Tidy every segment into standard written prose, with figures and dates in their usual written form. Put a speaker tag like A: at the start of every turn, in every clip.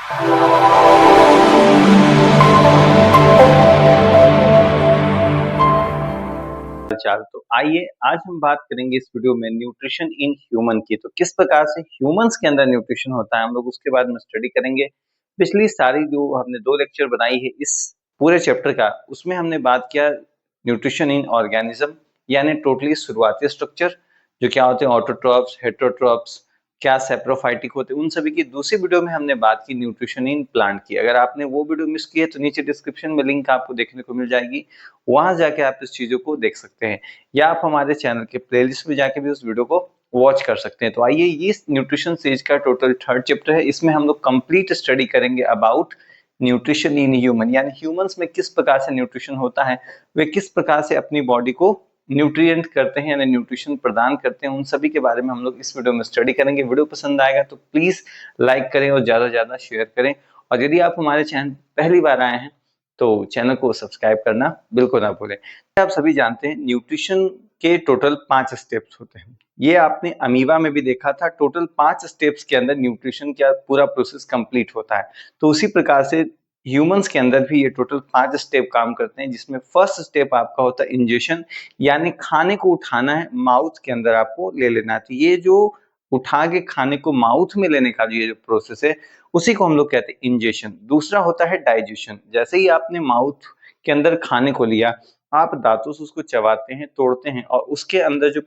A: चाल तो आइए आज हम बात करेंगे इस वीडियो में न्यूट्रिशन इन ह्यूमन की। तो किस प्रकार से ह्यूमंस के अंदर न्यूट्रिशन होता है हम लोग उसके बारे में स्टडी करेंगे। पिछली सारी जो हमने 2 लेक्चर बनाई है इस पूरे चैप्टर का, उसमें हमने बात किया न्यूट्रिशन इन ऑर्गेनिज्म, यानी टोटली शुरुआती स्ट्रक्चर जो क्या होते हैं, ऑटोट्रॉप्स, हेटरोट्रॉप्स, क्या सेप्रोफाइटिक होते हैं, उन सभी की। दूसरी वीडियो में हमने बात की न्यूट्रिशन इन प्लांट की। अगर आपने वो वीडियो मिस की है तो नीचे डिस्क्रिप्शन में लिंक आपको देखने को मिल जाएगी, वहां जाके आप इस चीजों को देख सकते हैं, या आप हमारे चैनल के प्लेलिस्ट में जाके भी उस वीडियो को वॉच कर सकते हैं। तो आइए, ये न्यूट्रिशन सीरीज का टोटल 3rd चैप्टर है। इसमें हम लोग कंप्लीट स्टडी करेंगे अबाउट न्यूट्रिशन इन ह्यूमन, यानी ह्यूमंस में किस प्रकार से न्यूट्रिशन होता है, वे किस प्रकार से अपनी बॉडी को न्यूट्रिएंट करते हैं यानी न्यूट्रिशन प्रदान करते हैं, उन सभी के बारे में हम लोग इस वीडियो में स्टडी करेंगे। वीडियो पसंद आएगा तो प्लीज लाइक करें और ज्यादा से ज्यादा शेयर करें। और यदि आप हमारे चैनल पहली बार आए हैं तो चैनल को सब्सक्राइब करना बिल्कुल ना भूलें। आप सभी जानते हैं न्यूट्रिशन के टोटल 5 स्टेप्स होते हैं। ये आपने अमीबा में भी देखा था, टोटल 5 स्टेप्स के अंदर न्यूट्रिशन का पूरा प्रोसेस कंप्लीट होता है। तो उसी प्रकार से ह्यूमंस के अंदर भी ये टोटल 5 स्टेप काम करते हैं, जिसमें फर्स्ट स्टेप आपका होता है इंजेशन, यानी खाने को उठाना है, माउथ के अंदर आपको ले लेना है। तो ये जो उठा के खाने को माउथ में लेने का ये जो प्रोसेस है, उसी को हम लोग कहते हैं इंजेशन। दूसरा होता है डाइजेशन। जैसे ही आपने माउथ के अंदर खाने को लिया, आप दांतों से उसको चबाते हैं, तोड़ते हैं और उसके अंदर जो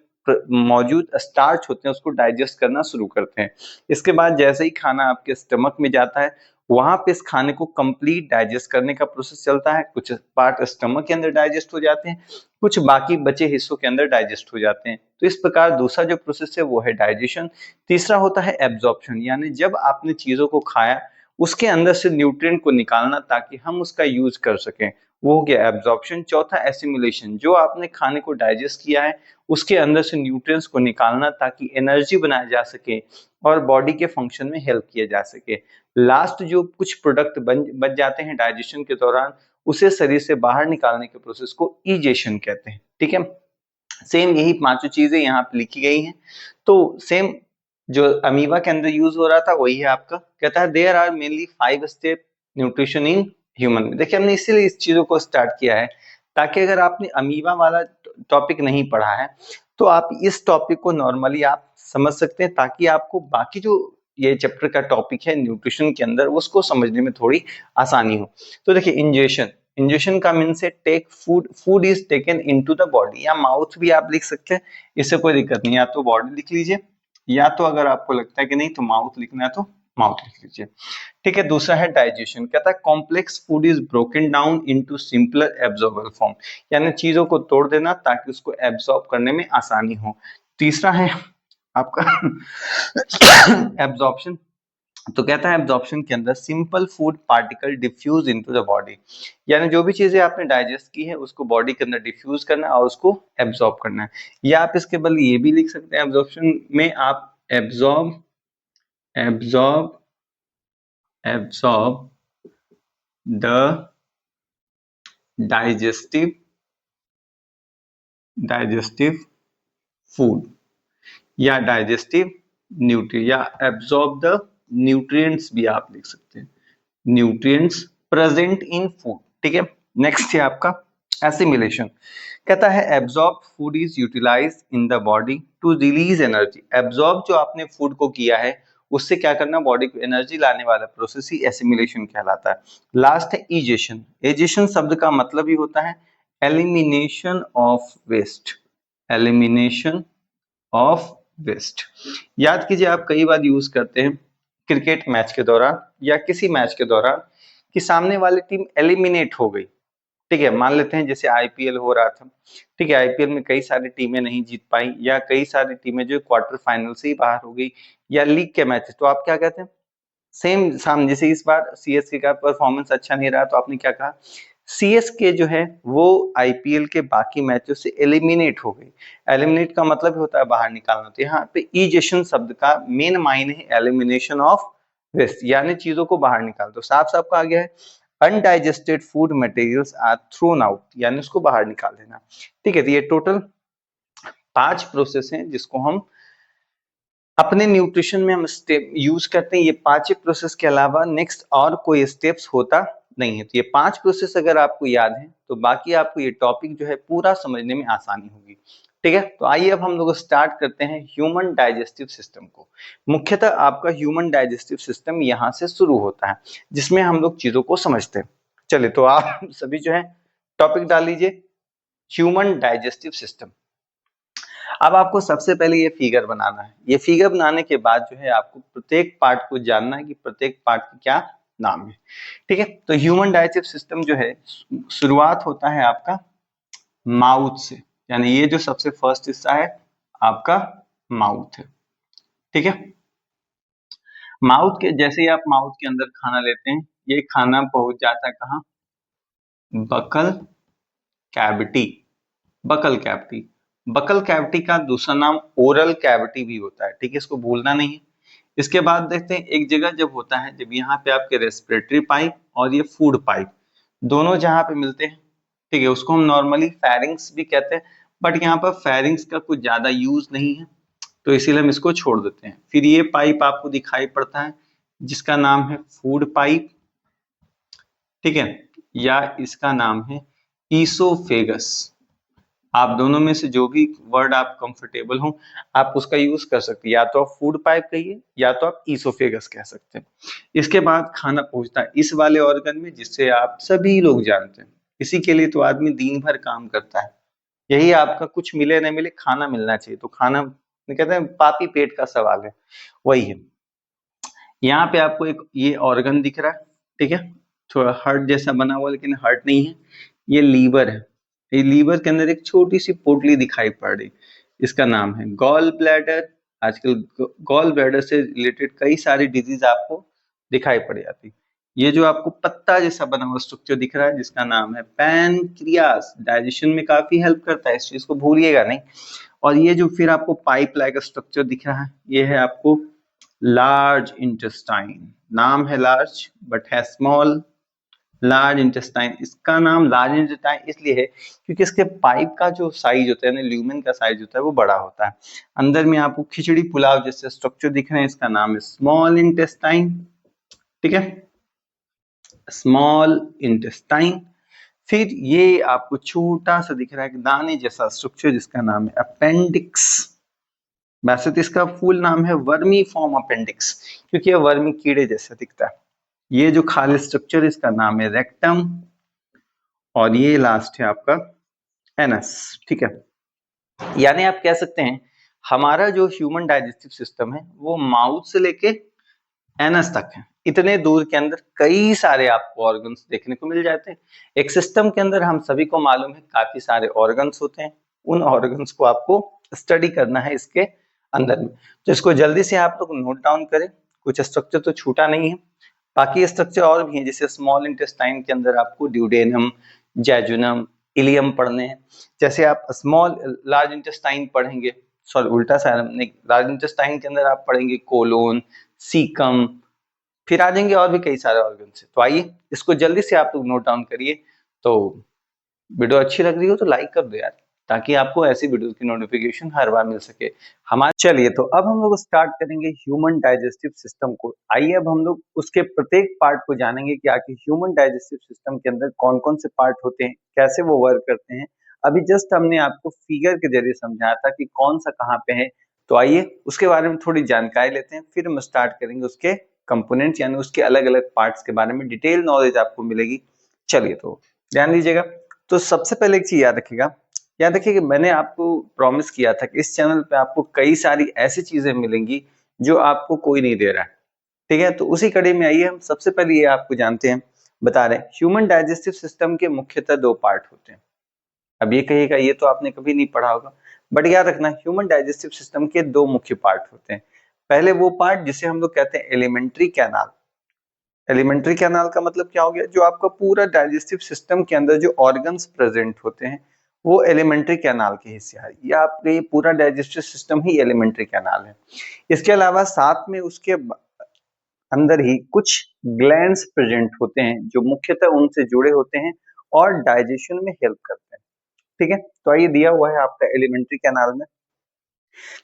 A: मौजूद स्टार्च होते हैं उसको डाइजेस्ट करना शुरू करते हैं। इसके बाद जैसे ही खाना आपके स्टमक में जाता है, वहां पे इस खाने को कंप्लीट डाइजेस्ट करने का प्रोसेस चलता है। कुछ पार्ट स्टमक के अंदर डाइजेस्ट हो जाते हैं, कुछ बाकी बचे हिस्सों के अंदर डाइजेस्ट हो जाते हैं। तो इस प्रकार दूसरा जो प्रोसेस है वो है डाइजेशन। तीसरा होता है एब्जॉर्प्शन, यानी जब आपने चीजों को खाया उसके अंदर से न्यूट्रिएंट को निकालना ताकि हम उसका यूज कर सकें, वो हो गया एब्जॉर्प्शन। चौथा एसिमिलेशन, जो आपने खाने को डाइजेस्ट किया है उसके अंदर से न्यूट्रिएंट्स को निकालना ताकि एनर्जी बनाया जा सके और बॉडी के फंक्शन में हेल्प किया जा सके। लास्ट जो कुछ प्रोडक्ट बच जाते हैं डाइजेशन के दौरान, उसे शरीर से बाहर निकालने के प्रोसेस को इजेशन कहते हैं। ठीक है, सेम यही 5 चीजें यहाँ पे लिखी गई हैं। तो सेम जो अमीबा के अंदर यूज हो रहा था वही है आपका। कहता है there are mainly 5 step nutrition in human में। देखिए, हमने इसीलिए इस चीजों को स्टार्ट किया है ताकि अगर आपने अमीबा वाला टॉपिक नहीं पढ़ा है तो आप इस टॉपिक को नॉर्मली आप समझ सकते हैं, ताकि आपको बाकी जो ये चैप्टर का टॉपिक है न्यूट्रिशन के अंदर उसको समझने में थोड़ी आसानी हो। तो देखिए, इंजेशन, इंजेशन का मीन से take food, food is taken into the body, या माउथ भी आप लिख सकते हैं, इससे कोई दिक्कत नहीं। या तो बॉडी लिख लीजिए, या तो अगर आपको लगता है कि नहीं तो माउथ लिखना है तो माउथ लिख लीजिए। ठीक है, दूसरा है डाइजेशन। कहता है complex food is broken down into simpler absorbable form, यानी चीजों को तोड़ देना ताकि उसको एब्जॉर्ब करने में आसानी हो। तीसरा है आपका एब्जॉर्प्शन। तो कहता है एब्जॉर्प्शन के अंदर simple food particle diffuse into the body, यानी जो भी चीजें आपने डाइजेस्ट की है उसको बॉडी के अंदर डिफ्यूज करना है और उसको एब्जॉर्ब करना है। या आप इसके बदले ये भी लिख सकते हैं एब्जॉर्प्शन में, आप absorb absorb absorb the digestive digestive food, या डाइजेस्टिव न्यूट्री, या एब्जॉर्ब द न्यूट्रिएंट्स भी आप लिख सकते हैं, न्यूट्रिएंट्स प्रेजेंट इन फूड। ठीक है, नेक्स्ट है आपका एसिमिलेशन। कहता है absorb food is utilize in the body to release energy. Absorb जो आपने फूड को किया है उससे क्या करना, बॉडी को एनर्जी लाने वाला प्रोसेस ही एसिमिलेशन कहलाता है। लास्ट है इजेशन। इजेशन शब्द का मतलब ही होता है elimination of waste, elimination of waste. याद कीजिए, आप कई बार यूज करते हैं क्रिकेट मैच के दौरान या किसी मैच के दौरान कि सामने वाली टीम एलिमिनेट हो गई। ठीक है, मान लेते हैं जैसे आईपीएल हो रहा था। ठीक है, आईपीएल में कई सारी टीमें नहीं जीत पाई, या कई सारी टीमें जो क्वार्टर फाइनल से ही बाहर हो गई, या लीग के मैचेस, तो आप क्या कहते हैं, सेम सामने जैसे इस बार सीएसके का परफॉर्मेंस अच्छा नहीं रहा तो आपने क्या कहा, सीएसके जो है वो आईपीएल के बाकी मैचों से एलिमिनेट हो गई। एलिमिनेट का मतलब होता है बाहर निकालना। तो यहाँ पे इजेशन शब्द का मेन मायने है एलिमिनेशन ऑफ वेस्ट, यानी चीजों को बाहर निकाल दो। साफ साफ कहा गया है undigested food materials are thrown out, यानी उसको बाहर निकाल देना। ठीक है, तो ये टोटल 5 प्रोसेस हैं जिसको हम अपने न्यूट्रिशन में हम स्टेप यूज करते हैं ये पांचों प्रोसेस के अलावा नेक्स्ट और कोई स्टेप्स होता नहीं है। तो ये 5 प्रोसेस अगर आपको याद है तो बाकी आपको ये टॉपिक जो है पूरा समझने में आसानी होगी। ठीक है, तो आइए अब हम लोग स्टार्ट करते हैं ह्यूमन डाइजेस्टिव सिस्टम को। मुख्यतः आपका ह्यूमन डाइजेस्टिव सिस्टम यहाँ से शुरू होता है जिसमें हम लोग चीजों को समझते हैं। चलिए तो आप सभी जो है टॉपिक डाल लीजिए, ह्यूमन डाइजेस्टिव सिस्टम। अब आपको सबसे पहले ये फिगर बनाना है। ये फिगर बनाने के बाद जो है आपको प्रत्येक पार्ट को जानना है कि प्रत्येक पार्ट का क्या नाम है। ठीक है, तो ह्यूमन डाइजेस्टिव सिस्टम जो है शुरुआत होता है आपका माउथ से, यानी ये जो सबसे फर्स्ट हिस्सा है आपका माउथ है। ठीक है, माउथ के जैसे ही आप माउथ के अंदर खाना लेते हैं ये खाना पहुंच जाता है कहाँ, buccal cavity. Buccal cavity, buckle cavity का दूसरा नाम ओरल कैविटी भी होता है। ठीक है, इसको भूलना नहीं है। इसके बाद देखते हैं एक जगह जब होता है जब यहाँ पे आपके रेस्पिरेटरी पाइप और ये फूड पाइप दोनों जहाँ पे मिलते हैं, ठीक है, उसको हम नॉर्मली फेरिंग्स भी कहते हैं, बट यहाँ पर फेरिंग्स का कुछ ज्यादा यूज नहीं है तो इसीलिए हम इसको छोड़ देते हैं। फिर ये पाइप आपको दिखाई पड़ता है जिसका नाम है फूड पाइप। ठीक है, या इसका नाम है ईसोफेगस। आप दोनों में से जो भी वर्ड आप कंफर्टेबल हो आप उसका यूज कर सकते हैं, या तो आप फूड पाइप कहिए या तो आप ईसोफेगस कह सकते हैं। इसके बाद खाना पहुंचता है इस वाले ऑर्गन में जिससे आप सभी लोग जानते हैं। इसी के लिए तो आदमी दिन भर काम करता है, यही आपका कुछ मिले न मिले खाना मिलना चाहिए। तो खाना कहते हैं पापी पेट का सवाल है, वही है। यहाँ पे आपको एक ये ऑर्गन दिख रहा है, ठीक है, थोड़ा हार्ट जैसा बना हुआ लेकिन हार्ट नहीं है, ये लीवर है। ये लीवर के अंदर एक छोटी सी पोटली दिखाई पड़ रही, इसका नाम है गॉल ब्लैडर। आजकल गॉल ब्लैडर से रिलेटेड कई सारी डिजीज आपको दिखाई पड़ जाती। ये जो आपको पत्ता जैसा बना हुआ स्ट्रक्चर दिख रहा है जिसका नाम है पैनक्रियास, डाइजेशन में काफी हेल्प करता है, इस चीज को भूलिएगा नहीं। और ये जो फिर आपको पाइप लाइक स्ट्रक्चर दिख रहा है ये है आपको लार्ज इंटेस्टाइन। नाम है लार्ज बट है स्मॉल। लार्ज इंटेस्टाइन, इसका नाम लार्ज इंटेस्टाइन इसलिए है क्योंकि इसके पाइप का जो साइज होता है ना, ल्यूमेन का साइज होता है वो बड़ा होता है। अंदर में आपको खिचड़ी पुलाव जैसे स्ट्रक्चर दिख रहे हैं, इसका नाम है स्मॉल इंटेस्टाइन। ठीक है, स्मॉल इंटेस्टाइन। फिर ये आपको छोटा सा दिख रहा है दाने जैसा स्ट्रक्चर जिसका नाम है अपेंडिक्स। वैसे तो इसका फुल नाम है वर्मी फॉर्म अपेंडिक्स क्योंकि ये वर्मी कीड़े जैसा दिखता है। ये जो खाली स्ट्रक्चर इसका नाम है रेक्टम और ये लास्ट है आपका एनस। ठीक है, यानी आप कह सकते हैं हमारा जो ह्यूमन डाइजेस्टिव सिस्टम है वो माउथ से लेके एनस तक है। इतने दूर के अंदर कई सारे आपको ऑर्गन्स देखने को मिल जाते हैं। एक सिस्टम के अंदर हम सभी को मालूम है काफी सारे ऑर्गन्स होते हैं, उन ऑर्गन्स को आपको स्टडी करना है इसके अंदर में। तो इसको जल्दी से आप लोग नोट डाउन करें, कुछ स्ट्रक्चर तो छूटा नहीं है। बाकी स्ट्रक्चर और भी हैं जैसे स्मॉल इंटेस्टाइन के अंदर आपको ड्यूडेनम, जैजुनम, इलियम पढ़ने हैं। जैसे आप स्मॉल लार्ज इंटेस्टाइन पढ़ेंगे, सॉरी उल्टा सा लार्ज इंटेस्टाइन के अंदर आप पढ़ेंगे कोलोन, सीकम, फिर आ जाएंगे और भी कई सारे ऑर्गन से। तो आइए इसको जल्दी से आप लोग नोट डाउन करिए। तो वीडियो अच्छी लग रही हो तो लाइक कर दो यार, ताकि आपको ऐसी वीडियो की नोटिफिकेशन हर बार मिल सके हमारे। चलिए तो अब हम लोग स्टार्ट करेंगे ह्यूमन डाइजेस्टिव सिस्टम को। आइए अब हम लोग उसके प्रत्येक पार्ट को जानेंगे कि आखिर ह्यूमन डाइजेस्टिव सिस्टम के अंदर कौन कौन से पार्ट होते हैं, कैसे वो वर्क करते हैं। अभी जस्ट हमने आपको फिगर के जरिए समझाया था कि कौन सा कहाँ पे है। तो आइए उसके बारे में थोड़ी जानकारी लेते हैं, फिर हम स्टार्ट करेंगे उसके कंपोनेंट्स यानी उसके अलग अलग पार्ट्स के बारे में डिटेल नॉलेज आपको मिलेगी। चलिए तो ध्यान दीजिएगा। तो सबसे पहले एक चीज याद रखिएगा, याद रखिए कि मैंने आपको प्रॉमिस किया था कि इस चैनल पे आपको कई सारी ऐसी चीजें मिलेंगी जो आपको कोई नहीं दे रहा है। ठीक है, तो उसी कड़ी में आइए हम सबसे पहले ये आपको जानते हैं, बता रहे हैं ह्यूमन डाइजेस्टिव सिस्टम के मुख्यतः 2 पार्ट होते हैं। अब ये कहिएगा ये तो आपने कभी नहीं पढ़ा होगा, बट याद रखना ह्यूमन डाइजेस्टिव सिस्टम के 2 मुख्य पार्ट होते हैं। पहले वो पार्ट जिसे हम लोग कहते हैं एलिमेंट्री कैनाल। एलिमेंट्री कैनाल का मतलब क्या हो गया, जो आपका पूरा डाइजेस्टिव सिस्टम के अंदर जो ऑर्गन्स प्रेजेंट होते हैं वो एलिमेंट्री कैनाल के हिस्से है। ये आपके ये पूरा डाइजेस्टिव सिस्टम ही एलिमेंट्री कैनाल है। इसके अलावा साथ में उसके अंदर ही कुछ ग्लैंड्स प्रेजेंट होते हैं जो मुख्यतः उनसे जुड़े होते हैं और डाइजेशन में हेल्प करते हैं। ठीक है, तो ये दिया हुआ है आपका एलिमेंट्री कैनाल में।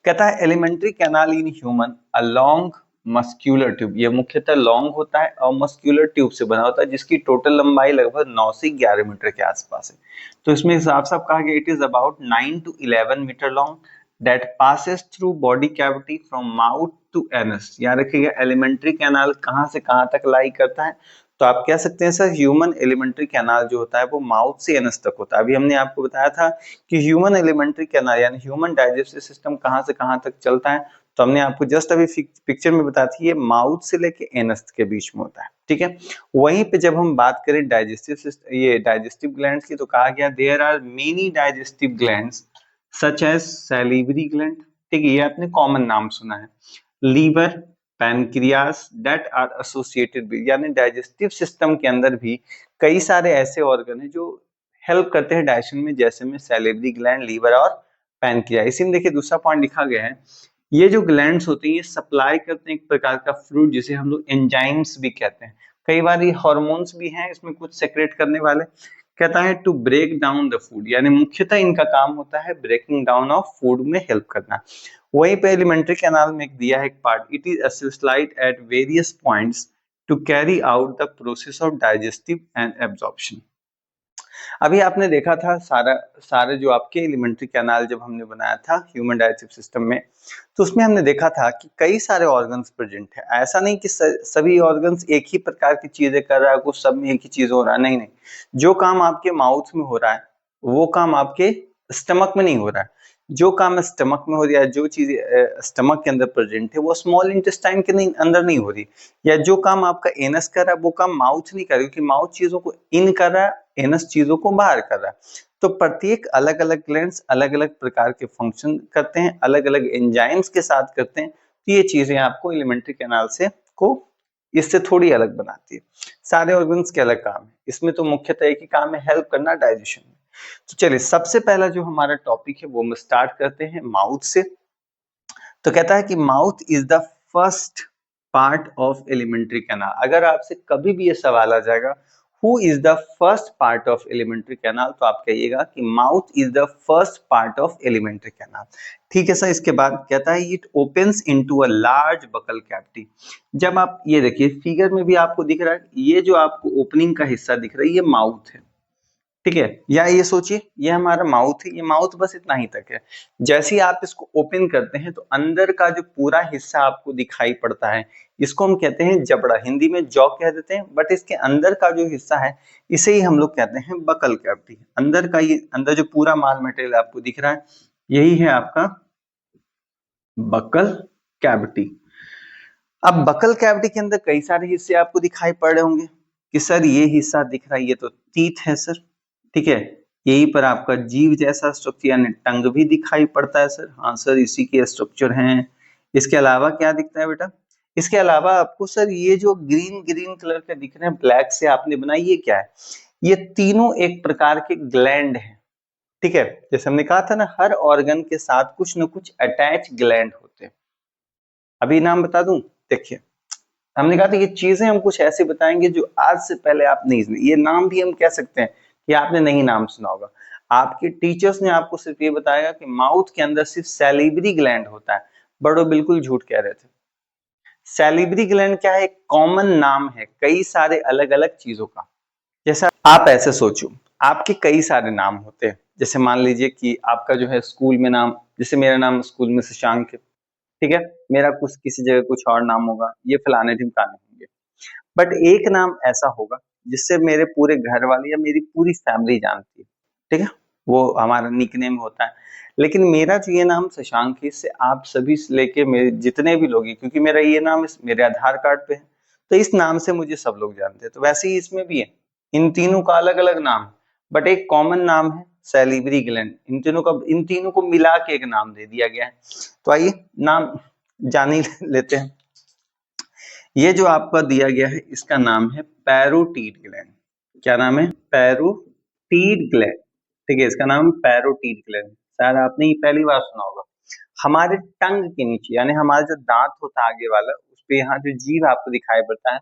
A: कहता है alimentary canal in human along muscular tube, ये मुख्यतः लॉन्ग होता है और मस्क्यूलर ट्यूब से बना होता है जिसकी टोटल लंबाई लगभग 9 से 11 मीटर के आसपास है। तो इसमें साफ साफ कहा गया it is about 9 to 11 metre long that passes through body cavity from mouth to anus. याद रखिएगा एलिमेंट्री कैनाल कहाँ से कहाँ तक लाई करता है, तो आप कह सकते हैं सर ह्यूमन एलिमेंट्री कैनाल जो होता है वो माउथ से एनस तक होता है। अभी हमने आपको बताया था कि ह्यूमन एलिमेंट्री कैनाल यानी ह्यूमन डाइजेस्टिव सिस्टम कहाँ से कहाँ तक चलता है, तो हमने आपको जस्ट अभी पिक्चर में बताया था ये माउथ से लेके एनस के बीच में होता है। ठीक है, वहीं पे जब हम बात करें डाइजेस्टिव सिस्टम, ये डाइजेस्टिव ग्लैंड्स की, तो कहा गया there are many digestive glands such as salivary gland. ठीक है, ये आपने कॉमन नाम सुना है, liver, pancreas that are associated with, यानी डाइजेस्टिव सिस्टम के अंदर भी कई सारे ऐसे ऑर्गन हैं जो हेल्प करते हैं डाइजेशन में, जैसे में सैलिवरी ग्लैंड, लीवर और पैनक्रियास। इसी में देखिए दूसरा पॉइंट लिखा गया है, ये जो ग्लैंड्स होते हैं ये सप्लाई करते हैं एक प्रकार का फ्लूइड जिसे हम लोग एंजाइम्स भी कहते हैं, कई बार ये हार्मोन्स भी हैं इसमें कुछ सेक्रेट करने वाले। कहता है to break down the food, यानी मुख्यतः इनका काम होता है ब्रेकिंग डाउन ऑफ फूड में हेल्प करना। वहीं पे एलिमेंट्री कैनाल में एक दिया है एक part, it is associated at various points to carry out the process of digestive and absorption. अभी आपने देखा था सारा सारे जो आपके एलिमेंट्री कैनाल जब हमने बनाया था ह्यूमन डाइजेस्टिव सिस्टम में, तो उसमें हमने देखा था कि कई सारे ऑर्गन्स प्रेजेंट है। ऐसा नहीं कि सभी ऑर्गन्स एक ही प्रकार की चीजें कर रहा है, कुछ सब में एक ही चीज हो रहा है, नहीं नहीं। जो काम आपके माउथ में हो रहा है वो काम आपके स्टमक में नहीं हो रहा है, जो काम स्टमक में हो रहा है, जो चीज स्टमक के अंदर प्रेजेंट है वो स्मॉल इंटेस्टाइन के नहीं, अंदर नहीं हो रही, या जो काम आपका एनस कर रहा है वो काम माउथ नहीं कर रही, क्योंकि माउथ चीजों को इन कर रहा है, एनस चीजों को बाहर कर रहा है। तो प्रत्येक अलग अलग ग्लैंड्स अलग अलग प्रकार के फंक्शन करते हैं, अलग अलग एंजाइम्स के साथ करते हैं, तो ये चीजें आपको एलिमेंट्री कैनाल से को इससे थोड़ी अलग बनाती है। सारे ऑर्गन्स के अलग काम है, इसमें तो मुख्यतः एक ही काम है, हेल्प करना डाइजेशन में। तो चलिए सबसे पहला जो हमारा टॉपिक है वो हम स्टार्ट करते हैं माउथ से। तो कहता है कि mouth is the first part of alimentary canal. अगर आपसे कभी भी ये सवाल आ जाएगा who is the first part of alimentary canal, तो आप कहिएगा कि mouth is the first part of alimentary canal. ठीक है सर, इसके बाद कहता है it opens into a large buccal cavity. जब आप ये देखिए फिगर में भी आपको दिख रहा है, ये जो आपको ओपनिंग का हिस्सा दिख रहा है ये माउथ है। ठीक है, या ये सोचिए ये हमारा माउथ है, ये माउथ बस इतना ही तक है। जैसे ही आप इसको ओपन करते हैं तो अंदर का जो पूरा हिस्सा आपको दिखाई पड़ता है, इसको हम कहते हैं जबड़ा, हिंदी में जॉ कह देते हैं, बट इसके अंदर का जो हिस्सा है इसे ही हम लोग कहते हैं बकल कैविटी। अंदर का ये अंदर जो पूरा माल मटेरियल आपको दिख रहा है यही है आपका बकल कैविटी। अब बकल कैविटी के अंदर कई सारे हिस्से आपको दिखाई पड़ रहे होंगे कि सर ये हिस्सा दिख रहा है, ये तो टीथ है सर। ठीक है, यहीं पर आपका जीभ जैसा स्ट्रक्चर यानी टंग भी दिखाई पड़ता है सर। हाँ सर, इसी के स्ट्रक्चर हैं। इसके अलावा क्या दिखता है बेटा, इसके अलावा आपको सर ये जो ग्रीन ग्रीन कलर के दिख रहे हैं ब्लैक से आपने बनाई, ये क्या है, ये तीनों एक प्रकार के ग्लैंड हैं। ठीक है, जैसे हमने कहा था ना हर ऑर्गन के साथ कुछ न कुछ अटैच ग्लैंड होते हैं। अभी नाम बता दूं, देखिए हमने कहा था ये चीजें हम कुछ ऐसे बताएंगे जो आज से पहले आप नहीं सुने, ये नाम भी हम कह सकते हैं कि आपने नहीं नाम सुना होगा। आपके टीचर्स ने आपको सिर्फ ये बताया कि माउथ के अंदर सिर्फ सैलिवरी ग्लैंड होता है, बड़ो बिल्कुल झूठ कह रहे थे। सैलिवरी ग्लैंड क्या है, एक कॉमन नाम है कई सारे अलग अलग चीजों का। जैसा आप ऐसे सोचो, आपके कई सारे नाम होते हैं, जैसे मान लीजिए कि आपका जो है स्कूल में नाम, जैसे मेरा नाम स्कूल में शशांक है। ठीक है, मेरा कुछ किसी जगह कुछ और नाम होगा, ये फलाने ढिमकाने होंगे, बट एक नाम ऐसा होगा जिससे मेरे पूरे घर वाले या मेरी पूरी फैमिली जानती है। ठीक है, वो हमारा निकनेम होता है। लेकिन मेरा जो ये नाम शशांक है, इससे आप सभी से लेके मेरे जितने भी लोग हैं, क्योंकि मेरा ये नाम मेरे आधार कार्ड पे है, तो इस नाम से मुझे सब लोग जानते हैं। तो वैसे ही इसमें भी है, इन तीनों का अलग अलग नाम, बट एक कॉमन नाम है सैलिवरी ग्लैंड। इन तीनों को मिला के एक नाम दे दिया गया है। तो आइए नाम जान ही लेते हैं। ये जो आपका दिया गया है इसका नाम है पैरोटीड ग्लैंड। क्या नाम है, पैरोटीड ग्लैंड। ठीक है, इसका नाम पैरोटीड ग्लैंड, शायद आपने ये पहली बार सुना होगा। हमारे टंग के नीचे यानी हमारा जो दांत होता है आगे वाला, उस पे यहाँ जो जीभ आपको दिखाई पड़ता है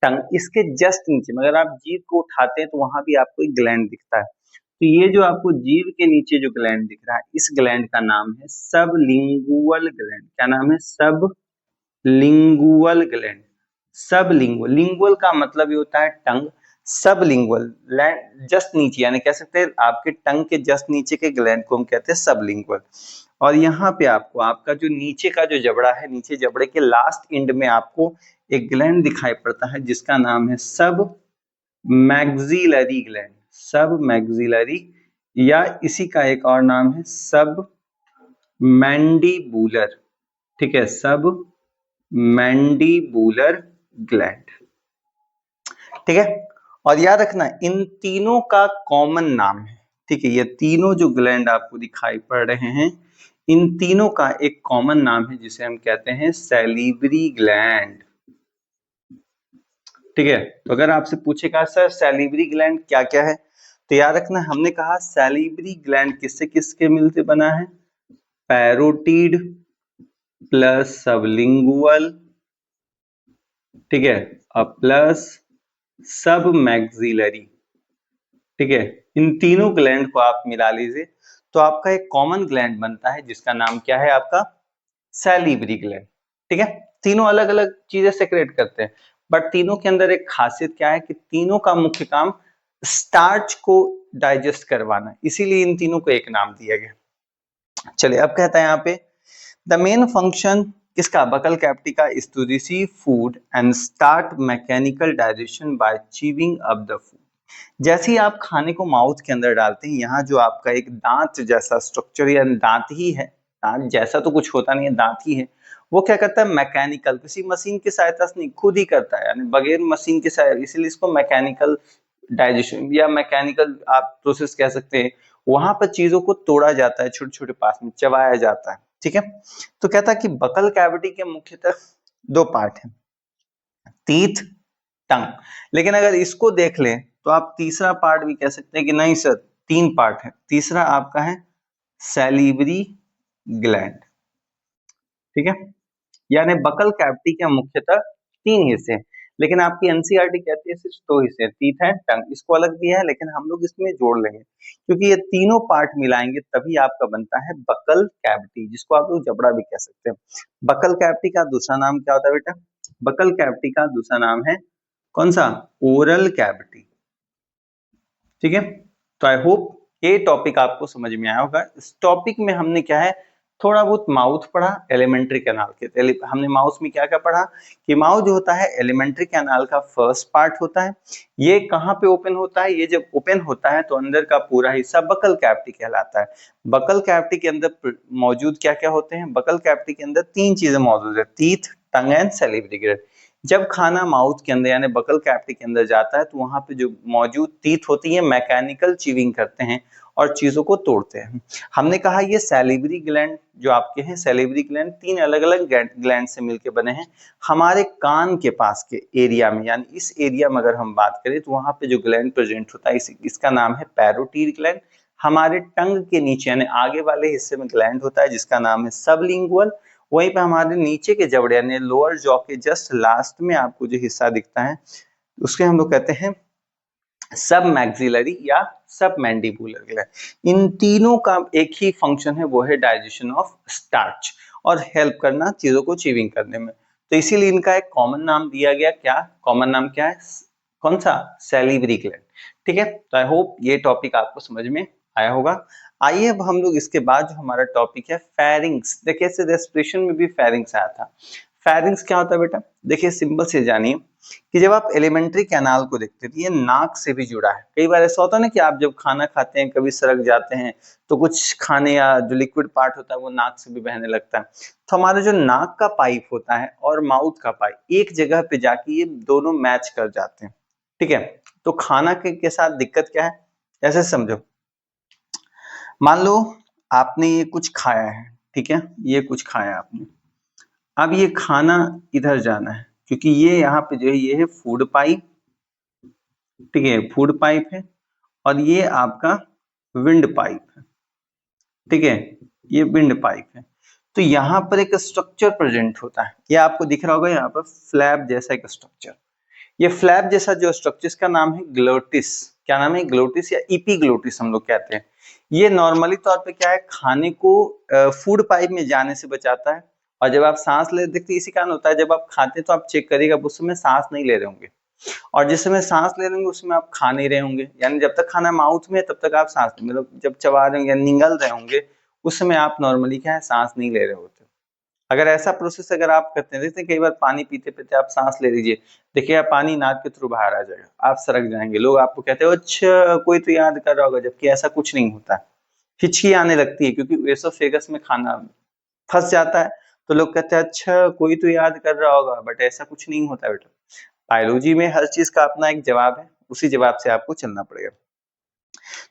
A: टंग, इसके जस्ट नीचे में अगर आप जीभ को उठाते हैं तो वहां भी आपको एक ग्लैंड दिखता है। तो ये जो आपको जीभ के नीचे जो ग्लैंड दिख रहा है, इस ग्लैंड का नाम है सबलिंगुअल ग्लैंड। क्या नाम है? Sublingual gland. सबलिंगुअल, लिंगुअल का मतलब ये होता है टंग, सबलिंगुअल जस्ट नीचे, यानी कह सकते हैं आपके टंग के जस्ट नीचे के ग्लैंड को हम कहते हैं सबलिंगुअल। और यहाँ पे आपको आपका जो नीचे का जो जबड़ा है, नीचे जबड़े के लास्ट एंड में आपको एक ग्लैंड दिखाई पड़ता है जिसका नाम है सब मैग्जिलरी ग्लैंड। सब मैग्जिलरी, या इसी का एक और नाम है सब मैंडिबुलर। ठीक है, सब मैंडिबुलर ग्लैंड। ठीक है, और याद रखना इन तीनों का कॉमन नाम है। ठीक है, ये तीनों जो ग्लैंड आपको दिखाई पड़ रहे हैं, इन तीनों का एक कॉमन नाम है जिसे हम कहते हैं सैलिवरी ग्लैंड। ठीक है, तो अगर आपसे पूछेगा सर सैलिवरी ग्लैंड क्या क्या है, तो याद रखना हमने कहा सैलिवरी ग्लैंड किससे किसके मिलते बना है? पैरोटिड प्लस सबलिंगुअल, ठीक है, और प्लस सब मैग्जिलरी। ठीक है, इन तीनों ग्लैंड को आप मिला लीजिए तो आपका एक कॉमन ग्लैंड बनता है जिसका नाम क्या है? आपका सैलिवरी ग्लैंड। ठीक है, तीनों अलग अलग चीजें सेक्रेट करते हैं, बट तीनों के अंदर एक खासियत क्या है कि तीनों का मुख्य काम स्टार्च को डाइजेस्ट करवाना, इसीलिए इन तीनों को एक नाम दिया गया। चलिए अब कहता है यहाँ पे द मेन फंक्शन किसका? बकल कैविटी का is to receive food and start mechanical digestion by chewing up the food. जैसे ही आप खाने को माउथ के अंदर डालते हैं, यहाँ जो आपका एक दांत जैसा स्ट्रक्चर या दांत ही है, दांत जैसा तो कुछ होता नहीं है, दांत ही है, वो क्या करता है? मैकेनिकल, किसी मशीन की सहायता से नहीं, खुद ही करता है, यानी बगैर मशीन के सहायता, इसीलिए इसको मैकेनिकल डाइजेशन या मैकेनिकल आप प्रोसेस कह सकते हैं। वहां पर चीजों को तोड़ा जाता है, छोटे छोटे पार्ट में चबाया जाता है। ठीक है, तो कहता है कि बकल कैविटी के मुख्यतः दो पार्ट हैं, टीथ, टंग। लेकिन अगर इसको देख लें तो आप तीसरा पार्ट भी कह सकते हैं कि नहीं सर, तीन पार्ट है। तीसरा आपका है सैलिवरी ग्लैंड। ठीक है, यानी बकल कैविटी के मुख्यतः तीन हिस्से हैं, लेकिन आपकी एनसीईआरटी कहती है सिर्फ दो हिस्से, टीथ है, टंग। इसको अलग दिया है लेकिन हम लोग इसमें जोड़ लेंगे क्योंकि ये तीनों पार्ट मिलाएंगे तभी आपका बनता है बकल कैविटी, जिसको आप लोग जबड़ा भी कह सकते हैं। बकल कैविटी का दूसरा नाम क्या होता है बेटा? बकल कैविटी का दूसरा नाम है कौन सा? Oral cavity. ठीक है, तो आई होप ये टॉपिक आपको समझ में आया होगा। इस टॉपिक में हमने क्या है, थोड़ा बहुत माउथ पढ़ा, एलिमेंट्री कैनाल के। हमने माउथ में क्या क्या पढ़ा कि माउथ जो होता है एलिमेंट्री कैनाल का फर्स्ट पार्ट होता है। ये कहाँ पे ओपन होता है? ये जब ओपन होता है तो अंदर का पूरा हिस्सा बकल कैविटी कहलाता है। बकल कैविटी के अंदर मौजूद क्या क्या होते हैं? बकल कैविटी के अंदर तीन चीजें मौजूद है, teeth, tongue and salivary gland. जब खाना माउथ के अंदर यानी बकल कैविटी के अंदर जाता है तो वहां पे जो मौजूद टीथ होती है मैकेनिकल चीविंग करते हैं और चीजों को तोड़ते हैं। हमने कहा ये सैलिवरी ग्लैंड जो आपके हैं, सैलिवरी ग्लैंड तीन अलग अलग ग्लैंड से मिलकर बने हैं। हमारे कान के पास के एरिया में, यानी इस एरिया में अगर हम बात करें तो वहां पे जो ग्लैंड प्रेजेंट होता है इसका नाम है पैरोटीड ग्लैंड। हमारे टंग के नीचे यानी आगे वाले हिस्से में ग्लैंड होता है जिसका नाम है सबलिंगुअल। वहीं पे हमारे नीचे के जबड़े यानी लोअर जॉ के जस्ट लास्ट में आपको जो हिस्सा दिखता है उसके हम लोग कहते हैं सब मैग्जिलरी या सब मैंडिबुलर ग्लैंड। इन तीनों का एक ही फंक्शन है, वो है डाइजेशन ऑफ स्टार्च और हेल्प करना चीजों को चीविंग करने में। तो इसीलिए इनका एक कॉमन नाम दिया गया। क्या कॉमन नाम क्या है? कौन सा? Salivary gland. ठीक है, तो आई होप ये टॉपिक आपको समझ में आया होगा। आइए अब हम लोग इसके बाद जो हमारा टॉपिक है फेरिंग्स, देखिए इससे रेस्पिरेशन में भी फेरिंग्स आया था। फेरिंग्स क्या होता है बेटा? देखिए सिंपल से जानिए कि जब आप एलिमेंट्री कैनाल को देखते हैं ये नाक से भी जुड़ा है। कई बार ऐसा होता है ना कि आप जब खाना खाते हैं कभी सड़क जाते हैं तो कुछ खाने या जो लिक्विड पार्ट होता है वो नाक से भी बहने लगता है। तो हमारा जो नाक का पाइप होता है और माउथ का पाइप एक जगह पे जाके ये दोनों मैच कर जाते हैं। ठीक है, तो खाना के साथ दिक्कत क्या है? ऐसे समझो, मान लो आपने ये कुछ खाया है, ठीक है, ये कुछ खाया आपने, अब ये खाना इधर जाना है क्योंकि ये यहाँ पे जो है ये है फूड पाइप। ठीक है, फूड पाइप है और ये आपका विंड पाइप है। ठीक है, ये विंड पाइप है। तो यहाँ पर एक स्ट्रक्चर प्रेजेंट होता है, ये आपको दिख रहा होगा यहाँ पर फ्लैप जैसा एक स्ट्रक्चर। ये फ्लैप जैसा जो स्ट्रक्चर का नाम है ग्लोटिस। क्या नाम है, ग्लोटिस या इपीग्लोटिस हम लोग कहते हैं। ये नॉर्मली तौर पे क्या है, खाने को फूड पाइप में जाने से बचाता है। और जब आप सांस ले, देखते इसी कारण होता है, जब आप खाते हैं तो आप चेक करिएगा उस समय सांस नहीं ले रहे होंगे, और जिस समय सांस ले रहे होंगे उसमें आप खा नहीं रहे होंगे, यानी जब तक खाना माउथ में है तब तक आप सांस मतलब जब चबा रहे होंगे या निगल रहे होंगे उस समय आप नॉर्मली क्या है, सांस नहीं ले रहे होते। अगर ऐसा प्रोसेस अगर आप करते हैं, देखते कई बार पानी पीते पीते आप सांस ले लीजिए, देखिए आप पानी नाक के थ्रू बाहर आ जाएगा, आप सरक जाएंगे, लोग आपको कहते हो अच्छा कोई तो याद कर रहा होगा, जबकि ऐसा कुछ नहीं होता है। हिचकी आने लगती है क्योंकि एसोफेगस में खाना फंस जाता है, तो लोग कहते हैं अच्छा कोई तो याद कर रहा होगा, बट ऐसा कुछ नहीं होता बेटा। बायोलॉजी में हर चीज का अपना एक जवाब है, उसी जवाब से आपको चलना पड़ेगा।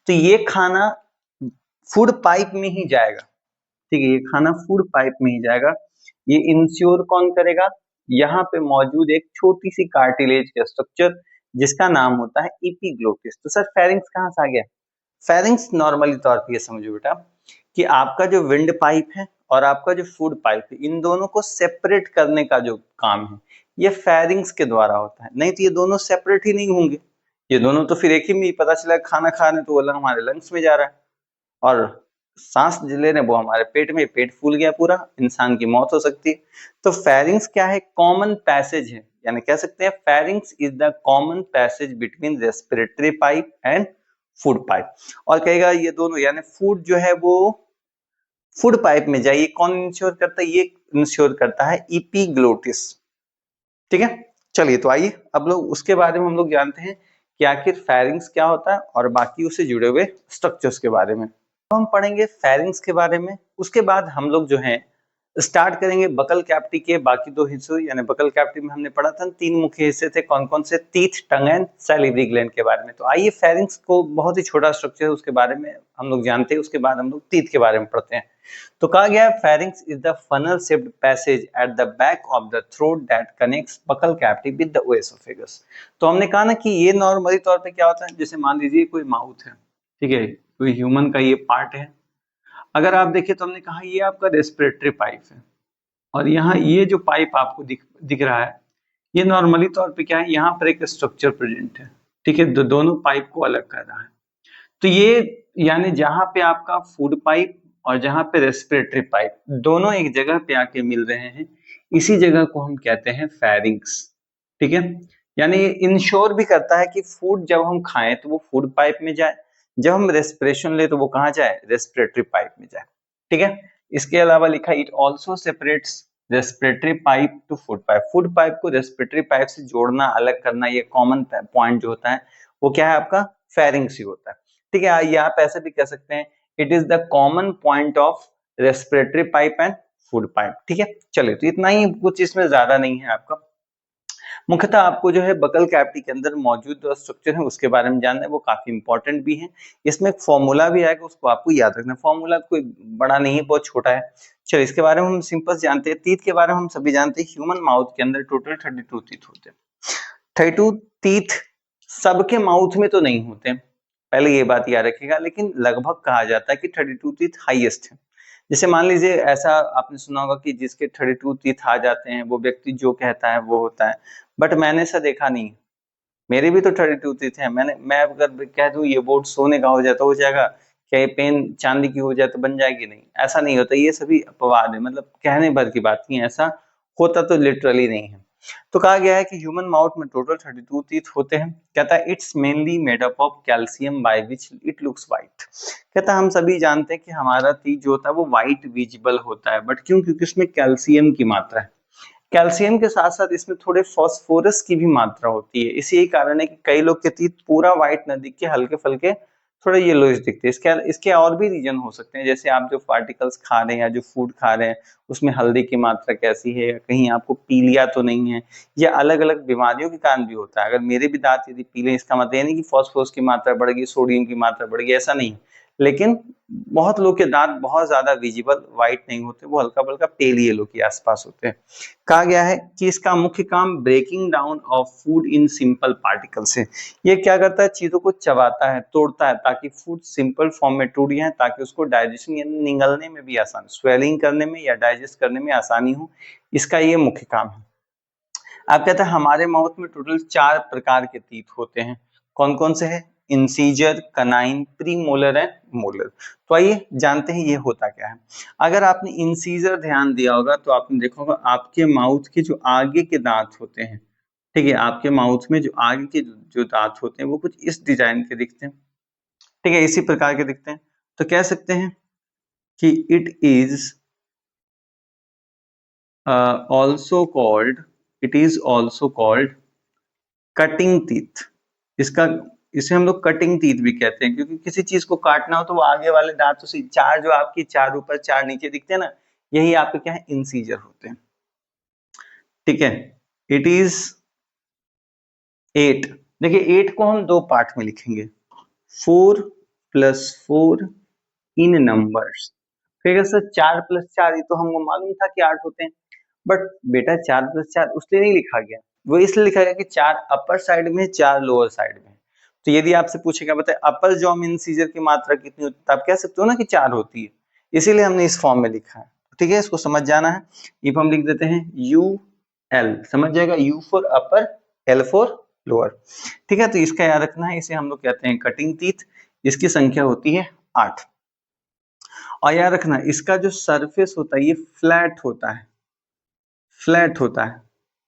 A: तो ये खाना फूड पाइप में ही जाएगा, ठीक है, ये खाना फूड पाइप में ही जाएगा। ये इंश्योर कौन करेगा, यहाँ पे मौजूद एक छोटी सी कार्टिलेज का स्ट्रक्चर जिसका नाम होता है इपीग्लोटिस। तो सर फेरिंग्स कहाँ से आ गया, फेरिंग्स नॉर्मली तौर पे ये समझो बेटा कि आपका जो विंड पाइप है और आपका जो फूड पाइप है, इन दोनों को सेपरेट करने का जो काम है ये फेरिंग्स के द्वारा होता है, नहीं तो ये दोनों सेपरेट ही नहीं होंगे, ये दोनों तो फिर एक ही में पता चला खाना खा रहे तो वो हमारे लंग्स में जा रहा है, और सांस ले रहे वो हमारे पेट में, पेट फूल गया पूरा, इंसान की मौत हो सकती है। तो फेरिंग्स क्या है, कॉमन पैसेज है, यानी कह सकते हैं pharynx is the common passage between respiratory pipe and food pipe. और कहेगा ये दोनों यानी फूड जो है वो फूड पाइप में जाए, ये कौन इंश्योर करता है, ये इंश्योर करता है इपीग्लोटिस, ठीक है। चलिए तो आइए अब लोग उसके बारे में हम लोग जानते हैं कि आखिर फेरिंग्स क्या होता है और बाकी उससे जुड़े हुए स्ट्रक्चर्स के बारे में। तो हम पढ़ेंगे फेरिंग्स के बारे में, उसके बाद हम लोग जो है स्टार्ट करेंगे बकल कैविटी के बाकी दो हिस्सों, यानी बकल कैविटी में हमने पढ़ा था तीन मुख्य हिस्से थे, कौन कौन से, teeth, tongue and salivary gland के बारे में। तो आइए फेरिंग्स को बहुत ही छोटा स्ट्रक्चर है उसके बारे में हम लोग जानते हैं, उसके बाद हम लोग टीथ के बारे में पढ़ते हैं। तो कहा गया है pharynx is the funnel shaped passage at the back of the throat that connects buccal cavity with the ओएसोफेगस। तो हमने कहा ना कि ये नॉर्मली तौर पे क्या होता है, जैसे मान लीजिए कोई माउथ है, ठीक है, कोई ह्यूमन का ये पार्ट है, अगर आप देखें तो हमने कहा ये आपका रेस्पिरेटरी पाइप है, और यहाँ ये जो पाइप आपको दिख रहा है ये नॉर्मली तौर पे क्या है, यहाँ पर एक स्ट्रक्चर प्रेजेंट है, ठीक है, दोनों पाइप को अलग कर रहा है। तो ये यानी जहां पे आपका फूड पाइप और जहां पे रेस्पिरेटरी पाइप दोनों एक जगह पे आके मिल रहे हैं, इसी जगह को हम कहते हैं फेरिंग्स, ठीक है। यानी ये इंश्योर भी करता है कि फूड जब हम खाएं तो वो फूड पाइप में जाए, जब हम रेस्पिरेशन ले तो वो कहाँ जाए, रेस्पिरेटरी पाइप में जाए, ठीक है। इसके अलावा लिखा it also separates respiratory pipe to food pipe, food pipe को रेस्पिरेटरी पाइप से जोड़ना, अलग करना, ये कॉमन पॉइंट जो होता है वो क्या है, आपका फेरिंग्स ही होता है, ठीक है। ये आप ऐसे भी कह सकते हैं it is the common point of respiratory pipe and food pipe, ठीक है। चलिए तो इतना ही, कुछ इसमें ज्यादा नहीं है आपका। मुख्यतः आपको जो है बकल कैविटी के अंदर मौजूद जो स्ट्रक्चर है उसके बारे में जानना है, वो काफी इंपॉर्टेंट भी है। इसमें एक फॉर्मूला भी आएगा, उसको आपको याद रखना है, फॉर्मूला कोई बड़ा नहीं है, बहुत छोटा है। चलिए इसके बारे में हम सिंपल जानते हैं। टीथ के बारे में हम सभी जानते हैं, ह्यूमन माउथ के अंदर टोटल 32 टीथ होते हैं। 32 टीथ सबके माउथ में तो नहीं होते, पहले ये बात याद रखिएगा, लेकिन लगभग कहा जाता है कि 32 टीथ हाईएस्ट है। जैसे मान लीजिए ऐसा आपने सुना होगा कि जिसके 32 टीथ आ जाते हैं वो व्यक्ति जो कहता है वो होता है, बट मैंने ऐसा देखा नहीं, मेरे भी तो 32 टीथ हैं। मैं अगर कह दूं ये बोर्ड सोने का हो जाएगा, क्या ये पेन चांदी की हो जाए तो बन जाएगी, नहीं, ऐसा नहीं होता, ये सभी अपवाद है, मतलब कहने भर की बात नहीं है, ऐसा होता तो लिटरली नहीं है। तो कहा गया है कि ह्यूमन माउथ में टोटल 32 टीथ होते हैं। कहता है it's mainly made up of calcium by which it looks white. कहता है हम सभी जानते हैं कि हमारा टीथ जो होता है वो व्हाइट विजिबल होता है, बट क्यों, क्योंकि उसमें कैल्शियम की मात्रा है, कैल्शियम के साथ साथ इसमें थोड़े फास्फोरस की भी मात्रा होती है। इसी यही कारण है कि कई लोग के टीथ पूरा व्हाइट न दिख के हल्के फुल्के थोड़े येलोइश दिखते हैं। इसके और भी रीजन हो सकते हैं, जैसे आप जो पार्टिकल्स खा रहे हैं या जो फूड खा रहे हैं उसमें हल्दी की मात्रा कैसी है, या कहीं आपको पीलिया तो नहीं है, या अलग अलग बीमारियों के कारण भी होता है। अगर मेरे भी दांत यदि पीले, इसका मतलब ये नहीं कि फास्फोरस की मात्रा बढ़ गई, सोडियम की मात्रा बढ़ गई, ऐसा नहीं, लेकिन बहुत लोग के दांत बहुत ज्यादा विजिबल व्हाइट नहीं होते, वो हल्का फुल्का पेल येलो के आसपास होते हैं। कहा गया है कि इसका मुख्य काम breaking down of food in simple particles है। ये क्या करता है, चीजों को चबाता है, तोड़ता है, ताकि फूड सिंपल फॉर्म में टूट जाए, ताकि उसको डाइजेशन यानी निगलने में भी आसानी, स्वेलिंग करने में या डाइजेस्ट करने में आसानी हो, इसका ये मुख्य काम है। आप कहते हैं हमारे माउथ में टोटल 4 प्रकार के टीथ होते हैं, कौन कौन से हैं, incisor, canine, pre molar and molar. तो आइए जानते हैं ये होता क्या है। अगर आपने इंसीजर ध्यान दिया होगा तो आपने देखा होगा आपके माउथ के जो आगे के दांत होते हैं, ठीक है, आपके माउथ में जो आगे के जो दांत होते हैं वो कुछ इस डिजाइन के दिखते हैं, ठीक है, इसी प्रकार के दिखते हैं। तो कह सकते हैं कि it is also called, it is also called cutting teeth. इसका इसे हम लोग कटिंग टीथ भी कहते हैं, क्योंकि किसी चीज को काटना हो तो वो आगे वाले दांतों से चार, जो आपकी चार ऊपर चार नीचे दिखते हैं ना, यही आपके क्या है, इंसीजर होते हैं, ठीक है। It is 8। देखिए 8 को हम दो पार्ट में लिखेंगे, 4+4 इन नंबर्स। फिर सर 4+4, ये तो हमको मालूम था कि 8 होते हैं, बट बेटा 4+4 उसलिए नहीं लिखा गया, वो इसलिए लिखा गया कि 4 अपर साइड में, 4 लोअर साइड में। तो यदि आपसे पूछेगा बताए अपर जॉ इंसीजर की मात्रा कितनी होती है, तो आप कह सकते हो ना कि 4 होती है, इसीलिए हमने इस फॉर्म में लिखा है, ठीक है, इसको समझ जाना है। इफ हम लिख देते हैं UL, समझ जाएगा, U for upper, L for lower, ठीक है। तो इसका याद रखना है, इसे हम लोग कहते हैं कटिंग टीथ, इसकी संख्या होती है 8। और याद रखना इसका जो सरफेस होता है ये फ्लैट होता है, फ्लैट होता है,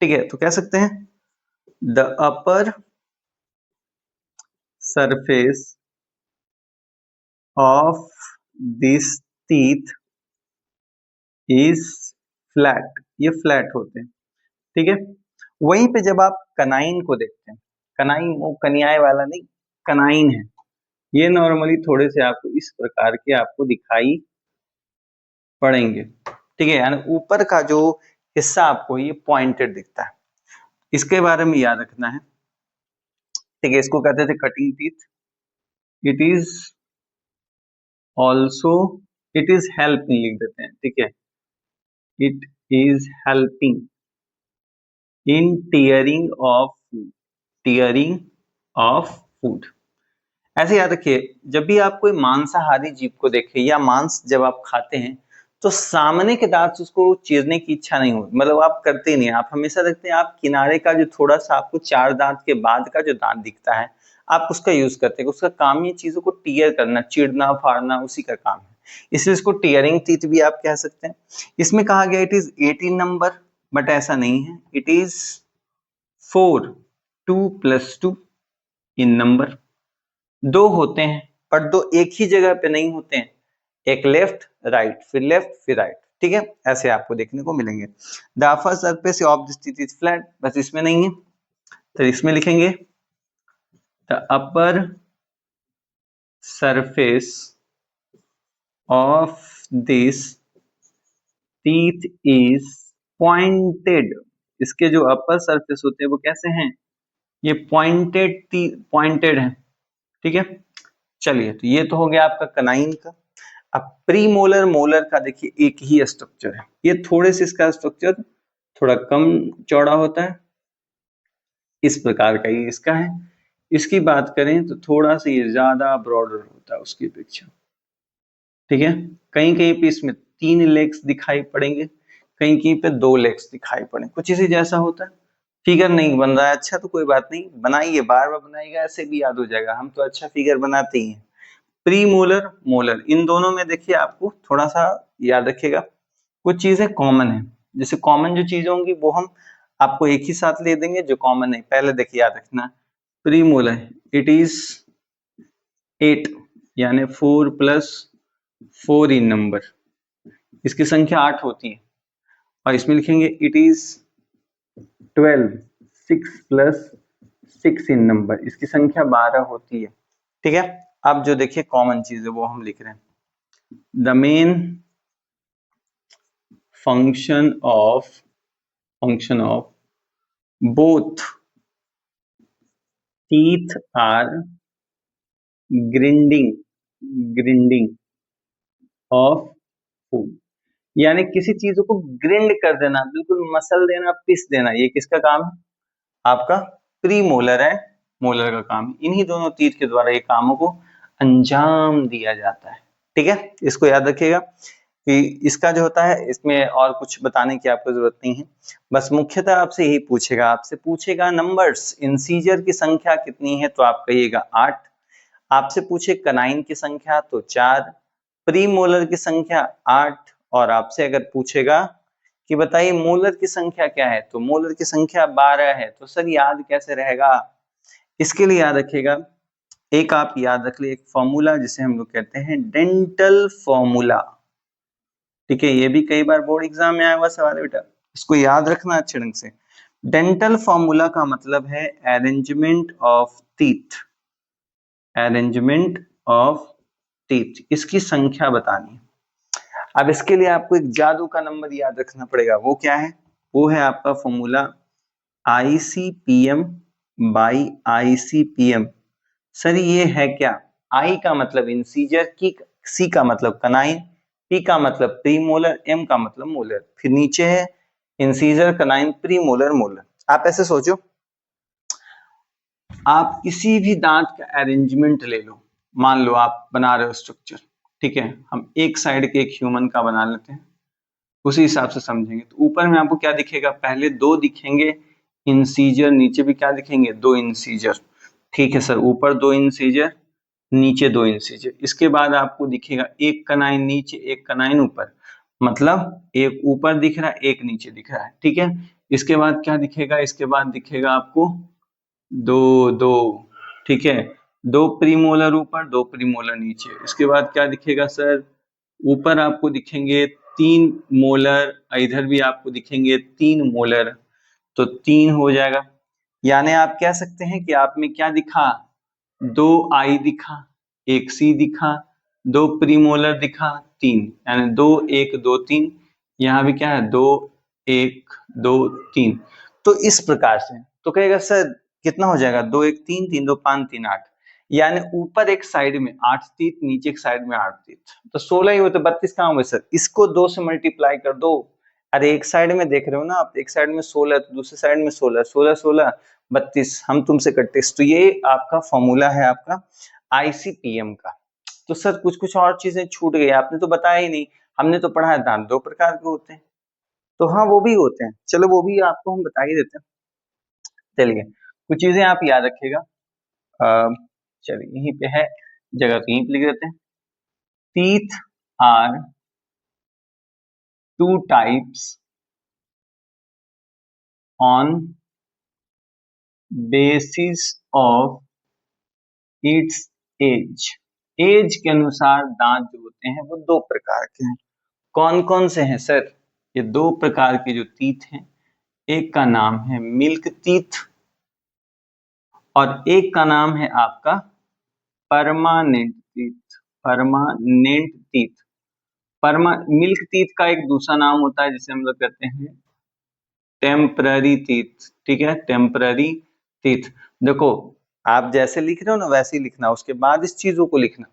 A: ठीक है। तो कह सकते हैं the upper surface of this teeth is flat, ये फ्लैट होते हैं, ठीक है। वहीं पे जब आप कनाइन को देखते हैं, कनाइन वो कनियाए वाला नहीं, कनाइन है, ये नॉर्मली थोड़े से आपको इस प्रकार के आपको दिखाई पड़ेंगे, ठीक है, यानी ऊपर का जो हिस्सा आपको ये पॉइंटेड दिखता है, इसके बारे में याद रखना है, ठीक है। इसको कहते थे cutting teeth. It is also, it is helping लिख देते हैं, ठीक है, it is helping in tearing of food, tearing of food. ऐसे याद रखिए, जब भी आप कोई मांसाहारी जीव को देखें या मांस जब आप खाते हैं तो सामने के दांत से उसको चीरने की इच्छा नहीं होती, मतलब आप करते ही नहीं, आप हमेशा देखते हैं आप किनारे का जो थोड़ा सा आपको चार दांत के बाद का जो दांत दिखता है आप उसका यूज करते हैं, उसका काम ये चीजों को टीयर करना, चिड़ना फाड़ना उसी का काम है, इसलिए इसको टीयरिंग टीथ भी आप कह सकते हैं। इसमें कहा गया इट इज 18 नंबर, बट ऐसा नहीं है, इट इज 4, 2+2 इन नंबर। दो होते हैं पर दो एक ही जगह पे नहीं होते हैं, एक लेफ्ट राइट फिर लेफ्ट फिर राइट, ठीक है, ऐसे आपको देखने को मिलेंगे। The upper surface of this teeth is flat, बस इसमें नहीं है, तो इसमें लिखेंगे the upper surface of this teeth is pointed. इसके जो अपर सरफेस होते हैं वो कैसे हैं, ये पॉइंटेड, पॉइंटेड है, ठीक है। चलिए, तो ये तो हो गया आपका कनाइन का। अब प्री मोलर मोलर का देखिए एक ही स्ट्रक्चर है, ये थोड़े से इसका स्ट्रक्चर थोड़ा कम चौड़ा होता है, इस प्रकार का ये इसका है। इसकी बात करें तो थोड़ा सा ये ज्यादा ब्रॉडर होता है उसकी अपेक्षा, ठीक है। कहीं कहीं पे इसमें 3 लेग्स दिखाई पड़ेंगे, कहीं कहीं पे 2 लेग्स दिखाई पड़े, कुछ इसी जैसा होता है। फिगर नहीं बन रहा है अच्छा, तो कोई बात नहीं, बनाइए, बार बार बनाइएगा, ऐसे भी याद हो जाएगा, हम तो अच्छा फिगर बनाते ही हैं। प्री मोलर मोलर, इन दोनों में देखिए आपको थोड़ा सा याद रखिएगा, कुछ चीजें कॉमन है, जैसे कॉमन जो चीजें होंगी वो हम आपको एक ही साथ ले देंगे, जो कॉमन नहीं पहले देखिए याद रखना। प्री मोलर इट इज 8, यानी 4+4 इन नंबर, इसकी संख्या 8 होती है। और इसमें लिखेंगे इट इज 12, 6+6 इन नंबर, इसकी संख्या 12 होती है, ठीक है। अब जो देखिए कॉमन चीज है वो हम लिख रहे हैं, the main function of both teeth are grinding of food, यानी किसी चीजों को ग्रिंड कर देना, बिल्कुल मसल देना, पिस देना, ये किसका काम है, आपका प्री मोलर है, मोलर का काम, इन्हीं दोनों टीथ के द्वारा ये कामों को अंजाम दिया जाता है, ठीक है। इसको याद रखिएगा कि इसका जो होता है इसमें और कुछ बताने की आपको जरूरत नहीं है, बस मुख्यतः आपसे यही पूछेगा, आपसे पूछेगा नंबर्स, इंसीजर की संख्या कितनी है, तो आप कहिएगा 8, आपसे पूछे कनाइन की संख्या तो 4, प्रीमोलर की संख्या 8, और आपसे अगर पूछेगा कि बताइए मोलर की संख्या क्या है, तो मोलर की संख्या 12 है। तो सर याद कैसे रहेगा? इसके लिए याद रखिएगा, एक आप याद रख लिए एक फॉर्मूला जिसे हम लोग कहते हैं डेंटल फॉर्मूला। ठीक है, ये भी कई बार बोर्ड एग्जाम में आया हुआ सवाल है बेटा, इसको याद रखना अच्छे ढंग से। डेंटल फॉर्मूला का मतलब है arrangement of teeth, arrangement of teeth, इसकी संख्या बतानी है। अब इसके लिए आपको एक जादू का नंबर याद रखना पड़ेगा, वो क्या है? वो है आपका formula ICPM by ICPM। Sir ये है क्या? I का मतलब इंसीजर, की C का मतलब कनाइन, P का मतलब प्रीमोलर, M का मतलब मोलर, फिर नीचे है इंसीजर, कनाइन, प्रीमोलर, मोलर। आप ऐसे सोचो, आप किसी भी दांत का अरेंजमेंट ले लो, मान लो आप बना रहे हो स्ट्रक्चर, ठीक है, हम एक साइड के एक ह्यूमन का बना लेते हैं, उसी हिसाब से समझेंगे। तो ऊपर में आपको क्या दिखेगा? पहले 2 दिखेंगे इंसीजर, नीचे भी क्या दिखेंगे? 2 इंसीजर। ठीक है सर, ऊपर 2 इंसीजर, नीचे 2 इंसीजर। इसके बाद आपको दिखेगा एक कनाइन नीचे, एक कनाइन ऊपर, मतलब एक ऊपर दिख रहा है, एक नीचे दिख रहा है। ठीक है, इसके बाद क्या दिखेगा? इसके बाद दिखेगा आपको 2 2, ठीक है, 2 प्रीमोलर ऊपर, 2 प्रीमोलर नीचे। इसके बाद क्या दिखेगा सर? ऊपर आपको दिखेंगे 3 मोलर, इधर भी आपको दिखेंगे 3 मोलर, तो 3 हो जाएगा। यानी आप कह सकते हैं कि आप में क्या दिखा? 2 आई दिखा, 1 सी दिखा, 2 प्रीमोलर दिखा, 3, यानी 2 1 2 3। यहाँ भी क्या है? 2 1 2 3। तो इस प्रकार से तो कहेगा सर कितना हो जाएगा? 2 1 3 3 2 5 3 8, यानी ऊपर एक साइड में 8 तीत, नीचे एक साइड में 8 तीत, तो 16 ही होते, 32 कहाँ हुए सर? इसको 2 से मल्टीप्लाई कर दो। अरे एक साइड में देख रहे हो ना आप, एक साइड में 16 तो दूसरी साइड में 16, 16 16 32, हम तुमसे कटते। तो ये आपका फॉर्मूला है आपका ICPM का। तो सर कुछ कुछ और चीजें छूट गई, आपने तो बताया ही नहीं। हमने तो पढ़ा है दांत 2 प्रकार के होते हैं, तो हाँ वो भी होते हैं, चलो वो भी आपको हम बता ही देते हैं। चलिए कुछ चीजें आप याद रखिएगा। चलिए यहीं पे है जगह, तो यहीं पे लिख देते हैं। Teeth are 2 types on basis of its age. Age के अनुसार दांत जो होते हैं वो 2 प्रकार के हैं। कौन कौन से हैं सर? ये 2 प्रकार के जो टीथ हैं, एक का नाम है मिल्क टीथ और एक का नाम है आपका permanent teeth. Permanent teeth, milk teeth का एक दूसरा नाम होता है जिसे हम लोग कहते हैं टेम्पररी टीथ। ठीक है, टेम्पररी टीथ। देखो आप जैसे लिख रहे हो ना वैसे ही लिखना, उसके बाद इस चीजों को लिखना।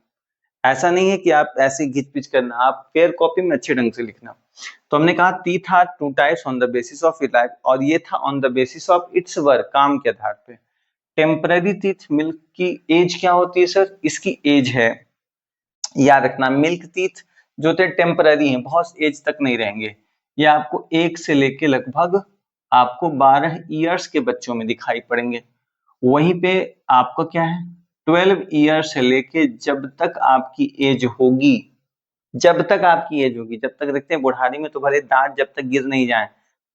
A: ऐसा नहीं है कि आप ऐसे घिच पिच करना, आप फेयर कॉपी में अच्छे ढंग से लिखना। तो हमने कहा teeth are 2 types on the basis of it life, और ये था on the basis of its work, काम के आधार पे। टेम्पररी टीथ, मिल्क की एज क्या होती है सर? इसकी एज है, याद रखना, मिल्क टीथ जो थे टेम्पररी हैं, बहुत एज तक नहीं रहेंगे। ये आपको 1 से लेके लगभग आपको 12 ईयर्स के बच्चों में दिखाई पड़ेंगे। वहीं पे आपका क्या है, 12 ईयर से लेके जब तक आपकी एज होगी, जब तक आपकी एज होगी, जब तक देखते हैं बुढ़ारी में तो भले दांत जब तक गिर नहीं जाए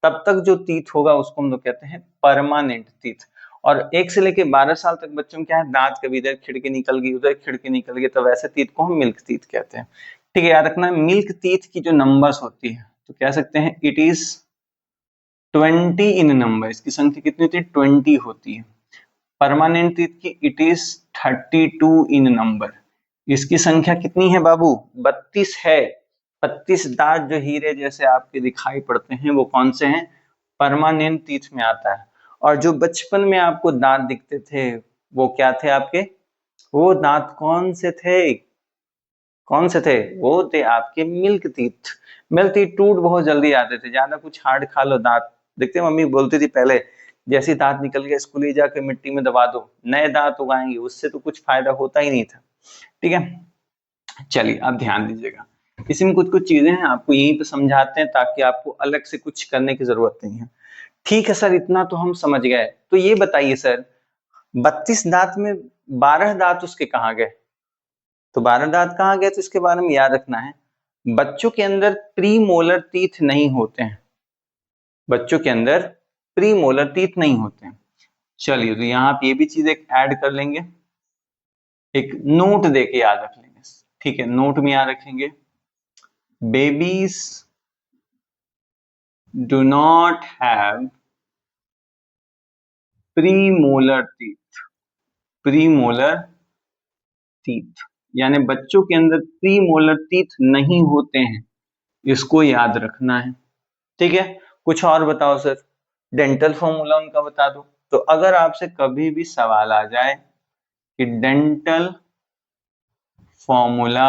A: तब तक जो टीथ होगा उसको हम लोग कहते हैं परमानेंट टीथ। और 1 से लेके 12 साल तक बच्चों में क्या है, दांत कभी इधर खिड़की निकल गई, उधर खिड़की निकल गई, तो वैसे टीथ को हम मिल्क टीथ कहते हैं। ठीक है, याद रखना मिल्क टीथ की जो नंबर्स होती है तो कह सकते हैं इट इज 20 इन नंबर, इसकी संख्या कितनी होती है? 20 होती है। परमानेंट टीथ की इट इज 32 इन नंबर, इसकी संख्या कितनी है बाबू? 32 है। 32 दांत जो हीरे जैसे आपके दिखाई पड़ते हैं वो कौन से हैं? परमानेंट टीथ में आता है। और जो बचपन में आपको दांत दिखते थे वो क्या थे आपके? वो दांत कौन से थे? कौन से थे? वो थे आपके मिल्क टीथ। मिल्क टीथ टूट बहुत जल्दी आते थे, ज्यादा कुछ हार्ड खा लो दांत, देखते मम्मी बोलती थी पहले, जैसे दांत निकल गया स्कूल ले जाकर मिट्टी में दबा दो, नए दांत उगाएंगे, उससे तो कुछ फायदा होता ही नहीं था। ठीक है, चलिए अब ध्यान दीजिएगा, इसमें कुछ कुछ चीजें हैं आपको यहीं पे समझाते हैं ताकि आपको अलग से कुछ करने की जरूरत नहीं है। ठीक है सर, इतना तो हम समझ गए। तो ये बताइए सर, 32 दांत में 12 दांत उसके कहाँ गए? तो 12 दांत कहाँ गए, तो इसके बारे में याद रखना है, बच्चों के अंदर प्रीमोलर टीथ नहीं होते हैं, बच्चों के अंदर प्रीमोलर टीथ नहीं होते हैं। चलिए, तो यहाँ आप ये भी चीज एक ऐड कर लेंगे, एक नोट दे के याद रख लेंगे, ठीक है, नोट में याद रखेंगे, babies do not have premolar teeth, premolar teeth, यानी बच्चों के अंदर प्रीमोलर टीथ नहीं होते हैं, इसको याद रखना है, ठीक है। कुछ और बताओ सर, डेंटल फॉर्मूला उनका बता दो। तो अगर आपसे कभी भी सवाल आ जाए कि डेंटल फॉर्मूला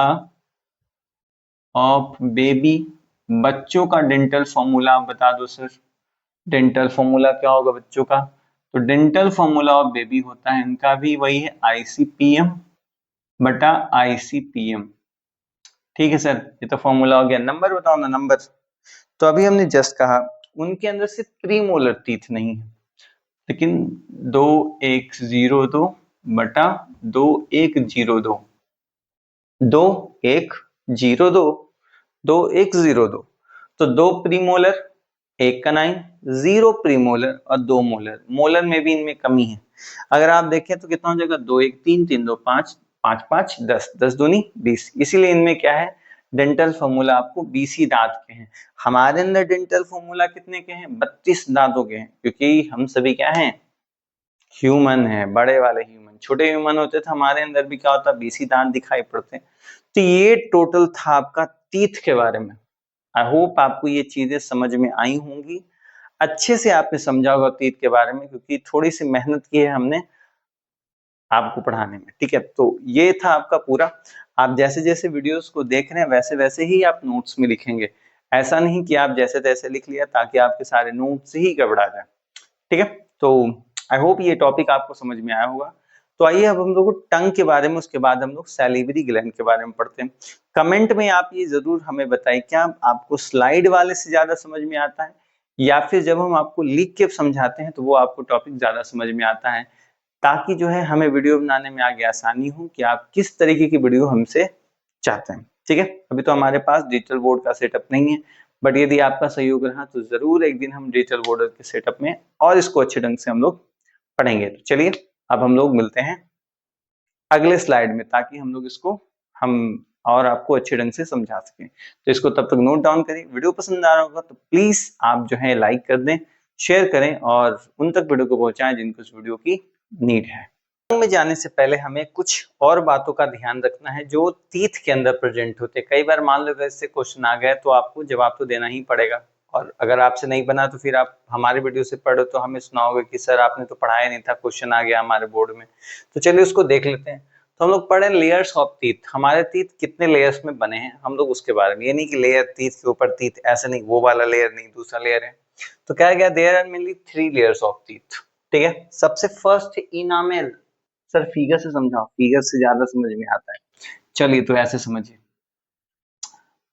A: ऑफ बेबी, बच्चों का डेंटल फॉर्मूला आप बता दो सर, डेंटल फॉर्मूला क्या होगा बच्चों का? तो डेंटल फॉर्मूला ऑफ बेबी होता है इनका भी वही है, ICPM बटा ICPM, ठीक है सर। ये तो फॉर्मूला हो गया। नंबर बताओ ना, नंबर। तो अभी हमने जस्ट कहा उनके अंदर सिर्फ प्रीमोलर टीथ नहीं है, लेकिन 2102 बटा 2102, 2102, 2102, तो 2 प्रीमोलर, 1 कनाइन, 0 प्रीमोलर और 2 मोलर, मोलर में भी इनमें कमी है। अगर आप देखें तो कितना हो जाएगा, 2 1 3 3 2 5 5 5 10, 10 दूनी 20, इसीलिए इनमें क्या है, डेंटल फॉर्मूला आपको 20 ही दांत के हैं। हमारे अंदर डेंटल फॉर्मूला कितने के हैं, 32 दांतों के हैं, क्योंकि हम सभी क्या हैं, ह्यूमन है, बड़े वाले ह्यूमन। छोटे ह्यूमन होते तो हमारे अंदर भी क्या होता, 20 ही दांत दिखाई पड़ते। तो ये टोटल था आपका टीथ के बारे में। आई होप आपको ये चीजें समझ में आई होंगी, अच्छे से आपने समझा होगा टीथ के बारे में, क्योंकि थोड़ी सी मेहनत की है हमने आपको पढ़ाने में, ठीक है। तो ये था आपका पूरा। आप जैसे जैसे वीडियोस को देख रहे हैं वैसे वैसे ही आप नोट्स में लिखेंगे, ऐसा नहीं कि आप जैसे तैसे लिख लिया ताकि आपके सारे नोट्स ही गड़बड़ा जाए, ठीक है। तो आई होप ये टॉपिक आपको समझ में आया होगा। तो आइए अब हम लोग टंग के बारे में, उसके बाद हम लोग सैलिवरी ग्लैंड के बारे में पढ़ते हैं। कमेंट में आप ये जरूर हमें बताएं, क्या आपको स्लाइड वाले से ज्यादा समझ में आता है, या फिर जब हम आपको लिख के समझाते हैं तो वो आपको टॉपिक ज्यादा समझ में आता है, ताकि जो है हमें वीडियो बनाने में आगे आसानी हो कि आप किस तरीके की वीडियो हमसे चाहते हैं, ठीक है। अभी तो हमारे पास डिजिटल बोर्ड का सेटअप नहीं है, बट यदि आपका सहयोग रहा तो जरूर एक दिन हम डिजिटल बोर्ड के सेटअप में और इसको अच्छे ढंग से हम लोग पढ़ेंगे। तो चलिए अब हम लोग मिलते हैं अगले स्लाइड में, ताकि हम लोग इसको हम और आपको अच्छे ढंग से समझा सकें। तो इसको तब तक नोट डाउन करें। वीडियो पसंद आ रहा होगा तो प्लीज आप जो है लाइक कर दें, शेयर करें और उन तक वीडियो को पहुंचाएं जिनको इस वीडियो की नीड है। में जाने से पहले हमें कुछ और बातों का ध्यान रखना है जो टीथ के अंदर प्रेजेंट होते हैं। कई बार मान लो वैसे क्वेश्चन आ गए तो आपको जवाब तो देना ही पड़ेगा, और अगर आपसे नहीं बना तो फिर आप हमारे वीडियो से पढ़ो तो हमें सुनाओगे कि सर आपने तो पढ़ाया नहीं था, क्वेश्चन आ गया हमारे बोर्ड में। तो चलिए उसको देख लेते हैं। तो हम लोग पढ़े लेयर्स ऑफ टीथ, हमारे टीथ कितने लेयर्स में बने हैं हम लोग उसके बारे में। ये नहीं कि लेयर टीथ के ऊपर टीथ, ऐसे नहीं, वो वाला लेयर नहीं, दूसरा लेयर है। तो क्या गया, there are mainly 3 layers of teeth, ठीक है। सबसे फर्स्ट इनामेल। सर फिगर से समझाओ, फिगर से ज्यादा समझ में आता है। चलिए तो ऐसे समझिए,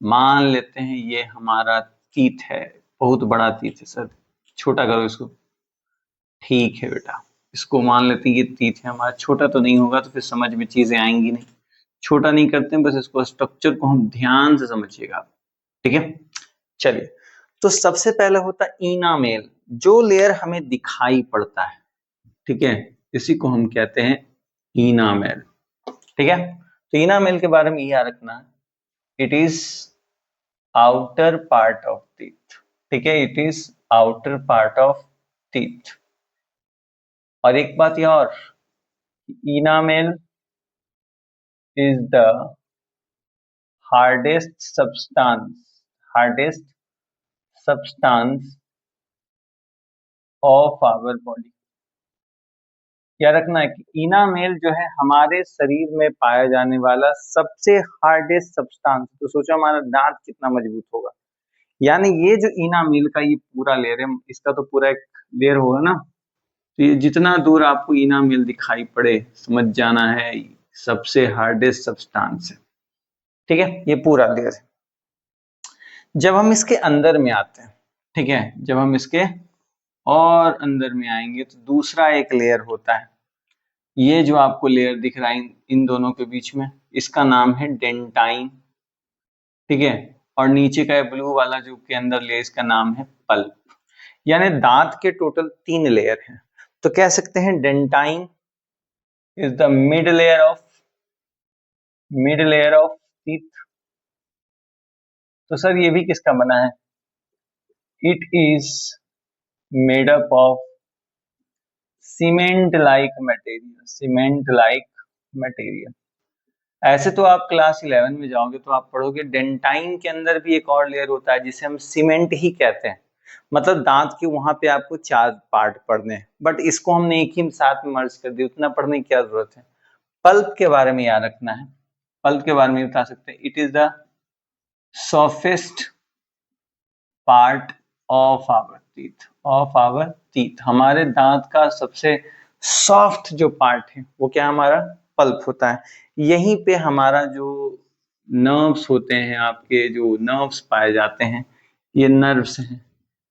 A: मान लेते हैं ये हमारा तीत है, बहुत बड़ा तीत है सर, छोटा करो इसको, ठीक है बेटा, इसको मान लेते हैं ये तीत है हमारा, छोटा तो नहीं होगा तो फिर समझ में चीजें आएंगी नहीं, छोटा नहीं करते हैं, बस इसको स्ट्रक्चर को हम ध्यान से समझिएगा, ठीक है। चलिए, तो सबसे पहले होता है इनामेल, जो लेयर हमें दिखाई पड़ता है, ठीक है, इसी को हम कहते हैं इनामेल, ठीक है। तो इनामेल के बारे में याद रखना, it is outer part of teeth, ठीक है, it is outer part of teeth. और एक बात यह और, enamel is the hardest substance, hardest substance of our body. क्या रखना है कि इनामेल जो है हमारे शरीर में पाया जाने वाला सबसे हार्डेस्ट सब्सटेंस। तो सोचो हमारा दांत कितना मजबूत होगा, यानी ये जो इनामेल का ये पूरा लेयर है, इसका तो पूरा एक लेयर होगा ना, तो ये जितना दूर आपको इनामेल दिखाई पड़े समझ जाना है सबसे हार्डेस्ट सब्सटेंस है, ठीक है, ये पूरा लेयर है। जब हम इसके अंदर में आते हैं, ठीक है, जब हम इसके और अंदर में आएंगे तो दूसरा एक लेयर होता है, ये जो आपको लेयर दिख रहा है इन दोनों के बीच में, इसका नाम है डेंटाइन, ठीक है। और नीचे का ब्लू वाला जो के अंदर लेयर, इसका नाम है पल्प। यानी दांत के टोटल 3 लेयर हैं। तो कह सकते हैं dentine is the mid layer of teeth. तो सर ये भी किसका बना है? It is made up of cement like material, cement like material. ऐसे तो आप क्लास 11 में जाओगे तो आप पढ़ोगे डेंटाइन के अंदर भी एक और लेयर होता है जिसे हम सीमेंट ही कहते हैं। मतलब दांत के वहां पे आपको 4 पार्ट पढ़ने हैं, बट इसको हमने एक ही साथ में मर्ज कर दिया, उतना पढ़ने की क्या जरूरत है। पल्प के बारे में याद रखना है। पल्प के बारे में बता सकते हैं, it is the softest part of our teeth. हमारे दांत का सबसे सॉफ्ट जो पार्ट है वो क्या हमारा पल्प होता है। यहीं पे हमारा जो नर्व्स होते हैं, आपके जो नर्व्स पाए जाते हैं, ये नर्व्स हैं,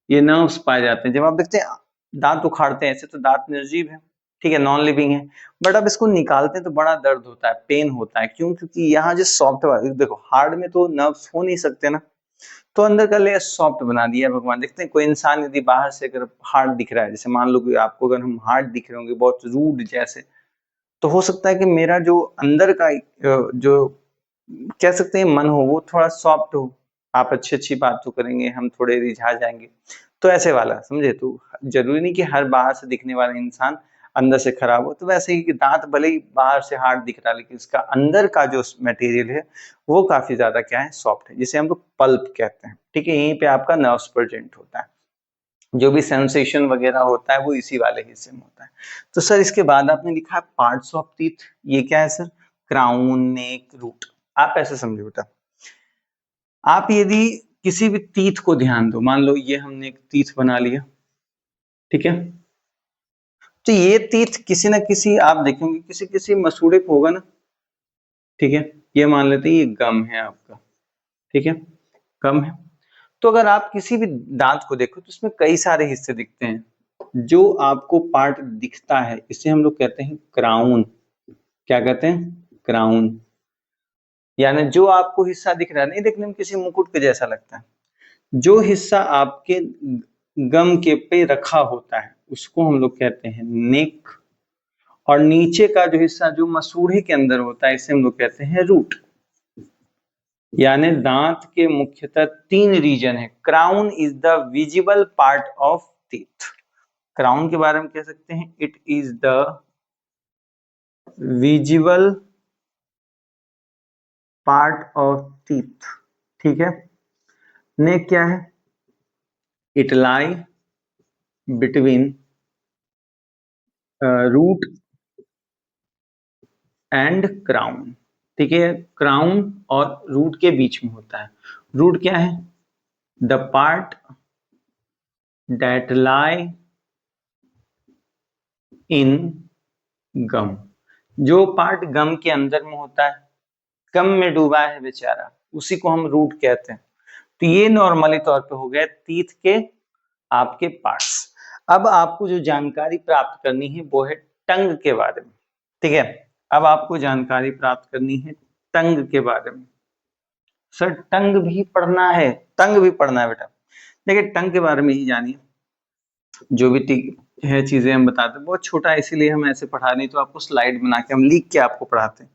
A: ये नर्व्स पाए जाते हैं। जब आप देखते हैं दांत उखाड़ते हैं, ऐसे तो दांत निर्जीव है, ठीक है, नॉन लिविंग है, बट अब इसको निकालते हैं तो बड़ा दर्द होता है, पेन होता है। क्यों? क्योंकि यहाँ जो सॉफ्ट, देखो हार्ड में तो नर्व्स हो नहीं सकते ना, तो अंदर का लेयर सॉफ्ट बना दिया है भगवान। देखते हैं कोई इंसान यदि बाहर से अगर हार्ड दिख रहा है, जैसे मान लो कि आपको अगर हम हार्ड दिख रहे होंगे बहुत रूड जैसे, तो हो सकता है कि मेरा जो अंदर का जो कह सकते हैं मन हो वो थोड़ा सॉफ्ट हो। आप अच्छी अच्छी बात तो करेंगे, हम थोड़े रिझा जाएंगे, तो ऐसे वाला समझे। तो जरूरी नहीं कि हर बाहर से दिखने वाला इंसान अंदर से खराब हो। तो वैसे ही कि दांत भले ही बाहर से हार्ड दिख रहा है, लेकिन इसका अंदर का जो मटेरियल है वो काफी ज्यादा क्या है, सॉफ्ट है, जिसे हम लोग पल्प कहते हैं, ठीक है। यहीं पे आपका नर्व्स प्रेजेंट होता है, जो भी सेंसेशन वगैरह होता है वो इसी वाले हिस्से में होता है। तो सर इसके बाद आपने लिखा है पार्ट्स ऑफ टीथ, ये क्या है सर? क्राउन, नेक, रूट। आप ऐसे समझो बेटा, आप यदि किसी भी तीत को ध्यान दो, मान लो ये हमने एक तीत बना लिया, ठीक है, तो ये तीत किसी ना किसी, आप देखेंगे किसी किसी मसूड़े को होगा ना, ठीक है। ये मान लेते हैं ये गम है आपका, ठीक है, गम है। तो अगर आप किसी भी दांत को देखो तो उसमें कई सारे हिस्से दिखते हैं। जो आपको पार्ट दिखता है इसे हम लोग कहते हैं क्राउन। क्या कहते हैं? क्राउन। यानी जो आपको हिस्सा दिख रहा है, नहीं देखने में किसी मुकुट के जैसा लगता है, जो हिस्सा आपके गम के पे रखा होता है उसको हम लोग कहते हैं नेक। और नीचे का जो हिस्सा जो मसूड़े के अंदर होता है इसे हम लोग कहते हैं रूट। यानी दांत के मुख्यतः 3 रीजन है। Crown is the visible part of teeth. Crown के बारे में कह सकते हैं it is the visible part of teeth, ठीक है। नेक क्या है? It lie between root and crown, ठीक है। क्राउन और रूट के बीच में होता है। रूट क्या है? द पार्ट दैट लाई इन गम। जो पार्ट गम के अंदर में होता है, गम में डूबा है बेचारा, उसी को हम रूट कहते हैं। तो ये नॉर्मली तौर पे हो गए टीथ के आपके पार्ट्स। अब आपको जो जानकारी प्राप्त करनी है वो है टंग के बारे में, ठीक है। अब आपको जानकारी प्राप्त करनी है टंग के बारे में। सर टंग भी पढ़ना है? टंग भी पढ़ना है बेटा। देखिए टंग के बारे में ही जानिए, जो भी है चीजें हम बताते हैं, बहुत छोटा है इसीलिए हम ऐसे पढ़ा नहीं, तो आपको स्लाइड बना के हम लिख के आपको पढ़ाते हैं।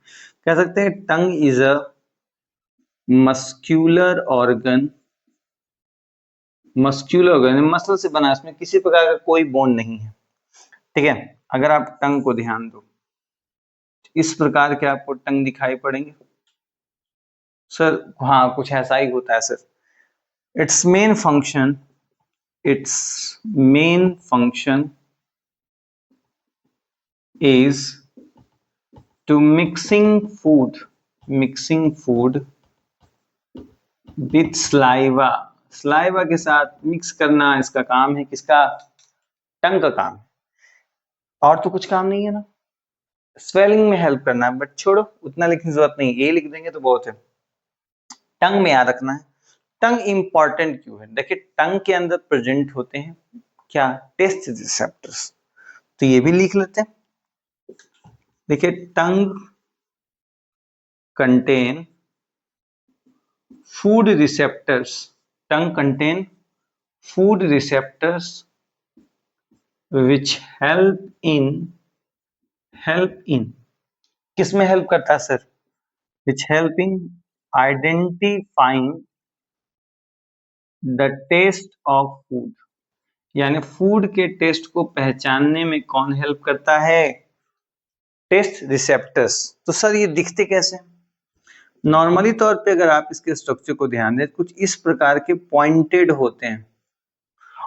A: कह सकते हैं tongue is a muscular organ, muscular organ muscle से बना, इसमें किसी प्रकार का कोई बोन नहीं है, ठीक है। अगर आप टंग को ध्यान दो, इस प्रकार के आपको टंग दिखाई पड़ेंगे सर। हाँ कुछ ऐसा ही होता है sir. It's main function, its main function is to mixing food with saliva। saliva के साथ मिक्स करना इसका काम है, किसका? टंग का काम। और तो कुछ काम नहीं है ना। स्वेलिंग में हेल्प करना है, बट छोड़ो उतना लिखने की जरूरत नहीं, ये लिख देंगे तो बहुत है। टंग में याद रखना है। टंग इंपॉर्टेंट क्यों है? देखिए टंग के अंदर प्रेजेंट होते हैं क्या? Taste receptors. तो ये भी लिख लेते हैं। देखिए, tongue contain food receptors, tongue contain food receptors which help in किसमें हेल्प करता है sir? Which help in identifying the taste of food, यानी फूड के टेस्ट को पहचानने में कौन हेल्प करता है? Test receptors. तो सर ये दिखते कैसे? नॉर्मली तौर पे अगर आप इसके स्ट्रक्चर को ध्यान दें, कुछ इस प्रकार के पॉइंटेड होते हैं,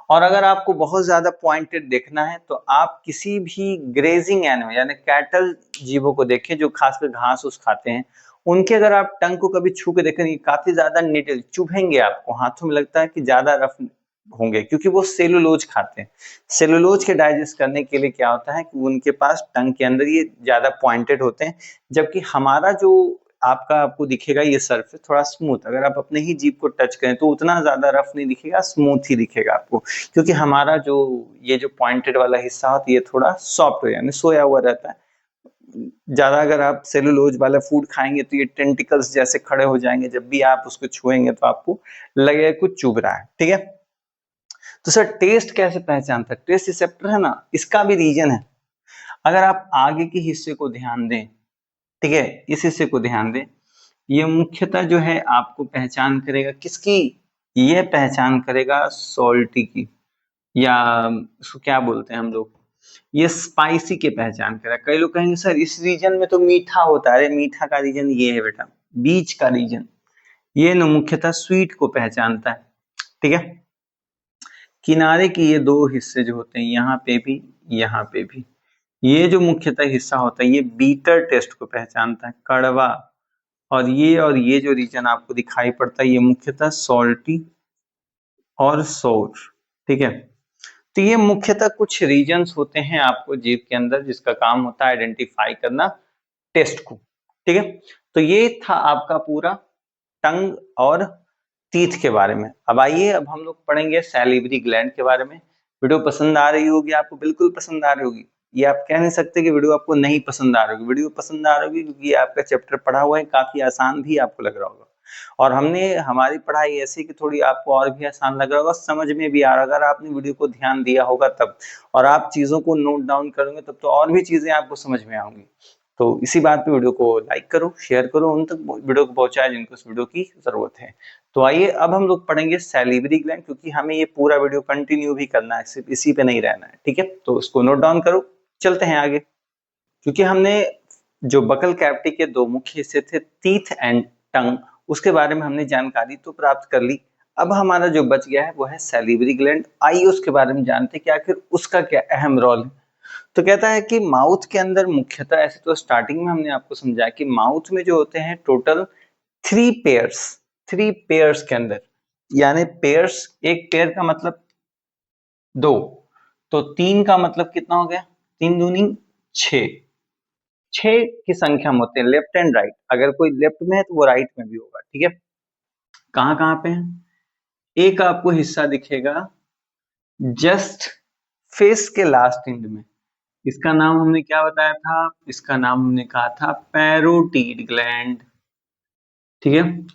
A: और अगर आपको बहुत ज्यादा पॉइंटेड देखना है तो आप किसी भी ग्रेजिंग एनिमल यानी कैटल जीवों को देखें जो खासकर घास उस खाते हैं, उनके अगर आप टंग को कभी छू के देखें, काफी ज्यादा निटिल चुभेंगे, आपको हाथों में लगता है कि ज्यादा रफ होंगे, क्योंकि वो सेलुलोज खाते हैं। सेलुलोज के डाइजेस्ट करने के लिए क्या होता है कि उनके पास टंग के अंदर ये ज्यादा पॉइंटेड होते हैं, जबकि हमारा जो आपको दिखेगा ये सरफेस थोड़ा स्मूथ, अगर आप अपने ही जीभ को टच करें तो उतना ज्यादा रफ नहीं दिखेगा, स्मूथ ही दिखेगा आपको, क्योंकि हमारा जो ये जो पॉइंटेड वाला हिस्सा होता है ये थोड़ा सॉफ्ट हो यानी सोया हुआ रहता है। ज्यादा अगर आप सेलुलोज वाला फूड खाएंगे तो ये टेंटिकल्स जैसे खड़े हो जाएंगे, जब भी आप उसको छुएंगे तो आपको लगेगा कुछ चुभ रहा है, ठीक है। तो सर टेस्ट कैसे पहचानता है? टेस्ट रिसेप्टर है ना, इसका भी रीजन है। अगर आप आगे के हिस्से को ध्यान दें, ठीक है, इस हिस्से को ध्यान दें, ये मुख्यतः जो है आपको पहचान करेगा किसकी? ये पहचान करेगा सॉल्टी की, या उसको क्या बोलते हैं हम लोग, ये स्पाइसी के पहचान करेगा। कई लोग कहेंगे सर इस रीजन में तो मीठा होता है, अरे मीठा का रीजन ये है बेटा, बीच का रीजन ये न मुख्यतः स्वीट को पहचानता है, ठीक है। किनारे के ये दो हिस्से जो होते हैं, यहाँ पे भी यहाँ पे भी, ये जो मुख्यतः हिस्सा होता है ये बीटर टेस्ट को पहचानता है, कड़वा। और ये जो रीजन आपको दिखाई पड़ता है ये मुख्यतः सॉल्टी और सोर, ठीक है। तो ये मुख्यतः कुछ रीजन्स होते हैं आपको जीव के अंदर जिसका काम होता है आइडेंटिफाई करना टेस्ट को, ठीक है। तो ये था आपका पूरा टंग और टीथ के बारे में। अब आइए, अब हम लोग पढ़ेंगे सैलिवरी ग्लैंड के बारे में। वीडियो पसंद आ रही होगी आपको, बिल्कुल पसंद आ रही होगी, ये आप कह नहीं सकते कि वीडियो आपको नहीं पसंद आ रही होगी, वीडियो पसंद आ रही होगी क्योंकि आपका चैप्टर पढ़ा हुआ है, काफी आसान भी आपको लग रहा होगा। और हमारी पढ़ाई ऐसी कि थोड़ी आपको और भी आसान लग रहा होगा, समझ में भी आ रहा होगा, अगर आपने वीडियो को ध्यान दिया होगा तब, और आप चीजों को नोट डाउन करोगे तब तो और भी चीजें आपको समझ में आएंगी। तो इसी बात पे वीडियो को लाइक करो, शेयर करो, उन तक वीडियो को पहुंचाए जिनको इस वीडियो की जरूरत है। तो आइए अब हम लोग पढ़ेंगे सैलिवरी ग्लैंड, क्योंकि हमें ये पूरा वीडियो कंटिन्यू भी करना है, सिर्फ इसी पे नहीं रहना है, ठीक है। तो इसको नोट डाउन करो, चलते हैं आगे। क्योंकि हमने जो बकल कैविटी के दो मुख्य हिस्से थे, टीथ एंड टंग, उसके बारे में हमने जानकारी तो प्राप्त कर ली। अब हमारा जो बच गया है वो है सैलिवरी ग्लैंड। आइए उसके बारे में जानते हैं कि आखिर उसका क्या अहम रोल है। तो कहता है कि माउथ के अंदर मुख्यतः, ऐसे तो स्टार्टिंग में हमने आपको समझाया कि माउथ में जो होते हैं टोटल थ्री पेयर्स के अंदर, यानी पेयर्स, एक पेयर का मतलब दो, तो तीन का मतलब कितना हो गया, तीन दूनी छह, छह की संख्या में होते हैं लेफ्ट एंड राइट, अगर कोई लेफ्ट में है तो वो राइट में भी होगा, ठीक है। कहाँ कहाँ पे है? एक आपको हिस्सा दिखेगा जस्ट फेस के लास्ट एंड में, इसका नाम हमने क्या बताया था? इसका नाम हमने कहा था पैरोटीड ग्लैंड, ठीक है।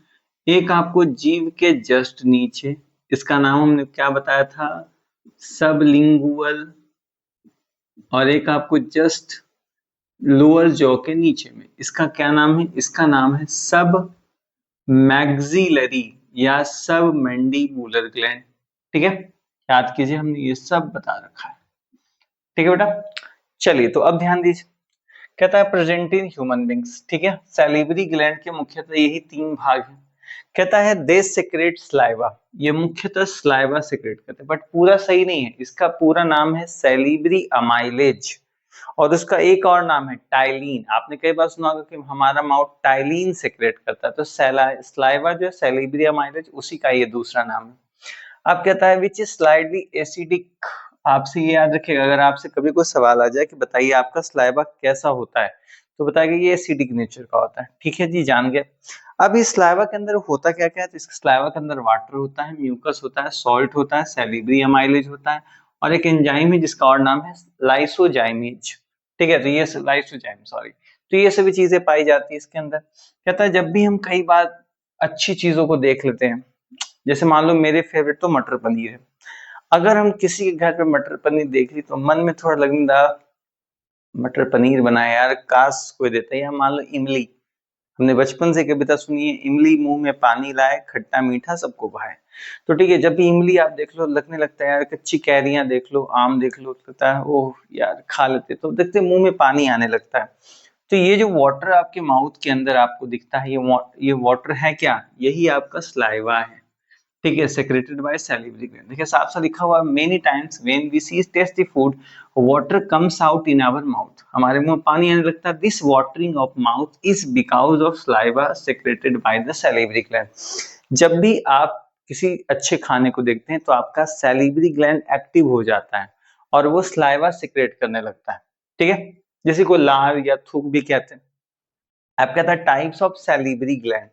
A: एक आपको जीभ के जस्ट नीचे, इसका नाम हमने क्या बताया था? सबलिंगुअल। और एक आपको जस्ट लोअर जॉ के नीचे में, इसका क्या नाम है? इसका नाम है सब मैग्जिलरी या सब मैंडिबुलर ग्लैंड, ठीक है। याद कीजिए हमने ये सब बता रखा है, ठीक है बेटा। चलिए तो अब ध्यान दीजिए, कहता है प्रेजेंट इन ह्यूमन बींग्स, ठीक है। सैलिवरी ग्लैंड के मुख्यतः यही तीन भाग हैं। कहता है दे सेक्रेट स्लाइवा, ये मुख्यतः स्लाइवा सेक्रेट करते हैं, बट पूरा सही नहीं है, इसका पूरा नाम है सैलिवरी अमाइलेज, और उसका एक और नाम है टाइलिन। आपने कई बार सुना होगा कि हमारा माउथ टाइलिन सेक्रेट करता है, तो स्लाइवा जो है सैलिवरी अमाइलेज, उसी का ये दूसरा नाम है। अब कहता है विच इज स्लाइडली एसिडिक, आपसे ये याद रखिएगा, अगर आपसे कभी कोई सवाल आ जाए कि बताइए आपका स्लाइवा कैसा होता है, तो बताइएगा ये एसिडिक नेचर का होता है, ठीक है जी, जान गए। अब इस स्लाइवा के अंदर होता क्या क्या है? तो इस स्लाइवा के अंदर वाटर होता है, म्यूकस होता है, सॉल्ट होता है, सैलिवरी अमाइलेज होता है, और एक एंजाइम है जिसका और नाम है लाइसोजाइमेज, ठीक है, तो ये लाइसोजाइम, सॉरी, तो ये सभी चीजें पाई जाती है इसके अंदर। कहता है जब भी हम कई बार अच्छी चीजों को देख लेते हैं, जैसे मान लो मेरे फेवरेट तो मटर पनीर है, अगर हम किसी के घर पे मटर पनीर देख ली तो मन में थोड़ा लगने लगा मटर पनीर बनाया यार, काश कोई देता है। या मान लो इमली, हमने बचपन से कविता सुनी है, इमली मुंह में पानी लाए, खट्टा मीठा सबको भाए। तो ठीक है, जब भी इमली आप देख लो लगने लगता है यार, कच्ची कैरियां देख लो, आम देख लो, लगता है ओह यार खा लेते, तो देखते मुंह में पानी आने लगता है। तो ये जो वाटर आपके माउथ के अंदर आपको दिखता है, ये वाटर है क्या, यही आपका स्लाइवा है। ठीक है, सेक्रेटेड बाय सैलिवरी ग्लैंड। देखिए साफ सा लिखा हुआ, many times when we see taste the food water comes out in our mouth, हमारे मुंह में पानी आने लगता है। This watering of mouth is because of saliva secreted by the salivary gland. जब भी आप किसी अच्छे खाने को देखते हैं तो आपका सैलिवरी ग्लैंड एक्टिव हो जाता है और वो सलाइवा सेक्रेट करने लगता है। ठीक है, जैसे कोई लार या थूक भी कहते हैं। आप कहता है टाइप्स ऑफ सैलिवरी ग्लैंड।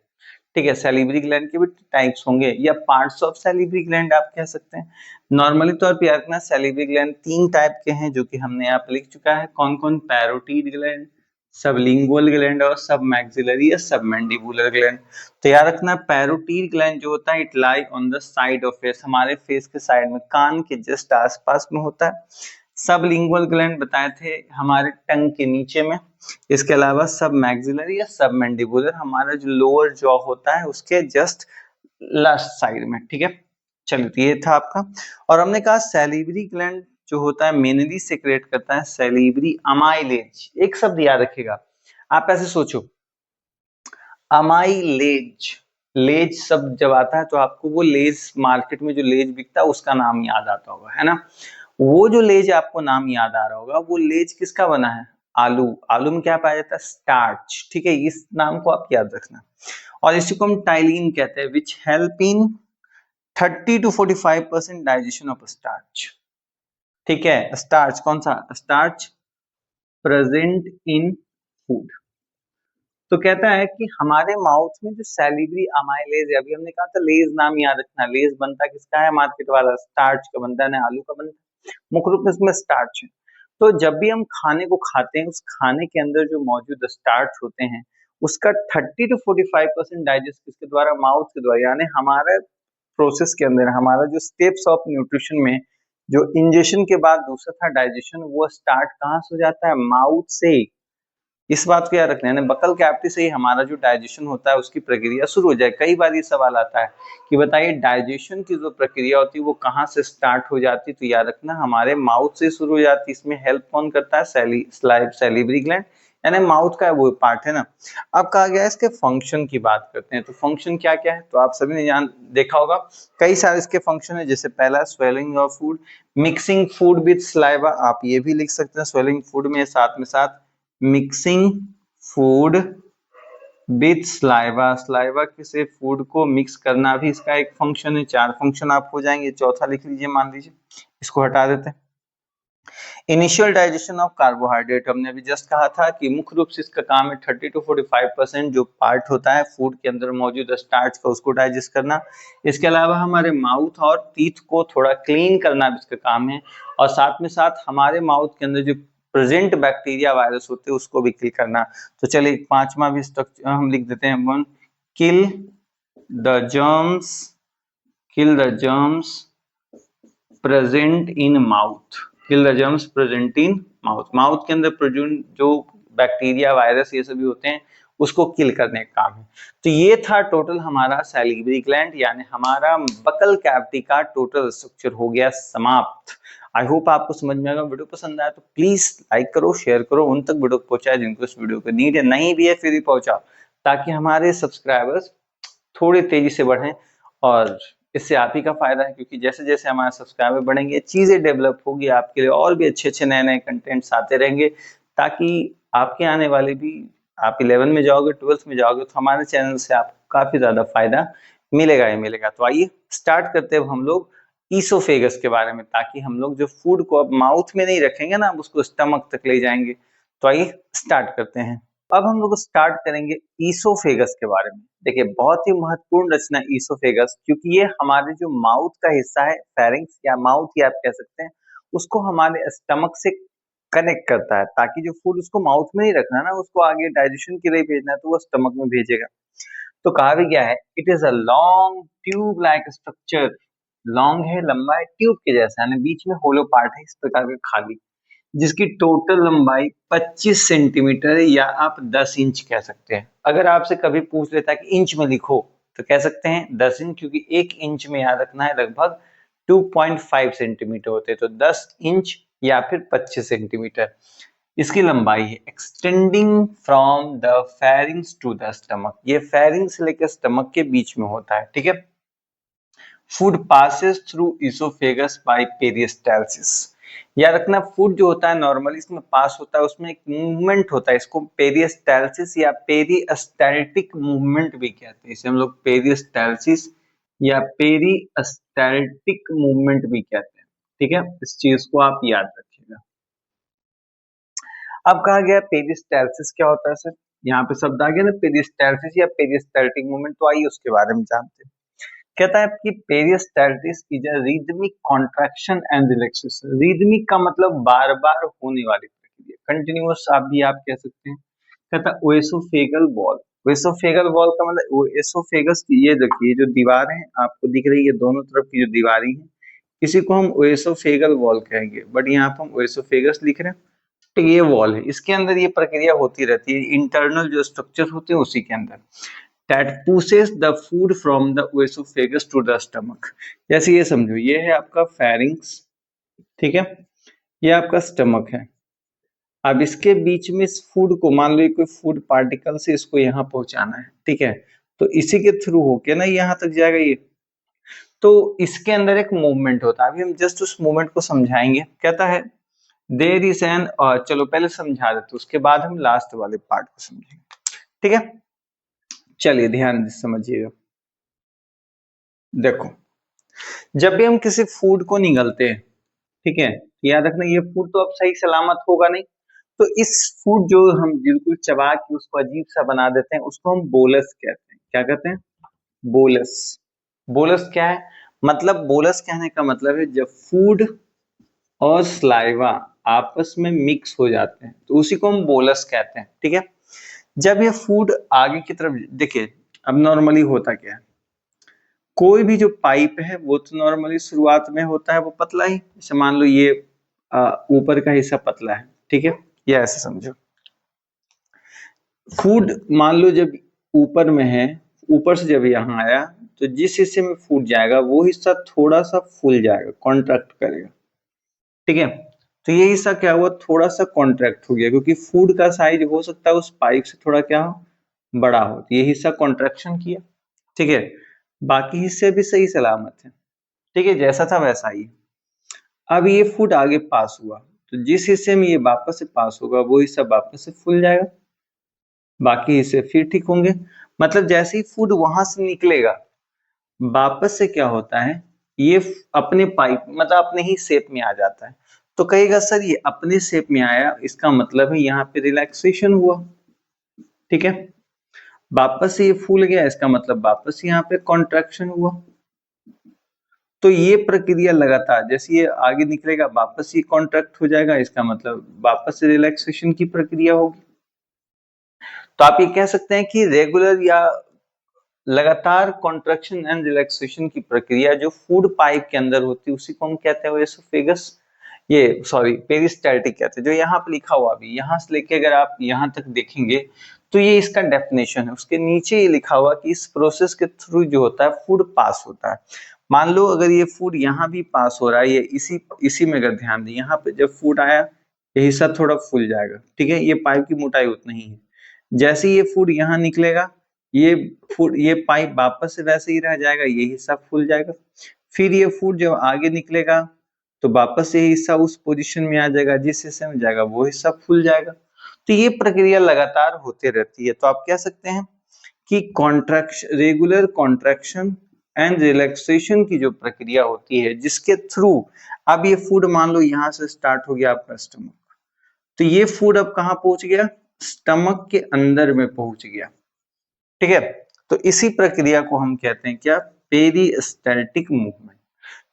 A: ठीक है, सैलिवरी ग्लैंड के भी टाइप्स होंगे या पार्ट्स ऑफ सैलिवरी ग्लैंड आप कह सकते हैं। नॉर्मली तौर पे याद रखना सैलिवरी ग्लैंड तीन टाइप के हैं, जो कि हमने यहाँ पे लिख चुका है। कौन कौन, पैरोटिड ग्लैंड, सबलिंगुअल ग्लैंड और सब मैक्सिलरी या सब मैंडिबुलर ग्लैंड। तो याद रखना पैरोटिड ग्लैंड जो होता है it lie on the side of face, हमारे फेस के साइड में, कान के जस्ट आसपास में होता है। सबलिंगुअल ग्लैंड बताए थे हमारे टंग के नीचे में। इसके अलावा सब मैक्सिलरी या सब मैंडिबुलर हमारा जो लोअर जॉ होता है उसके जस्ट लास्ट साइड में। ठीक है, चलिए तो ये था आपका। और हमने कहा सैलिवरी ग्लैंड जो होता है मेनली सेक्रेट करता है सैलिवरी अमाइलेज। एक शब्द याद रखिएगा, आप ऐसे सोचो, अमाइलेज, लेज शब्द जब आता है तो आपको वो लेज, मार्केट में जो लेज बिकता है उसका नाम याद आता होगा, है ना। वो जो लेज आपको नाम याद आ रहा होगा, वो लेज किसका बना है, आलू। आलू में क्या पाया जाता है, स्टार्च। ठीक है, इस नाम को आप याद रखना। और इसी को हम टाइलिन कहते हैं, विच help in 30 to 45% digestion of starch. ठीक है, स्टार्च कौन सा, स्टार्च प्रेजेंट इन फूड। तो कहता है कि हमारे माउथ में जो सैलिवरी अमाइलेज है, अभी हमने कहा था लेज नाम याद रखना, लेज बनता किसका है, मार्केट वाला, स्टार्च का बनता है ना, आलू का बनता है, मुख्य रूप में इसमें स्टार्च है। तो जब भी हम खाने को खाते हैं, उस खाने के अंदर जो मौजूद स्टार्च होते हैं उसका 30 to 45% डाइजेस्ट किसके द्वारा, माउथ के द्वारा। यानी हमारे प्रोसेस के अंदर, हमारा जो स्टेप्स ऑफ न्यूट्रिशन में जो इंजेशन के बाद दूसरा था डाइजेशन, वो स्टार्ट कहाँ से हो जाता है, माउथ से। इस बात को याद रखना है, बकल कैविटी से ही हमारा जो डाइजेशन होता है उसकी प्रक्रिया शुरू हो जाए। कई बार ये सवाल आता है कि बताइए डाइजेशन की जो प्रक्रिया होती है वो कहाँ से स्टार्ट हो जाती है, तो याद रखना हमारे माउथ से शुरू हो जाती है। इसमें हेल्प कौन करता है, सैलिवरी ग्लैंड, यानी माउथ का वो पार्ट है ना। अब कहा गया है इसके फंक्शन की बात करते हैं, तो फंक्शन क्या क्या है, तो आप सभी ने जान देखा होगा कई सारे इसके फंक्शन है। जैसे पहला swelling of food, mixing food with saliva, आप ये भी लिख सकते हैं स्वेलिंग फूड में, साथ में साथ mixing food with saliva, saliva से फूड को मिक्स करना भी इसका एक फंक्शन है। चार फंक्शन आप हो जाएंगे, चौथा लिख लीजिए, मान लीजिए इसको हटा देते हैं। इनिशियल डाइजेशन ऑफ कार्बोहाइड्रेट, हमने अभी जस्ट कहा था कि मुख्य रूप से इसका काम है 30 to 45% जो पार्ट होता है फूड के अंदर मौजूद स्टार्च का, उसको डाइजेस्ट करना। इसके अलावा हमारे माउथ और टीथ को थोड़ा क्लीन करना भी इसका काम है, और साथ में साथ हमारे माउथ के अंदर जो प्रेजेंट बैक्टीरिया वायरस होते हैं उसको भी किल करना। तो चलिए पांचवा भी स्ट्रक्चर हम लिख देते हैं, one, kill the germs, kill the germs present in mouth, kill the germs present in mouth. Mouth के अंदर प्रेजेंट जो बैक्टीरिया वायरस ये सभी होते हैं उसको किल करने का काम है। तो ये था टोटल हमारा सैलिवरी ग्लैंड, यानी हमारा बकल कैविटी का टोटल स्ट्रक्चर हो गया समाप्त। आई होप आपको समझ में आएगा। वीडियो पसंद आया तो प्लीज लाइक करो, शेयर करो, उन तक वीडियो पहुंचाए जिनको इस वीडियो को नीड है, नहीं भी है फिर भी पहुंचाओ, ताकि हमारे सब्सक्राइबर्स थोड़ी तेजी से बढ़ें। और इससे आप ही का फायदा है, क्योंकि जैसे जैसे हमारे सब्सक्राइबर बढ़ेंगे चीजें डेवलप होगी, आपके लिए और भी अच्छे अच्छे नए नए कंटेंट्स आते रहेंगे, ताकि आपके आने वाले भी, आप 11 में जाओगे, 12th में जाओगे, तो हमारे चैनल से आपको काफी ज्यादा फायदा मिलेगा ही मिलेगा। तो आइए स्टार्ट करते हैं हम लोग ईसोफेगस के बारे में, ताकि हम लोग जो फूड को अब माउथ में नहीं रखेंगे ना, अब उसको स्टमक तक ले जाएंगे। तो आइए स्टार्ट करते हैं। अब हम लोग स्टार्ट करेंगे ईसोफेगस के बारे में। देखिए बहुत ही महत्वपूर्ण रचना ईसोफेगस, क्योंकि ये हमारे जो माउथ का हिस्सा है, फेरिंक्स या माउथ ही आप कह सकते हैं, उसको हमारे स्टमक से कनेक्ट करता है, ताकि जो फूड उसको माउथ में नहीं रखना ना, उसको आगे डाइजेशन के लिए भेजना है तो वो स्टमक में भेजेगा। तो कहा भी गया है it is a long tube like structure, long है, लंबा है, ट्यूब के जैसा, यानी बीच में होलो पार्ट है इस प्रकार का खाली, जिसकी टोटल लंबाई 25 सेंटीमीटर है, या आप 10 इंच कह सकते हैं। अगर आपसे कभी पूछ लेता है कि इंच में लिखो तो कह सकते हैं 10 इंच, क्योंकि 1 इंच में याद रखना है लगभग 2.5 सेंटीमीटर होते हैं, तो 10 इंच या फिर 25 सेंटीमीटर इसकी लंबाई है। Extending from the pharynx to the stomach, ये फेरिंग्स से लेकर स्टमक के बीच में होता है, ठीक है। Food passes through oesophagus by peristalsis, याद रखना फूड जो होता है नॉर्मली इसमें पास होता है, उसमें एक मूवमेंट होता है, इसको पेरिस्टाल्सिस या पेरिस्टाल्टिक मूवमेंट भी कहते हैं, इसे हम लोग पेरिस्टाल्सिस या पेरिस्टाल्टिक मूवमेंट भी कहते हैं, ठीक है। इस चीज को आप याद रखिएगा। अब कहा गया पेरिस्टाल्सिस क्या होता है सर, यहाँ पे शब्द आ गया ना पेरिस्टाल्सिस या पेरिस्टाल्टिक मूवमेंट, तो आइए उसके बारे में जानते हैं। कहता है कि peristalsis is a rhythmic contraction and relaxation, rhythmic का मतलब बार बार होने वाली प्रक्रिया, कंटिन्यूअस आप भी आप कह सकते हैं। कहता है ओएसोफेगल वॉल, ओएसोफेगल वॉल का मतलब ओएसोफेगस की, ये देखिए जो दीवार है आपको दिख रही है दोनों तरफ की जो दीवारें हैं, इसी को हम ओएसोफेगल वॉल कहेंगे, बट यहाँ पे हम ओएसोफेगस लिख रहे हैं। तो ये वॉल है, इसके अंदर ये प्रक्रिया होती रहती है, इंटरनल जो स्ट्रक्चर होते हैं उसी के अंदर, that pushes the food from the esophagus to the stomach। जैसे ये समझो, ये है आपका फेरिंग्स, ठीक है, ये आपका स्टमक है। अब इसके बीच में इस फूड को, मान लो कोई फूड पार्टिकल से इसको यहाँ पहुंचाना है, ठीक है, तो इसी के थ्रू होके ना यहाँ तक जाएगा ये, तो इसके अंदर एक मूवमेंट होता है, अभी हम जस्ट उस मूवमेंट को समझाएंगे। कहता है देयर इज एन, चलो पहले समझा देते उसके बाद हम लास्ट वाले पार्ट को समझेंगे, ठीक है। चलिए ध्यान से समझिएगा। देखो, जब भी हम किसी फूड को निगलते हैं, ठीक है, याद रखना ये फूड तो अब सही सलामत होगा नहीं, तो इस फूड जो हम बिल्कुल चबा के उसको अजीब सा बना देते हैं उसको हम बोलस कहते हैं। क्या कहते हैं? बोलस। बोलस क्या है? मतलब बोलस कहने का मतलब है जब फूड और स्लाइवा आपस में मिक्स हो जाते हैं तो उसी को हम बोलस कहते हैं, ठीक है। जब ये फूड आगे की तरफ, देखिए अब नॉर्मली होता क्या है, कोई भी जो पाइप है वो तो नॉर्मली शुरुआत में होता है वो पतला ही, जैसे मान लो ये ऊपर का हिस्सा पतला है, ठीक है, ये ऐसे समझो। फूड मान लो जब ऊपर में है, ऊपर से जब यहाँ आया तो जिस हिस्से में फूड जाएगा वो हिस्सा थोड़ा सा फूल जाएगा, कॉन्ट्रैक्ट करेगा, ठीक है। तो ये हिस्सा क्या हुआ, थोड़ा सा कॉन्ट्रैक्ट हो गया, क्योंकि फूड का साइज हो सकता है उस पाइप से थोड़ा क्या हो, बड़ा हो, तो ये हिस्सा कॉन्ट्रैक्शन किया, ठीक है। बाकी हिस्से भी सही सलामत है, ठीक है, जैसा था वैसा ही। अब ये फूड आगे पास हुआ तो जिस हिस्से में ये वापस से पास होगा वो हिस्सा वापस से फूल जाएगा, बाकी हिस्से फिर ठीक होंगे। मतलब जैसे ही फूड वहां से निकलेगा वापस से क्या होता है, ये अपने पाइप मतलब अपने ही शेप में आ जाता है। तो कहेगा सर ये अपने शेप में आया, इसका मतलब है यहाँ पे रिलैक्सेशन हुआ, ठीक है। वापस से ये फूल गया, इसका मतलब वापस यहाँ पे कॉन्ट्रैक्शन हुआ। तो ये प्रक्रिया लगातार, जैसे ये आगे निकलेगा वापस ये कॉन्ट्रैक्ट हो जाएगा, इसका मतलब वापस से रिलैक्सेशन की प्रक्रिया होगी। तो आप ये कह सकते हैं कि रेगुलर या लगातार कॉन्ट्रैक्शन एंड रिलैक्सेशन की प्रक्रिया जो फूड पाइप के अंदर होती है उसी को हम कहते हैं एसोफेगस, ये सॉरी पेरिस्टाल्टिक कहते हैं। जो यहाँ पे लिखा हुआ अभी यहाँ से लेके अगर आप यहाँ तक देखेंगे तो ये इसका डेफिनेशन है, उसके नीचे ये लिखा हुआ कि इस प्रोसेस के थ्रू जो होता है फूड पास होता है। मान लो अगर ये फूड यहाँ भी पास हो रहा है, ये इसी में अगर ध्यान दें, यहाँ पे जब फूड आया ये हिस्सा थोड़ा फूल जाएगा, ठीक है, ये पाइप की मोटाई उतनी ही है। जैसे ये फूड यहाँ निकलेगा ये फूड, ये पाइप वापस से वैसे ही रह जाएगा, ये हिस्सा फूल जाएगा। फिर ये फूड जब आगे निकलेगा तो वापस से हिस्सा उस पोजीशन में आ जाएगा, जिस हिस्से में जाएगा वो हिस्सा फूल जाएगा। तो ये प्रक्रिया लगातार होते रहती है। तो आप कह सकते हैं कि contraction, regular contraction and relaxation की जो प्रक्रिया होती है जिसके थ्रू अब ये फूड मान लो यहाँ से स्टार्ट हो गया आपका स्टमक, तो ये फूड अब कहाँ पहुंच गया, स्टमक के अंदर में पहुंच गया, ठीक है। तो इसी प्रक्रिया को हम कहते हैं क्या, पेरिस्टाल्टिक मूवमेंट।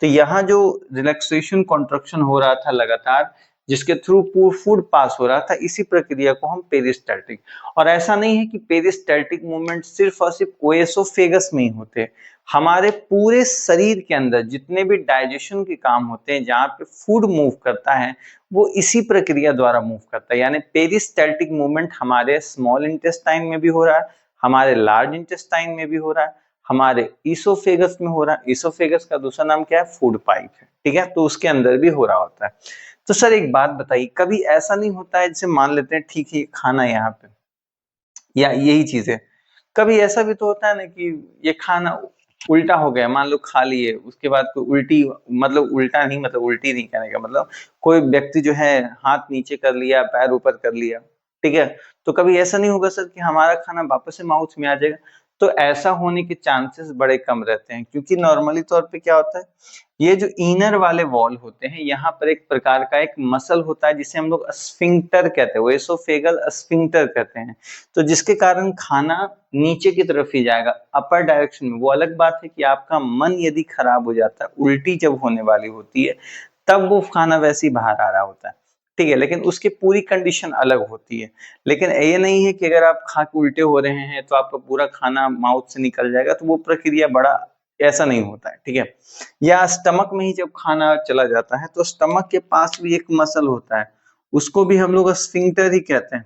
A: तो यहाँ जो रिलैक्सेशन कॉन्ट्रैक्शन हो रहा था लगातार, जिसके थ्रू फूड पास हो रहा था, इसी प्रक्रिया को हम पेरिस्टाल्टिक। और ऐसा नहीं है कि पेरिस्टाल्टिक मूवमेंट सिर्फ और सिर्फ ओएसोफेगस में ही होते हैं, हमारे पूरे शरीर के अंदर जितने भी डाइजेशन के काम होते हैं, जहाँ पे फूड मूव करता है, वो इसी प्रक्रिया द्वारा मूव करता है। यानी पेरिस्टाल्टिक मूवमेंट हमारे स्मॉल इंटेस्टाइन में भी हो रहा है, हमारे लार्ज इंटेस्टाइन में भी हो रहा है, हमारे ईसोफेगस में हो रहा है। ईसोफेगस का दूसरा नाम क्या है? फूड पाइप है, ठीक है, तो उसके अंदर भी हो रहा होता है। तो सर एक बात बताइए, कभी ऐसा नहीं होता है जैसे मान लेते हैं ठीक है खाना यहाँ पे या यही चीज है, कभी ऐसा भी तो होता है ना कि ये खाना उल्टा हो गया, मान लो खा लिए, उसके बाद कोई उल्टी, मतलब उल्टा नहीं, मतलब उल्टी नहीं कहने का मतलब, कोई व्यक्ति जो है हाथ नीचे कर लिया, पैर ऊपर कर लिया, ठीक है, तो कभी ऐसा नहीं होगा सर कि हमारा खाना वापस से माउथ में आ जाएगा? तो ऐसा होने के चांसेस बड़े कम रहते हैं, क्योंकि नॉर्मली तौर पे क्या होता है, ये जो इनर वाले वॉल होते हैं, यहाँ पर एक प्रकार का एक मसल होता है जिसे हम लोग स्फिंक्टर कहते हैं, एसोफेगल स्फिंक्टर कहते हैं। तो जिसके कारण खाना नीचे की तरफ ही जाएगा, अपर डायरेक्शन में। वो अलग बात है कि आपका मन यदि खराब हो जाता है, उल्टी जब होने वाली होती है, तब वो खाना वैसे ही बाहर आ रहा होता है, ठीक है, लेकिन उसकी पूरी कंडीशन अलग होती है। लेकिन ये नहीं है कि अगर आप खा के उल्टे हो रहे हैं तो आपका पूरा खाना माउथ से निकल जाएगा, तो वो प्रक्रिया बड़ा ऐसा नहीं होता है, ठीक है। या स्टमक में ही जब खाना चला जाता है, तो स्टमक के पास भी एक मसल होता है, उसको भी हम लोग स्फिंक्टर ही कहते हैं,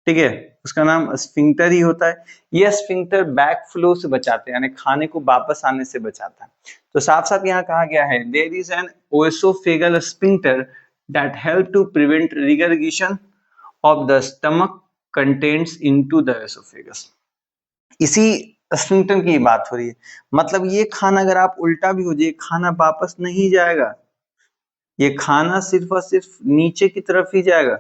A: ठीक है, उसका नाम स्फिंक्टर ही होता है। ये स्फिंक्टर बैक फ्लो से बचाते हैं, यानी खाने को वापस आने से बचाता है। तो साफ साफ यहाँ कहा गया है, there is an oesophageal sphincter that help to prevent regurgitation of the stomach contents into the oesophagus. इसी स्फिंक्टर की बात हो रही है, मतलब ये खाना अगर आप उल्टा भी हो जाए, खाना वापस नहीं जाएगा, ये खाना सिर्फ और सिर्फ नीचे की तरफ ही जाएगा,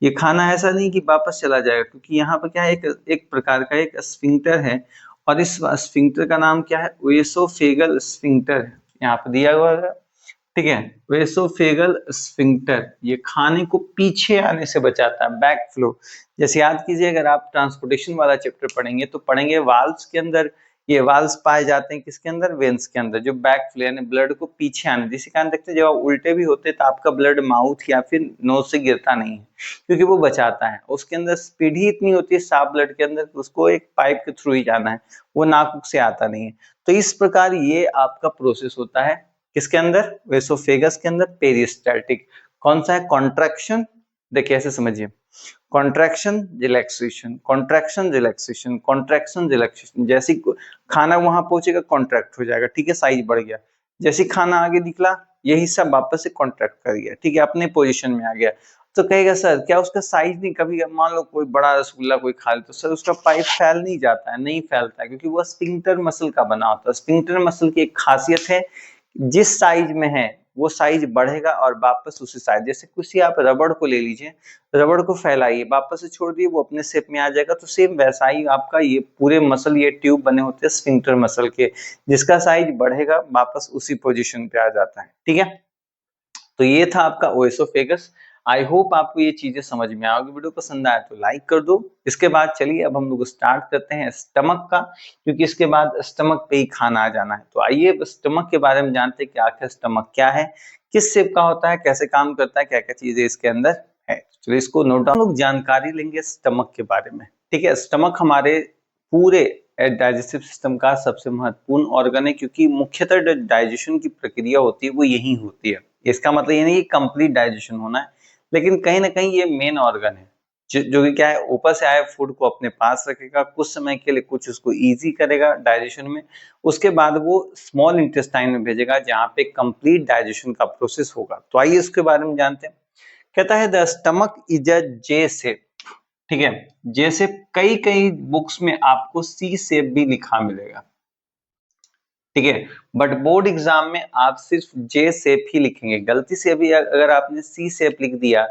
A: ये खाना ऐसा नहीं कि वापस चला जाएगा, क्योंकि यहाँ पर क्या है, एक प्रकार का एक स्फिंक्टर है, और इस स्फिंक्टर का नाम क्या है? ओएसोफेगल स्फिंक्टर है, यहाँ पर दिया हुआ है, ठीक है, ओएसोफेगल स्फिंक्टर। ये खाने को पीछे आने से बचाता है, बैक फ्लो। जैसे याद कीजिए, अगर आप ट्रांसपोर्टेशन वाला चैप्टर पढ़ेंगे तो पढ़ेंगे वाल्व्स के अंदर, ये वाल्व्स पाए जाते हैं किसके अंदर? वेन्स के अंदर, जो बैक फ्लो यानी ब्लड को पीछे आने, जिसके कारण देखते हैं जब आप उल्टे भी होते हैं तो आपका ब्लड माउथ या फिर नोज से गिरता नहीं है, क्योंकि वो बचाता है। उसके अंदर स्पीड ही इतनी होती है साफ ब्लड के अंदर, उसको एक पाइप के थ्रू ही जाना है, वो नाक से आता नहीं है। तो इस प्रकार ये आपका प्रोसेस होता है किसके अंदर? वेसोफेगस के अंदर, पेरिस्टाल्टिक। कौन सा है? कॉन्ट्रैक्शन। देखिए ऐसे समझिए, contraction relaxation, contraction relaxation, contraction relaxation. जैसे खाना वहां पहुंचेगा कॉन्ट्रैक्ट हो जाएगा, ठीक है, साइज बढ़ गया, जैसे खाना आगे निकला ये हिस्सा वापस से कॉन्ट्रैक्ट कर गया, ठीक है, अपने पोजीशन में आ गया। तो कहेगा सर क्या उसका साइज नहीं, कभी मान लो कोई बड़ा रसगुल्ला कोई खा ले तो सर उसका पाइप फैल नहीं जाता है? नहीं फैलता है, क्योंकि वो स्फिंक्टर मसल का बना होता है। स्फिंक्टर मसल की एक खासियत है, जिस साइज में है वो साइज बढ़ेगा और वापस उसी साइज, जैसे किसी आप रबड़ को ले लीजिए, रबड़ को फैलाइए, वापस से छोड़ दिए, वो अपने शेप में आ जाएगा। तो सेम वैसा ही आपका ये पूरे मसल, ये ट्यूब बने होते हैं स्फिंक्टर मसल के, जिसका साइज बढ़ेगा वापस उसी पोजीशन पे आ जाता है, ठीक है। तो ये था आपका ओएसोफेगस। आई होप आपको ये चीजें समझ में आओगी। वीडियो पसंद आया तो लाइक कर दो। इसके बाद चलिए अब हम लोग स्टार्ट करते हैं स्टमक का, क्योंकि इसके बाद स्टमक पे ही खाना आ जाना है। तो आइए स्टमक के बारे में जानते हैं कि आखिर स्टमक क्या है, किस शेप का होता है, कैसे काम करता है, क्या क्या चीजें इसके अंदर है। चलिए इसको नोट डाउन, लोग जानकारी लेंगे स्टमक के बारे में, ठीक है। स्टमक हमारे पूरे डाइजेस्टिव सिस्टम का सबसे महत्वपूर्ण ऑर्गन है, क्योंकि मुख्यतः डाइजेशन की प्रक्रिया होती है वो यही होती है। इसका मतलब ये नहीं कि कंप्लीट डाइजेशन होना है, लेकिन कहीं ना कहीं ये मेन ऑर्गन है, जो कि क्या है, ऊपर से आए फूड को अपने पास रखेगा कुछ समय के लिए, कुछ उसको इजी करेगा डाइजेशन में, उसके बाद वो स्मॉल इंटेस्टाइन में भेजेगा जहाँ पे कंप्लीट डाइजेशन का प्रोसेस होगा। तो आइए इसके बारे में जानते हैं। कहता है the stomach is a J shape, ठीक है, जे शेप। कई कई बुक्स में आपको सी शेप भी लिखा मिलेगा, ठीक है, बट बोर्ड एग्जाम में आप सिर्फ जे शेप ही लिखेंगे। गलती से भी अगर आपने सी शेप लिख दिया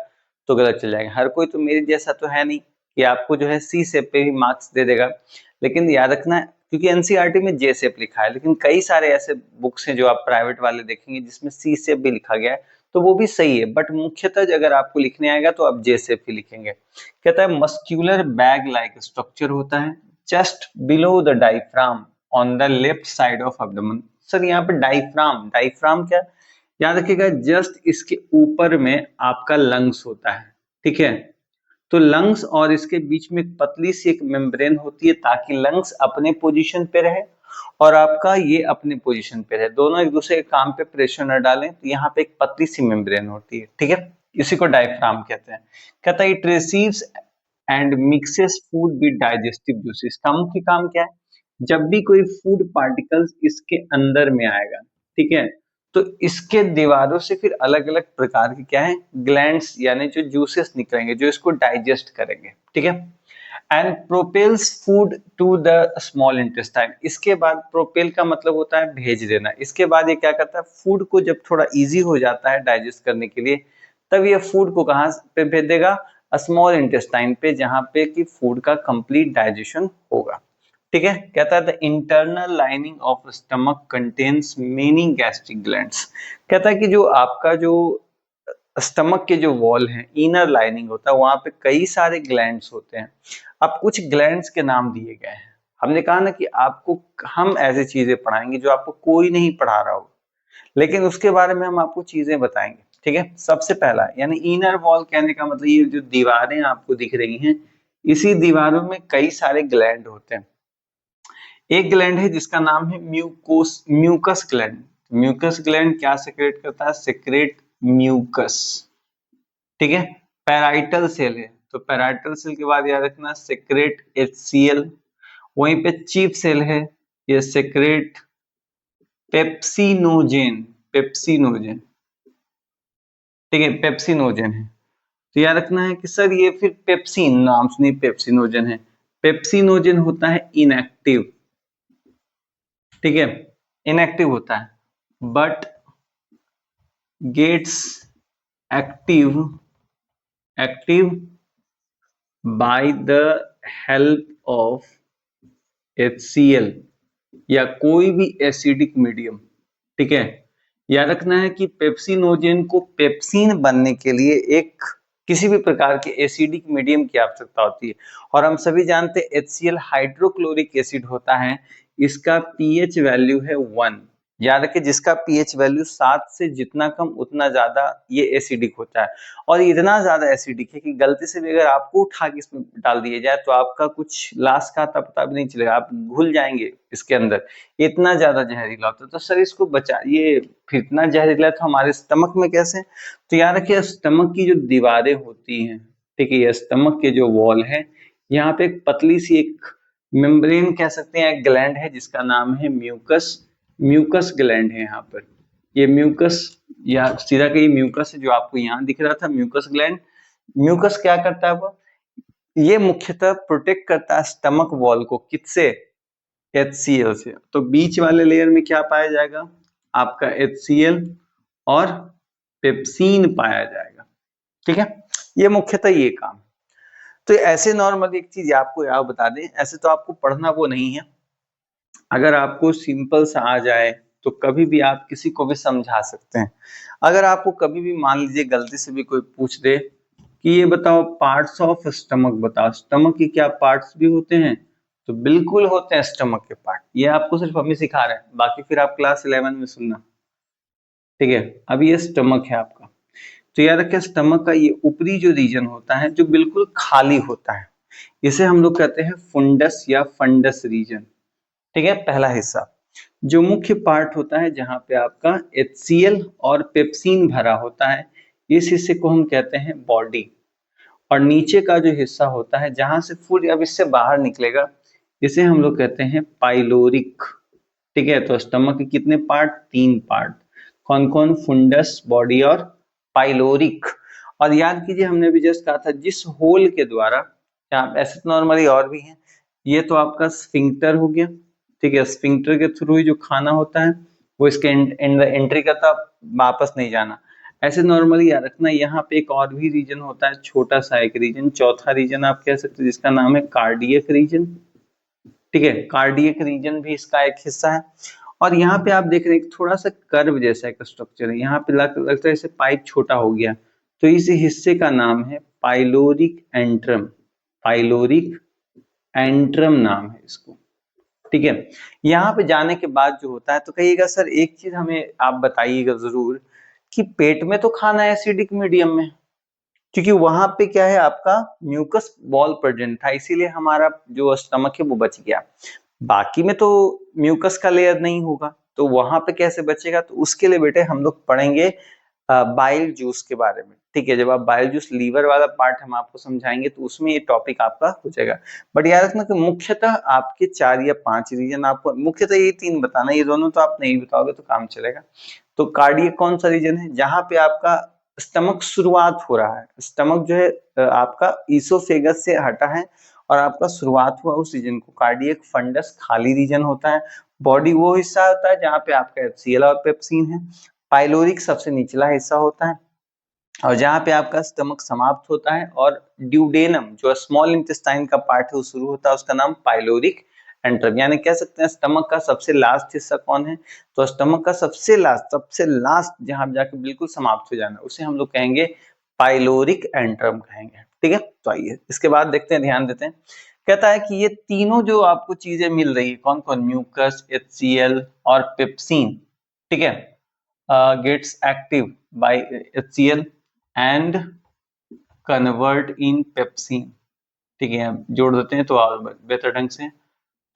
A: तो गलत चल जाएगा। हर कोई तो मेरे जैसा तो है नहीं कि आपको जो है सी शेप पे ही मार्क्स दे देगा, लेकिन याद रखना, क्योंकि एनसीईआरटी में जे शेप लिखा है, लेकिन कई सारे ऐसे बुक्स हैं जो आप प्राइवेट वाले देखेंगे जिसमें सी शेप भी लिखा गया है, तो वो भी सही है, बट मुख्यतः अगर आपको लिखने आएगा तो आप जे शेप ही लिखेंगे। कहता है मस्क्यूलर बैग लाइक स्ट्रक्चर होता है just below the diaphragm on the left side of abdomen. Sir यहाँ पे डायफ्राम, डायफ्राम क्या? याद रखिएगा जस्ट इसके ऊपर में आपका लंग्स होता है, ठीक है। तो लंग्स और इसके बीच में एक पतली सी एक मेम्ब्रेन होती है ताकि लंग्स अपने पोजीशन पे रहे और आपका ये अपने पोजीशन पे रहे, दोनों एक दूसरे के काम पे प्रेशर न डालें। तो यहाँ पे एक पतली सी मेम्ब्रेन होती है, ठीक है, इसी को डायफ्राम कहते हैं। कहता है it receives and mixes food with digestive juices. इसका मुख्य काम क्या है, जब भी कोई फूड पार्टिकल्स इसके अंदर में आएगा, ठीक है, तो इसके दीवारों से फिर अलग अलग प्रकार के क्या है, ग्लैंड्स यानी जो जूसेस निकलेंगे जो इसको डाइजेस्ट करेंगे, ठीक है। And propels food to the small intestine. इसके बाद प्रोपेल का मतलब होता है भेज देना। इसके बाद ये क्या करता है, फूड को जब थोड़ा इजी हो जाता है डाइजेस्ट करने के लिए, तब ये फूड को कहाँ पे भेज देगा, स्मॉल इंटेस्टाइन पे, जहां पे कि फूड का कंप्लीट डाइजेशन होगा, ठीक है। कहता है the internal lining of stomach contains many gastric glands. कहता है कि जो आपका जो स्टमक के जो वॉल है, इनर लाइनिंग होता है, वहां पे कई सारे ग्लैंड्स होते हैं। अब कुछ ग्लैंड्स के नाम दिए गए हैं। हमने कहा ना कि आपको हम ऐसी चीजें पढ़ाएंगे जो आपको कोई नहीं पढ़ा रहा हो, लेकिन उसके बारे में हम आपको चीजें बताएंगे, ठीक है। सबसे पहला यानी इनर वॉल कहने का मतलब ये जो दीवारें आपको दिख रही हैं, इसी दीवारों में कई सारे ग्लैंड होते हैं। एक ग्लैंड है जिसका नाम है म्यूकस ग्लैंड। म्यूकस ग्लैंड क्या सेक्रेट करता है, सेक्रेट म्यूकस, ठीक है। पैराइटल सेल है, तो पैराइटल सेल के बाद याद रखना सेक्रेट HCl। वहीं पे चीफ सेल है, ये सेक्रेट पेप्सिनोजेन, पेप्सिनोजेन, ठीक है, पेप्सिनोजेन है। तो याद रखना है कि सर ये फिर पेप्सिन नाम सुनिए, पेप्सिनोजेन है। पेप्सिनोजेन होता है इनएक्टिव, ठीक है, इनएक्टिव होता है but gets active active by the help of HCl या कोई भी एसिडिक मीडियम, ठीक है। याद रखना है कि पेप्सिनोजेन को पेप्सिन बनने के लिए एक किसी भी प्रकार के एसिडिक मीडियम की आवश्यकता होती है, और हम सभी जानते हैं HCl हाइड्रोक्लोरिक एसिड होता है, इसका पीएच वैल्यू है 1। याद रखिए जिसका पीएच वैल्यू 7 से जितना कम उतना ज्यादा ये एसिडिक होता है, और इतना ज्यादा एसिडिक है कि गलती से भी अगर आपको उठा के इसमें डाल दिया जाए तो आपका कुछ लास्ट का पता भी नहीं चलेगा, आप घुल जाएंगे इसके अंदर, इतना ज्यादा जहरीला होता है। तो सर इसको बचाइए, फिर इतना जहरीला तो हमारे स्टमक में कैसे। तो याद रखिए स्टमक की जो दीवारें होती हैं, ठीक है, ये स्टमक के जो वॉल है, यहाँ पे एक पतली सी एक मेम्ब्रेन कह सकते हैं, एक ग्लैंड है जिसका नाम है म्यूकस, म्यूकस ग्लैंड है यहाँ पर। ये म्यूकस या सीधा कहीं म्यूकस है जो आपको यहाँ दिख रहा था, म्यूकस ग्लैंड। म्यूकस क्या करता है, वो ये मुख्यतः प्रोटेक्ट करता है स्टमक वॉल को, किससे, HCl से। तो बीच वाले लेयर में क्या पाया जाएगा, आपका HCl और पेप्सिन पाया जाएगा, ठीक है। ये मुख्यतः ये काम। तो ऐसे नॉर्मली एक चीज आपको याद बता दें, ऐसे तो आपको पढ़ना वो नहीं है, अगर आपको सिंपल सा आ जाए तो कभी भी आप किसी को भी समझा सकते हैं। अगर आपको कभी भी मान लीजिए गलती से भी कोई पूछ दे कि ये बताओ पार्ट्स ऑफ स्टमक बताओ, स्टमक के क्या पार्ट्स भी होते हैं, तो बिल्कुल होते हैं स्टमक के पार्ट। ये आपको सिर्फ हम ही सिखा रहे हैं, बाकी फिर आप क्लास 11 में सुनना, ठीक है। अब ये स्टमक है आपका, तो याद रखिए स्टमक का ये ऊपरी जो रीजन होता है जो बिल्कुल खाली होता है, इसे हम लोग कहते हैं फुंडस या फंडस रीजन, ठीक है, पहला हिस्सा। जो मुख्य पार्ट होता है जहां पे आपका HCl और पेप्सिन भरा होता है, इस हिस्से को हम कहते हैं बॉडी। और नीचे का जो हिस्सा होता है जहां से फूड अब इससे बाहर निकलेगा, इसे हम लोग कहते हैं पाइलोरिक, ठीक है। तो स्टमक के कितने पार्ट, 3 पार्ट, कौन कौन, फुंडस, बॉडी और पाइलोरिक। और याद कीजिए हमने भी जस्ट कहा था जिस होल के द्वारा, ऐसे तो नॉर्मली और भी है, ये तो आपका स्फिंक्टर हो गया, ठीक है, स्फिंक्टर के थ्रू ही जो खाना होता है वो इसके एंट्री करता, वापस नहीं जाना। ऐसे नॉर्मली याद रखना यहाँ पे एक और भी रीजन होता है, छोटा सा एक रीजन, चौथा रीजन आप कह सकते हो, जिसका नाम है कार्डियक रीजन, ठीक है। कार्डियक रीजन भी इसका एक हिस्सा है। और यहाँ पे आप देख रहे हैं थोड़ा सा कर्व जैसा एक स्ट्रक्चर है, यहाँ पे लगता है जैसे पाइप छोटा हो गया, तो इस हिस्से का नाम है पाइलोरिक एंट्रम, पाइलोरिक एंट्रम नाम है इसको, ठीक है। यहाँ पे जाने के बाद जो होता है, तो कहिएगा सर एक चीज हमें आप बताइएगा जरूर कि पेट में तो खाना है एसिडिक मीडियम में, क्योंकि वहां पे क्या है आपका म्यूकस बॉल प्रेजेंट था, इसीलिए हमारा जो स्टमक है वो बच गया। बाकी में तो म्यूकस का लेयर नहीं होगा, तो वहां पे कैसे बचेगा? तो उसके लिए बेटे हम लोग पढ़ेंगे बाइल जूस के बारे में। ठीक है, जब आप बाइल जूस लीवर वाला पार्ट हम आपको समझाएंगे तो उसमें ये टॉपिक आपका हो जाएगा। बट याद रखना कि मुख्यतः आपके 4 या 5 रीजन, आपको मुख्यतः ये 3 बताना, ये दोनों तो आप नहीं बताओगे तो काम चलेगा। तो कार्डियक कौन सा रीजन है? जहां पे आपका स्टमक शुरुआत हो रहा है, स्टमक जो है आपका ईसोफेगस से हटा है और आपका शुरुआत हुआ उस रीजन को कार्डियक फंडस खाली रीजन होता है। बॉडी वो हिस्सा होता है जहां पे आपका एचसीएल और पेप्सिन है। पाइलोरिक सबसे निचला हिस्सा होता है और जहां पे आपका स्टमक समाप्त होता है, और ड्यूडेनम जो स्मॉल इंटेस्टाइन का पार्ट है वो शुरू होता है, उसका नाम पाइलोरिक एंट्रम। यानी कह सकते हैं स्टमक का सबसे लास्ट हिस्सा कौन है? तो स्टमक का सबसे लास्ट जहां जाके बिल्कुल समाप्त हो जाना उसे हम लोग कहेंगे पाइलोरिक एंट्रम कहेंगे। ठीक है, तो आइए इसके बाद देखते हैं, ध्यान देते हैं। कहता है कि ये तीनों जो आपको चीजें मिल रही है, कौन कौन? म्यूकस, एचसीएल और पेप्सिन, ठीक है, gets active by HCl and convert in pepsin। ठीक है, हम जोड़ देते हैं तो और बेहतर ढंग से।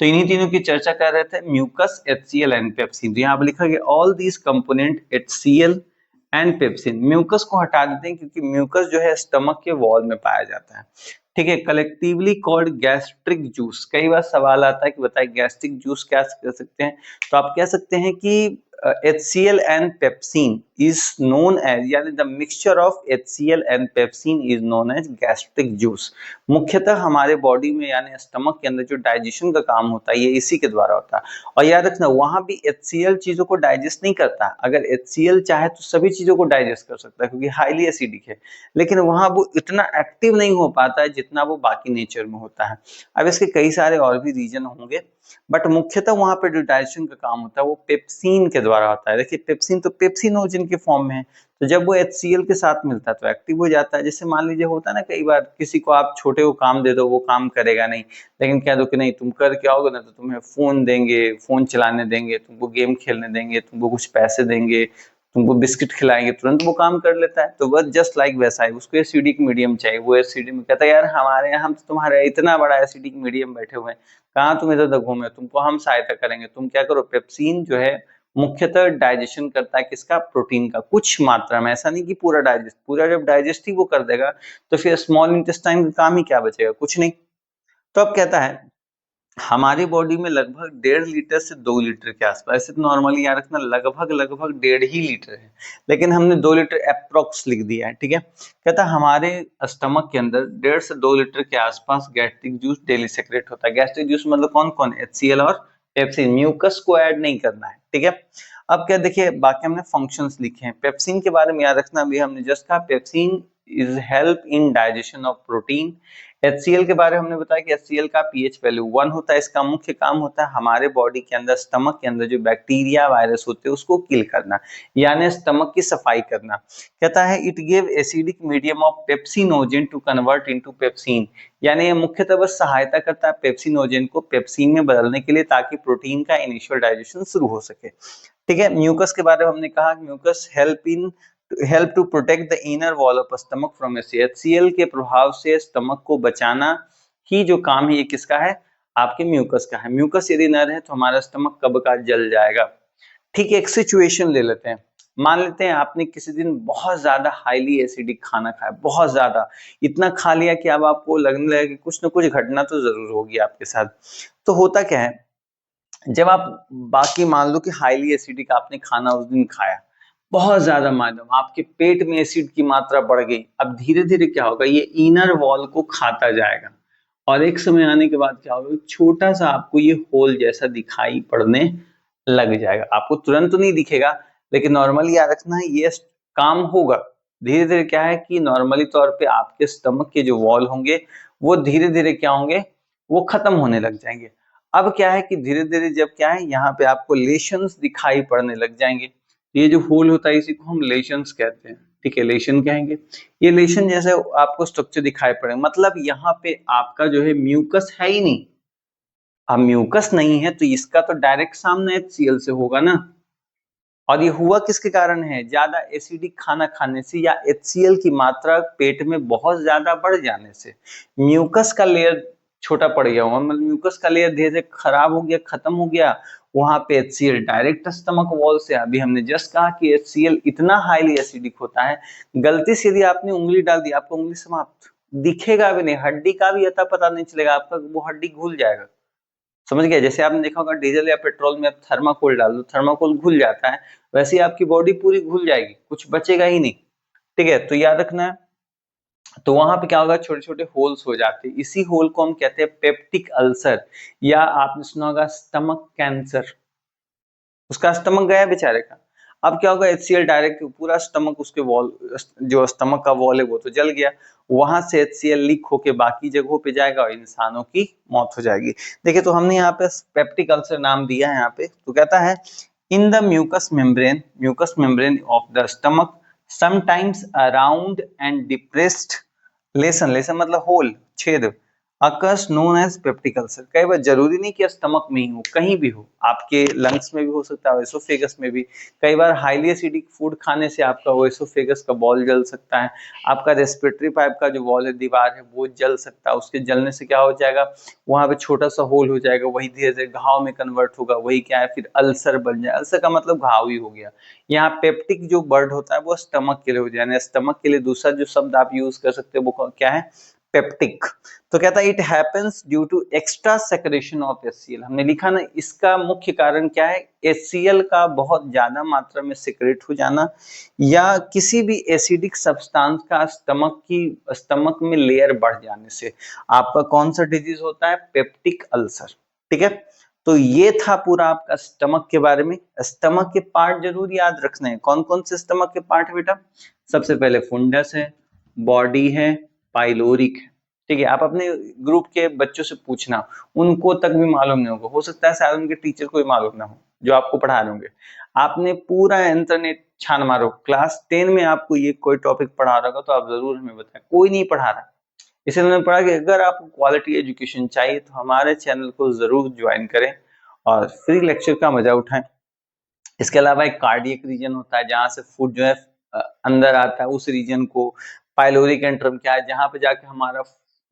A: तो इन्हीं तीनों की चर्चा कर रहे थे, म्यूकस, एचसीएल एंड पेप्सिन। तो यहाँ पर लिखा गया all these component HCl and pepsin. Mucus को हटा देते हैं क्योंकि म्यूकस जो है स्टमक के वॉल में पाया जाता है। ठीक है, कलेक्टिवली कॉल्ड गैस्ट्रिक जूस। कई बार सवाल आता है कि बताइए गैस्ट्रिक जूस क्या कर सकते हैं? तो आप कह सकते हैं कि HCl and pepsin is known as, यानी the mixture of HCl and pepsin is known as gastric juice। मुख्यतः हमारे बॉडी में यानी स्टमक के अंदर जो डाइजेशन का काम होता है ये इसी के द्वारा होता है। और याद रखना वहां भी HCl चीजों को डाइजेस्ट नहीं करता। अगर HCl चाहे तो सभी चीजों को डाइजेस्ट कर सकता है क्योंकि हाईली एसिडिक है, लेकिन वहां वो इतना एक्टिव नहीं हो पाता है जितना वो बाकी नेचर में होता है। अब इसके कई सारे और भी रीजन होंगे, बट मुख्यतः वहां पे जो डाइजेशन का काम होता है वो पेप्सिन के द्वारा होता है। देखिए पेप्सिन तो पेप्सिनोजन के फॉर्म में है, तो जब वो HCl के साथ मिलता है तो एक्टिव हो जाता है। जैसे मान लीजिए होता है ना, कई बार किसी को आप छोटे को काम दे दो वो काम करेगा नहीं, लेकिन कह दो कि नहीं तुम कर के आओगे ना तो तुम्हें फोन देंगे, फोन चलाने देंगे, तुमको गेम खेलने देंगे, तुमको कुछ पैसे देंगे, तुमको बिस्किट खिलाएंगे, तुरंत वो काम कर लेता है। तो बस जस्ट लाइक वैसा है, उसको एसिडिक मीडियम चाहिए। वो एसिडिक में कहता है यार हमारे यहाँ, हम तो तुम्हारे इतना बड़ा एसिडिक मीडियम बैठे हुए हैं, कहाँ तुम इधर उधर घूमे, तुमको हम सहायता करेंगे। तुम क्या करो, पेप्सिन जो है मुख्यतः डाइजेशन करता है किसका? प्रोटीन का, कुछ मात्रा में, ऐसा नहीं कि पूरा डाइजेस्ट, पूरा जब डाइजेस्ट ही वो कर देगा तो फिर स्मॉल इंटेस्टाइन का काम ही क्या बचेगा? कुछ नहीं। तो अब कहता है हमारी बॉडी में लगभग 1.5 लीटर से 2 लीटर के आसपास, ऐसे तो नॉर्मली याद रखना लगभग लगभग 1.5 ही लीटर है, लेकिन हमने 2 लीटर अप्रोक्स लिख दिया है। ठीक है, कहता है हमारे स्टमक के अंदर 1.5 से 2 लीटर के आसपास गैस्ट्रिक जूस डेली सेक्रेट होता है। गैस्ट्रिक जूस मतलब कौन कौन? HCl और पेप्सिन। म्यूकस को ऐड नहीं करना है। ठीक है, अब क्या देखिए बाकी हमने फंक्शंस लिखे हैं। पेप्सिन के बारे में याद रखना, अभी हमने जस्ट कहा pepsin is help in digestion of protein. HCl के बारे में हमने बताया कि HCl का pH वैल्यू 1 होता है। इसका मुख्य काम होता है हमारे बॉडी के अंदर, स्टमक के अंदर जो बैक्टीरिया वायरस होते हैं उसको किल करना, यानी स्टमक की सफाई करना। कहता है it give acidic medium of pepsinogen to convert into pepsin, यानी ये मुख्यतः बस सहायता करता है पेप्सिनोजेन को पेप्सिन में बदलने के लिए ताकि प्रोटीन का इनिशियल डाइजेशन शुरू हो सके। ठीक है, म्यूकस के बारे में हमने कहा mucus help to protect the inner wall of stomach from HCl के प्रभाव से स्टमक को बचाना ही जो काम है ये किसका है? आपके म्यूकस का है। म्यूकस यदि न रहे तो हमारा स्टमक कब का जल जाएगा। ठीक है, एक सिचुएशन ले लेते हैं। मान लेते हैं आपने किसी दिन बहुत ज्यादा हाईली एसिडिक खाना खाया, बहुत ज्यादा, इतना खा लिया कि अब आपको लगने लगा कि कुछ ना कुछ घटना तो जरूर होगी आपके साथ। तो होता क्या है, जब आप बाकी मान लो कि हाईली एसिडिक आपने खाना उस दिन खाया, बहुत ज्यादा मात्रा में आपके पेट में एसिड की मात्रा बढ़ गई। अब धीरे धीरे क्या होगा, ये इनर वॉल को खाता जाएगा और एक समय आने के बाद क्या होगा, छोटा सा आपको ये होल जैसा दिखाई पड़ने लग जाएगा। आपको तुरंत तो नहीं दिखेगा, लेकिन नॉर्मली याद रखना है ये काम होगा। धीरे धीरे क्या है कि नॉर्मली तौर पे आपके स्टमक के जो वॉल होंगे वो धीरे धीरे क्या होंगे, वो खत्म होने लग जाएंगे। अब क्या है कि धीरे धीरे जब क्या है यहाँ पे आपको लेशंस दिखाई पड़ने लग जाएंगे। ये जो होल होता है इसी को हम लेशंस कहते हैं। ठीक है, लेशन कहेंगे। ये लेशन जैसे आपको स्ट्रक्चर दिखाई पड़े, मतलब यहाँ पे आपका जो है म्यूकस है ही नहीं। अब म्यूकस नहीं है तो इसका तो डायरेक्ट सामना HCl से होगा ना। और ये हुआ किसके कारण है? ज्यादा एसिडिक खाना खाने से या HCl की मात्रा पेट में बहुत ज्यादा बढ़ जाने से। म्यूकस का लेयर छोटा पड़ गया, मतलब म्यूकस का लेयर धीरे धीरे खराब हो गया, खत्म हो गया, वहां पे HCl डायरेक्ट स्टमक वॉल से। अभी हमने जस्ट कहा कि HCl इतना हाईली एसिडिक होता है, गलती से यदि आपने उंगली डाल दी, आपको उंगली समाप्त, दिखेगा भी नहीं, हड्डी का भी अता पता नहीं चलेगा, आपका वो हड्डी घुल जाएगा। समझ गया? जैसे आपने देखा होगा डीजल या पेट्रोल में आप थर्माकोल डाल दो, थर्माकोल घुल जाता है, वैसे ही आपकी बॉडी पूरी घुल जाएगी, कुछ बचेगा ही नहीं। ठीक है, तो याद रखना है। तो वहां पे क्या होगा, छोटे छोटे होल्स हो जाते हैं, इसी होल को हम कहते हैं पेप्टिक अल्सर, या आपने सुना होगा स्टमक कैंसर। उसका स्टमक गया बेचारे का। अब क्या होगा, HCl डायरेक्ट पूरा स्टमक, उसके वॉल, जो स्टमक का वॉल है वो तो जल गया, वहां से HCl लीक होके बाकी जगहों पे जाएगा और इंसानों की मौत हो जाएगी। देखिए, तो हमने यहाँ पे पेप्टिक अल्सर नाम दिया है यहाँ पे, तो कहता है in the mucus membrane of the stomach sometimes around and depressed lesion, lesion मतलब होल, छेद, occurs known as peptic ulcer. कई बार जरूरी नहीं कि स्टमक में ही हो, कहीं भी हो, आपके लंग्स में भी हो सकता है, एसोफेगस में भी। कई बार हाईली एसिडिक फूड खाने से आपका वो एसोफेगस का वॉल जल सकता है, आपका रेस्पिरेटरी पाइप का जो वॉल है, दीवार है, वो जल सकता है। उसके जलने से क्या हो जाएगा, वहां पे छोटा सा होल हो जाएगा, वही धीरे धीरे घाव में कन्वर्ट होगा, वही क्या है फिर अल्सर बन जाए। अल्सर का मतलब घाव ही हो गया। यहाँ पेप्टिक जो वर्ड होता है वो स्टमक के लिए हो जाए, स्टमक के लिए दूसरा जो शब्द आप यूज कर सकते हो वो क्या है, पेप्टिक। तो कहता है it happens due to extra secretion of HCl। हमने लिखा ना, इसका मुख्य कारण क्या है, HCl का बहुत ज्यादा मात्रा में सिक्रेट हो जाना, या किसी भी एसिडिक सब्सटेंस का स्टमक में लेयर बढ़ जाने से आपका कौन सा डिजीज होता है, पेप्टिक अल्सर। ठीक है, तो ये था पूरा आपका स्टमक के बारे में। स्टमक के पार्ट जरूर याद रखने हैं। कौन कौन से स्टमक के पार्ट है बेटा? सबसे पहले फुंडस है, बॉडी है, पाइलोरिक है। ठीक है, आप अपने ग्रुप के बच्चों से पूछना, उनको तक भी मालूम नहीं होगा, हो सकता है शायद उनके टीचर को भी मालूम ना हो जो आपको पढ़ा रहे होंगे। आपने पूरा इंटरनेट छान मारो, क्लास 10 में आपको ये कोई टॉपिक पढ़ा रहा होगा तो आप जरूर हमें बताएं, कोई नहीं पढ़ा रहा। इसलिए मैंने पढ़ा कि अगर आपको क्वालिटी एजुकेशन चाहिए तो हमारे चैनल को जरूर ज्वाइन करें और फ्री लेक्चर का मजा उठाएं। इसके अलावा एक कार्डियक रीजन होता है, जहां से फूड जो है अंदर आता है, उस रीजन को पाइलोरिक एंट्रम क्या है, जहां पे जाके हमारा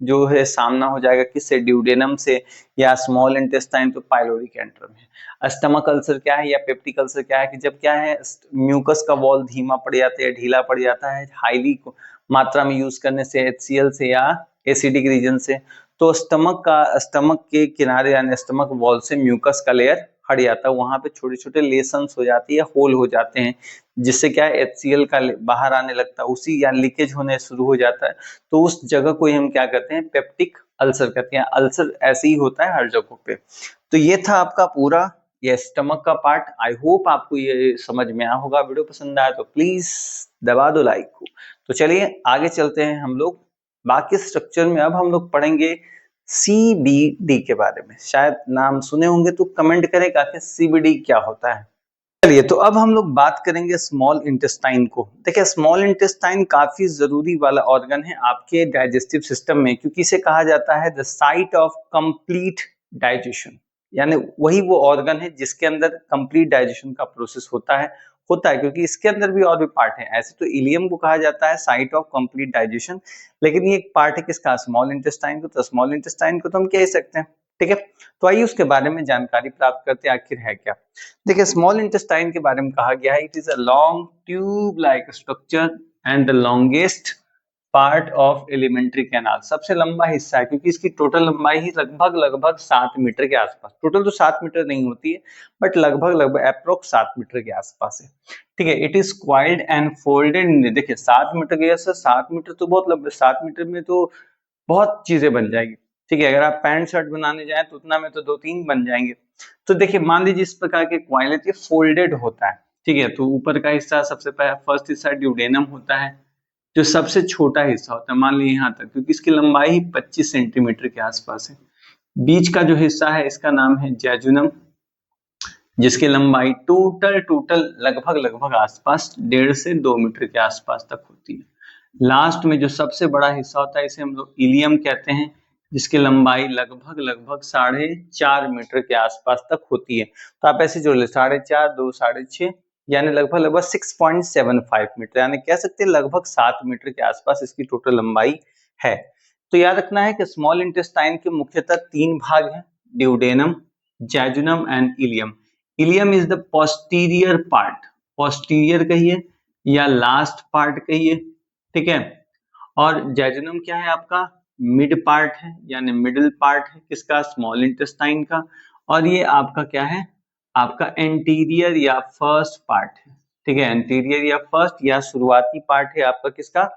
A: जो है सामना हो जाएगा किससे, ड्यूडेनम से या स्मॉल इंटेस्टाइन, तो पाइलोरिक एंट्रम है। स्टमक अल्सर क्या है या पेप्टिक अल्सर क्या है, कि जब क्या है म्यूकस का वॉल धीमा पड़ जाता है, ढीला पड़ जाता है हाईली मात्रा में यूज करने से, HCl से या एसिडिक रीजन से, तो स्टमक के किनारे यानी स्टमक वॉल से म्यूकस का लेयर हट जाता है, वहां पे छोटे छोटे लेसन्स हो जाती है, होल हो जाते हैं, जिससे क्या है HCl का बाहर आने लगता है, उसी या लीकेज होने शुरू हो जाता है। तो उस जगह को हम क्या कहते हैं, पेप्टिक अल्सर कहते हैं। अल्सर ऐसे ही होता है हर जगह पे। तो ये था आपका पूरा ये स्टमक का पार्ट। आई होप आपको ये समझ में आया होगा। वीडियो पसंद आया तो प्लीज दबा दो लाइक को। तो चलिए आगे चलते हैं हम लोग बाकी स्ट्रक्चर में। अब हम लोग पढ़ेंगे CBD के बारे में। शायद नाम सुने होंगे तो कमेंट करें कि CBD क्या होता है। चलिए, तो अब हम लोग बात करेंगे स्मॉल इंटेस्टाइन को। देखिए, स्मॉल इंटेस्टाइन काफी जरूरी वाला ऑर्गन है आपके डाइजेस्टिव सिस्टम में, क्योंकि इसे कहा जाता है the site of complete digestion. यानी वही वो ऑर्गन है जिसके अंदर कंप्लीट डाइजेशन का प्रोसेस होता है, क्योंकि इसके अंदर भी और भी पार्ट है। ऐसे तो इलियम को कहा जाता है साइट ऑफ कंप्लीट डाइजेशन, लेकिन ये एक पार्ट है किसका, स्मॉल इंटेस्टाइन को। तो स्मॉल इंटेस्टाइन को तो हम कह ही सकते हैं। ठीक है, तो आइए उसके बारे में जानकारी प्राप्त करते हैं, आखिर है क्या। देखिए, स्मॉल इंटेस्टाइन के बारे में कहा गया है, it is a long tube like structure and the longest part of alimentary canal. सबसे लंबा हिस्सा है, क्योंकि इसकी टोटल लंबाई ही लगभग 7 मीटर के आसपास। टोटल तो 7 मीटर नहीं होती है, बट लगभग अप्रोक्स 7 मीटर के आसपास है। ठीक है, it is coiled and folded. देखिए, 7 मीटर के, 7 मीटर तो बहुत लंबे, 7 मीटर में तो बहुत चीजें बन जाएगी। ठीक है, अगर आप पैंट शर्ट बनाने जाए तो उतना में तो 2-3 बन जाएंगे। तो देखिए, मान लीजिए इस प्रकार के क्वाइल है, फोल्डेड होता है। ठीक है, तो ऊपर का हिस्सा सबसे पहले फर्स्ट हिस्सा ड्यूडेनम होता है, जो सबसे छोटा हिस्सा होता है, मान लीजिए यहाँ तक, क्योंकि इसकी लंबाई ही 25 सेंटीमीटर के आसपास है। बीच का जो हिस्सा है इसका नाम है जैजुनम, जिसकी लंबाई टोटल लगभग आसपास 1.5 से 2 मीटर के आसपास तक होती है। लास्ट में जो सबसे बड़ा हिस्सा होता है इसे हम लोग इलियम कहते हैं, जिसकी लंबाई लगभग 4.5 मीटर के आसपास तक होती है। तो आप ऐसे जोड़ ले, 4.5, 2, 6.5, यानी लगभग लगभग 6.75 मीटर, यानी कह सकते हैं लगभग 7 मीटर के आसपास इसकी टोटल लंबाई है। तो याद रखना है कि स्मॉल इंटेस्टाइन के मुख्यतः 3 भाग हैं, duodenum, jejunum and ileum. Ileum is the posterior part, posterior कहिए या लास्ट पार्ट कहिए, ठीक है। और जैजुनम क्या है आपका, मिड पार्ट है, यानी मिडिल पार्ट है किसका, स्मॉल इंटेस्टाइन का। और ये आपका क्या है, आपका एंटीरियर या फर्स्ट पार्ट है, ठीक है, एंटीरियर या फर्स्ट या शुरुआती पार्ट है आपका किसका,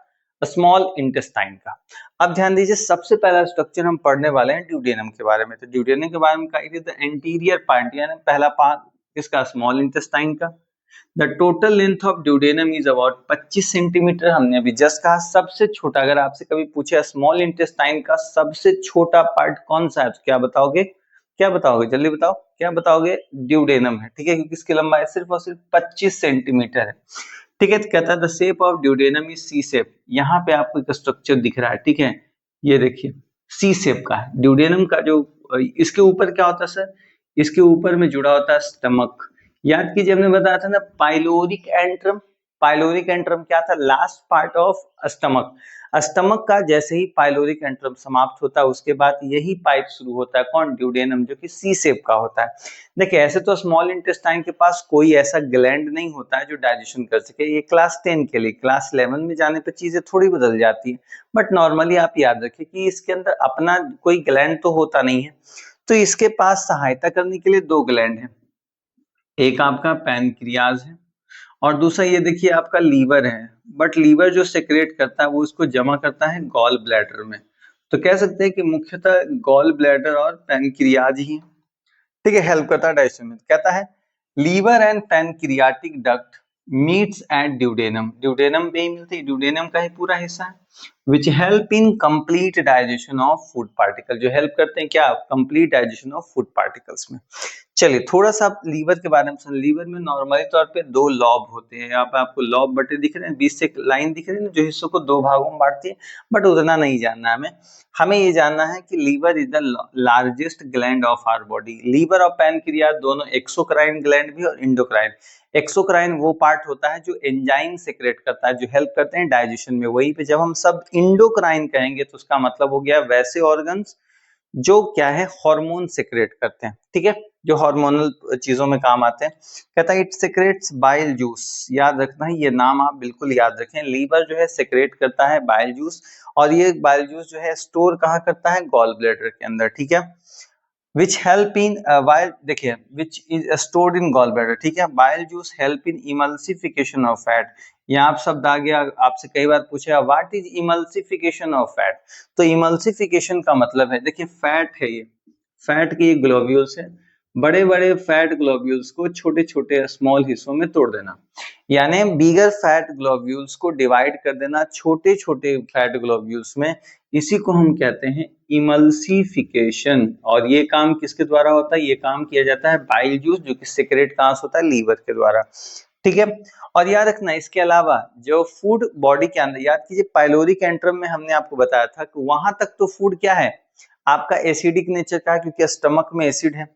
A: स्मॉल इंटेस्टाइन का। अब ध्यान दीजिए, सबसे पहला स्ट्रक्चर हम पढ़ने वाले हैं ड्यूडेनम के बारे में। तो ड्यूडेनम के बारे में कहा, द एंटीरियर पार्ट यानी पहला पार्ट किसका, स्मॉल इंटेस्टाइन का। The total length of duodenum is about 25 centimetre. हमने अभी जस्ट कहा सबसे छोटा, अगर आपसे कभी पूछे स्मॉल इंटेस्टाइन का सबसे छोटा पार्ट कौन सा है, तो क्या बताओगे, क्या बताओगे, जल्दी बताओ, क्या बताओगे, ड्यूडेनम है, ठीक है, क्योंकि इसकी लंबाई सिर्फ और सिर्फ 25 सेंटीमीटर है, ठीक है। तो कहता है the shape of duodenum is C shape. यहाँ पे आपको एक स्ट्रक्चर दिख रहा है, ठीक है, ये देखिए सी शेप का है ड्यूडेनम का। जो इसके ऊपर क्या होता है सर, इसके ऊपर में जुड़ा होता है स्टमक। याद कीजिए हमने बताया था ना पाइलोरिक एंट्रम, पाइलोरिक एंट्रम क्या था, last part of stomach. Stomach का जैसे ही पाइलोरिक एंट्रम समाप्त होता है उसके बाद यही पाइप शुरू होता है, कौन, ड्यूडेनम, जो कि सी शेप का होता है। देखिए ऐसे तो स्मॉल इंटेस्टाइन के पास कोई ऐसा ग्लैंड नहीं होता है जो डाइजेशन कर सके, ये क्लास 10 के लिए, क्लास 11 में जाने पर चीजें थोड़ी बदल जाती है, बट नॉर्मली आप याद रखिए कि इसके अंदर अपना कोई ग्लैंड तो होता नहीं है। तो इसके पास सहायता करने के लिए 2 ग्लैंड है, एक आपका पैनक्रियाज है और दूसरा ये देखिए आपका लीवर है। बट लीवर जो सेक्रेट करता है वो इसको जमा करता है गॉल ब्लैडर में। तो कह सकते हैं कि मुख्यतः गॉल ब्लैडर और पैनक्रियाज ही, ठीक है, हेल्प करता है डाइजेशन में। कहता है liver and pancreatic duct meets at duodenum, duodenum पे ही मिलती है, ड्यूडेनम का ही पूरा हिस्सा है, विच help in complete digestion of food particle, जो हेल्प करते हैं क्या, complete digestion of food particles में। चलिए थोड़ा सा आप लीवर के बारे में सुन। लीवर में नॉर्मली तौर पे 2 लॉब होते हैं, यहाँ पे आपको लॉब बटे दिख रहे हैं, बीच से एक लाइन दिख रही है ना जो हिस्सों को 2 भागों में बांटती है, बट उतना नहीं जानना हमें। हमें ये जानना है कि liver is the largest gland of our body. Liver और पैनक्रियाज दोनों एक्सोक्राइन ग्लैंड भी और इंडोक्राइन। एक्सोक्राइन वो पार्ट होता है जो एंजाइम सेक्रेट करता है, जो हेल्प करते हैं डाइजेशन में। वहीं पे जब हम सब इंडोक्राइन कहेंगे तो उसका मतलब हो गया वैसे ऑर्गन्स जो क्या है, हार्मोन सेक्रेट करते हैं, ठीक है, जो हार्मोनल चीजों में काम आते हैं। कहता है इट सेक्रेट्स बाइल जूस, याद रखना है ये नाम आप बिल्कुल याद रखें। लीवर जो है सेक्रेट करता है बाइल जूस, और ये बाइल जूस जो है स्टोर कहाँ करता है, गॉल ब्लैडर के अंदर, ठीक है। विच हेल्प इन बाइल, देखिए which is stored in gall bladder, ठीक है। Bile juice help in emulsification of fat. यहाँ आप शब्द आ गया, आपसे कई बार पूछेगा what is emulsification of fat. तो इमल्सिफिकेशन का मतलब है, देखिए फैट है ये, फैट की ग्लोब्यूल्स है, बड़े बड़े फैट ग्लोब्यूल्स को छोटे छोटे स्मॉल हिस्सों में तोड़ देना, यानी बिगर फैट ग्लोब्यूल्स को डिवाइड कर देना छोटे छोटे फैट ग्लोब्यूल्स में, इसी को हम कहते हैं इमल्सिफिकेशन। और ये काम किसके द्वारा होता है, ये काम किया जाता है बाइल जूस, जो कि सेक्रेट कहाँ से होता है, लीवर के द्वारा, ठीक है। और याद रखना इसके अलावा जो फूड बॉडी के अंदर, याद कीजिए पाइलोरिक एंट्रम में हमने आपको बताया था कि वहां तक तो फूड क्या है आपका एसिडिक नेचर का है, क्योंकि स्टमक में एसिड है।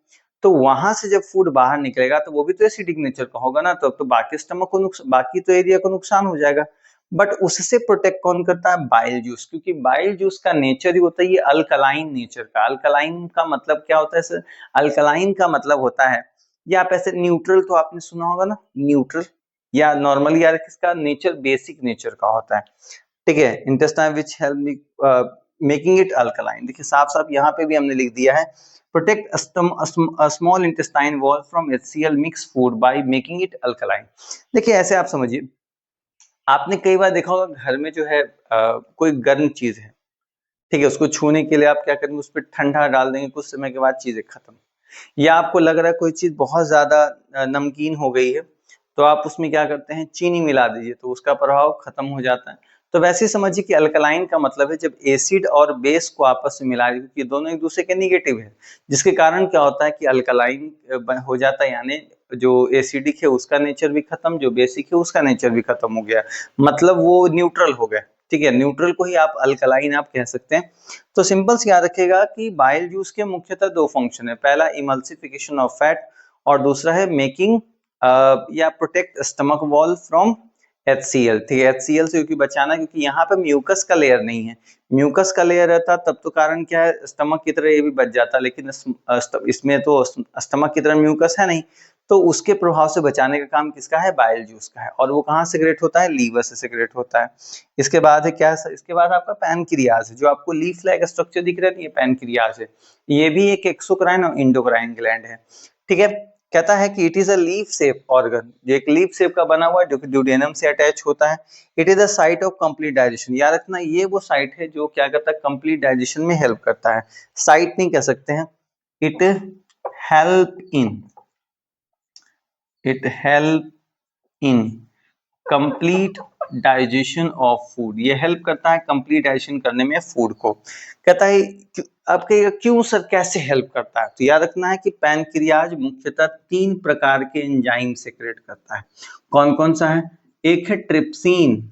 A: तो वहां से जब फूड बाहर निकलेगा तो वो भी तो एसिडिक नेचर का होगा ना, तो बाकी स्टमक को बाकी तो एरिया को नुकसान हो जाएगा। बट उससे प्रोटेक्ट कौन करता है, बाइल जूस, क्योंकि बाइल जूस का नेचर ही होता है ये अल्कलाइन नेचर का। अल्कलाइन का मतलब क्या होता है सर, अल्कलाइन का मतलब होता है, या आप ऐसे न्यूट्रल तो आपने सुना होगा ना, न्यूट्रल, या नॉर्मली यार किसका नेचर, बेसिक नेचर का होता है, ठीक है। Intestine which help making it alkaline, देखिए साफ साफ यहाँ पे भी हमने लिख दिया है, protect small intestine wall from HCl mix food by making it alkaline. देखिए ऐसे आप समझिए, आपने कई बार देखा होगा घर में जो है कोई गर्म चीज है, ठीक है, उसको छूने के लिए आप क्या करेंगे, उस पर ठंडा डाल देंगे, कुछ समय के बाद चीजें खत्म। या आपको लग रहा है कोई चीज बहुत ज्यादा नमकीन हो गई है, तो आप उसमें क्या करते हैं, चीनी मिला दीजिए, तो उसका प्रभाव खत्म हो जाता है। तो वैसे ही समझिए कि अल्कलाइन का मतलब है जब एसिड और बेस को आपस में मिला, क्योंकि दोनों एक दूसरे के निगेटिव है, जिसके कारण क्या होता है कि अल्कलाइन हो जाता है, यानी जो एसिडिक है उसका नेचर भी खत्म, जो बेसिक है उसका नेचर भी खत्म हो गया, मतलब वो न्यूट्रल हो गया, ठीक है। न्यूट्रल को ही आप अल्कलाइन आप कह सकते हैं। तो सिंपल से याद रखिएगा कि बाइल जूस के मुख्यतः 2 फंक्शन है, पहला इमल्सिफिकेशन ऑफ फैट और दूसरा है मेकिंग या protect stomach wall from HCl, ठीक है, HCl से क्योंकि बचाना, क्योंकि यहाँ पे म्यूकस का लेयर नहीं है। म्यूकस का लेयर रहता तब तो कारण क्या है, स्टमक की तरह ये भी बच जाता, लेकिन इसमें तो स्टमक की तरह म्यूकस है नहीं, तो उसके प्रभाव से बचाने का काम किसका है, बाइल जूस का है। और वो कहाँ सेक्रेट होता है, लीवर से सेक्रेट होता है। इसके बाद है क्या, इसके बाद आपका पैनक्रियाज है, जो आपको लीफ लाइक स्ट्रक्चर दिख रहा है, ये पैनक्रियाज है। ये भी एक एक्सोक्राइन और इंडोक्राइन ग्लैंड है, ठीक है। कहता है कि it is a leaf shape organ, जो एक लीफ शेप का बना हुआ है, जो कि ड्यूडेनम से अटैच होता है। It is the site of complete digestion, याद रखना ये वो साइट है जो क्या करता है, कंप्लीट डाइजेशन में हेल्प करता है। साइट नहीं कह सकते हैं, it help in, it help in complete digestion of food, ये हेल्प करता है कंप्लीट डाइजेशन करने में फूड को। कहता है अब कहेगा क्यों सर, कैसे हेल्प करता है, तो याद रखना है कि पैनक्रियाज मुख्यतः 3 प्रकार के एंजाइम सेक्रेट करता है। कौन कौन सा है, एक है ट्रिप्सिन,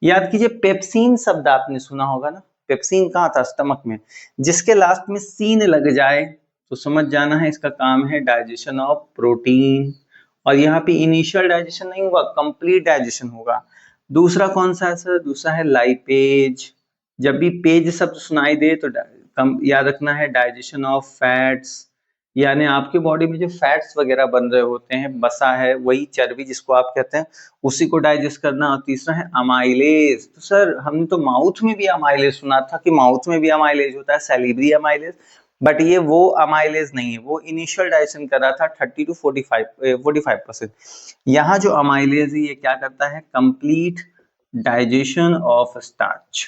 A: याद कीजिए पेप्सिन शब्द आपने सुना होगा ना, पेप्सिन कहाँ था, स्टमक में, जिसके लास्ट में सीन लग जाए तो समझ जाना है इसका काम है डाइजेशन ऑफ प्रोटीन। और यहाँ पे इनिशियल डाइजेशन नहीं होगा, कंप्लीट डाइजेशन होगा। दूसरा कौन सा है सर, दूसरा है लाइपेज, जब भी पेज शब्द सुनाई दे तो याद रखना है डाइजेशन ऑफ फैट्स, यानी आपके बॉडी में जो फैट्स वगैरह बन रहे होते हैं, बसा है वही चर्बी जिसको आप कहते हैं, उसी को डाइजेस्ट करना। और तीसरा है अमाइलेज, तो सर हमने तो माउथ में भी अमाइलेज सुना था कि माउथ में भी अमाइलेज होता है, सैलिवरी अमाइलेज, बट ये वो अमाइलेज नहीं है, वो इनिशियल डाइजेशन कर रहा था 30 to 45%। यहाँ जो अमाइलेज है ये क्या करता है, कंप्लीट डाइजेशन ऑफ स्टार्च,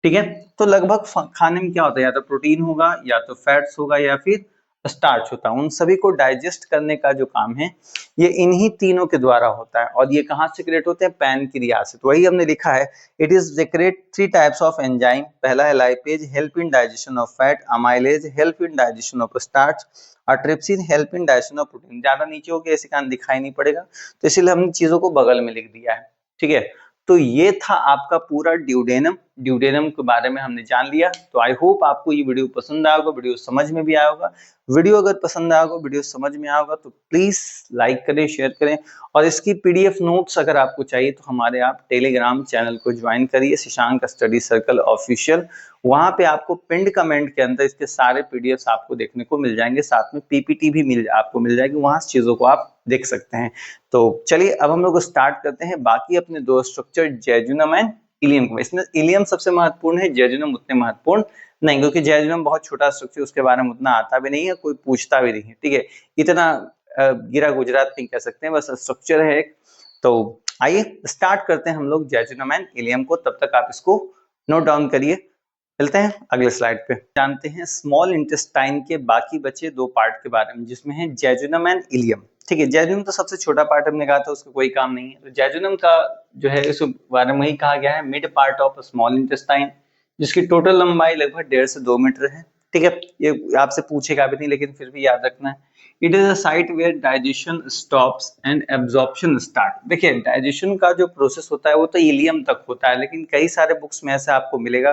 A: ठीक है। तो लगभग खाने में क्या होता है, या तो प्रोटीन होगा, या तो फैट्स होगा, या फिर स्टार्च होता है, उन सभी को डाइजेस्ट करने का जो काम है ये इन्हीं तीनों के द्वारा होता है। और ये कहाँ सेक्रेट होते हैं, पैनक्रियाज से। तो वही हमने लिखा है, it is secrete 3 types of enzyme, पहला है lipase help in digestion of fat, amylase help in digestion of starch, और trypsin help in digestion of protein. ज्यादा नीचे हो गया इसी कारण दिखाई नहीं पड़ेगा, तो इसीलिए हमने चीजों को बगल में लिख दिया है, ठीक है। तो ये था आपका पूरा ड्यूडेनम, ड्यूडेनम के बारे में हमने जान लिया। तो आई होप आपको ये वीडियो पसंद आया होगा, वीडियो समझ में भी आया होगा। वीडियो अगर पसंद आया होगा, वीडियो समझ में आया होगा तो प्लीज लाइक करें, शेयर करें। और इसकी PDF नोट्स अगर आपको चाहिए तो हमारे आप टेलीग्राम चैनल को ज्वाइन करिए, शशांक स्टडी सर्कल ऑफिशियल। वहां पे आपको पिंड कमेंट के अंदर इसके सारे PDFs आपको देखने को मिल जाएंगे, साथ में PPT भी आपको मिल जाएगी, वहां चीजों को आप देख सकते हैं। तो चलिए अब हम लोग स्टार्ट करते हैं बाकी अपने दो स्ट्रक्चर, जेजुनम एंड इलियम को। इसमें इलियम सबसे महत्वपूर्ण है, जेजुनम उतने महत्वपूर्ण नहीं, क्योंकि जेजुनम बहुत छोटा स्ट्रक्चर, उसके बारे में उतना आता भी नहीं है, कोई पूछता भी नहीं है, ठीक है। इतना गिरा गुजरात नहीं कह सकते हैं, बस स्ट्रक्चर है एक। तो आइए स्टार्ट करते हैं हम लोग जेजुनम एंड इलियम को, तब तक आप इसको नोट डाउन करिए। चलते हैं अगले स्लाइड पे, जानते हैं स्मॉल इंटेस्टाइन के बाकी बचे 2 पार्ट के बारे में, जिसमें है जेजुनम एंड इलियम, ठीक है। जेजुनम तो सबसे छोटा पार्ट हमने कहा था, उसका कोई काम नहीं है। तो जेजुनम का जो है इस बारे में ही कहा गया है, mid part of small intestine, जिसकी टोटल लंबाई लगभग 1.5 से 2 मीटर है, ठीक है। ये आपसे पूछेगा भी नहीं, लेकिन फिर भी याद रखना है। It is a site where digestion stops and absorption start. देखिए डाइजेशन का जो प्रोसेस होता है वो तो इलियम तक होता है, लेकिन कई सारे बुक्स में ऐसा आपको मिलेगा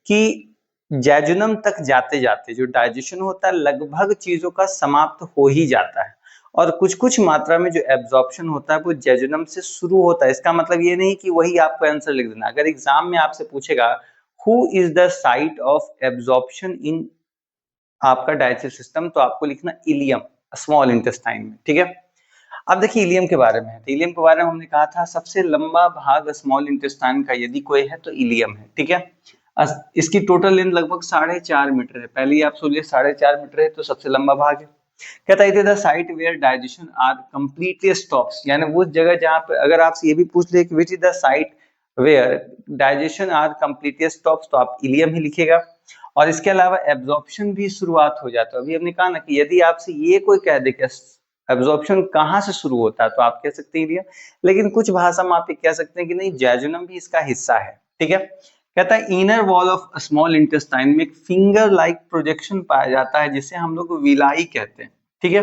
A: कि जेजुनम तक जाते जाते जो डाइजेशन होता है लगभग चीजों का समाप्त हो ही जाता है, और कुछ कुछ मात्रा में जो एब्जॉर्प्शन होता है वो जेजुनम से शुरू होता है। इसका मतलब ये नहीं कि वही आपको आंसर लिख देना। अगर एग्जाम में आपसे पूछेगा who is the site of absorption in आपका डाइजेस्टिव सिस्टम, तो आपको लिखना इलियम, स्मॉल इंटेस्टाइन में, ठीक है। अब देखिए इलियम के बारे में है, तो इलियम के बारे में हमने कहा था सबसे लंबा भाग स्मॉल इंटेस्टाइन का यदि कोई है तो इलियम है, ठीक है। इसकी टोटल लेंथ लगभग 4.5 मीटर है, पहले ही आप सोचिए 4.5 मीटर है तो सबसे लंबा भाग है। कहता है the site where digestion are completely stops, यानी वो जगह जहां पे अगर आपसे ये भी पूछ ले कि which is the site where digestion are completely stops, तो आप इलियम ही लिखेगा। और इसके अलावा एब्जॉर्प्शन भी शुरुआत हो जाता है। अभी हमने कहा ना कि यदि आपसे ये कोई कह दे कि एब्जॉर्प्शन कहाँ से शुरू होता है, तो आप कह सकते हैं इलियम, लेकिन कुछ भाषा में आप ये कह सकते हैं कि नहीं जेजुनम भी इसका हिस्सा है, ठीक है। कहता है inner wall of small intestine में एक फिंगर लाइक प्रोजेक्शन पाया जाता है, जिसे हम लोग विलाई कहते हैं, ठीक है।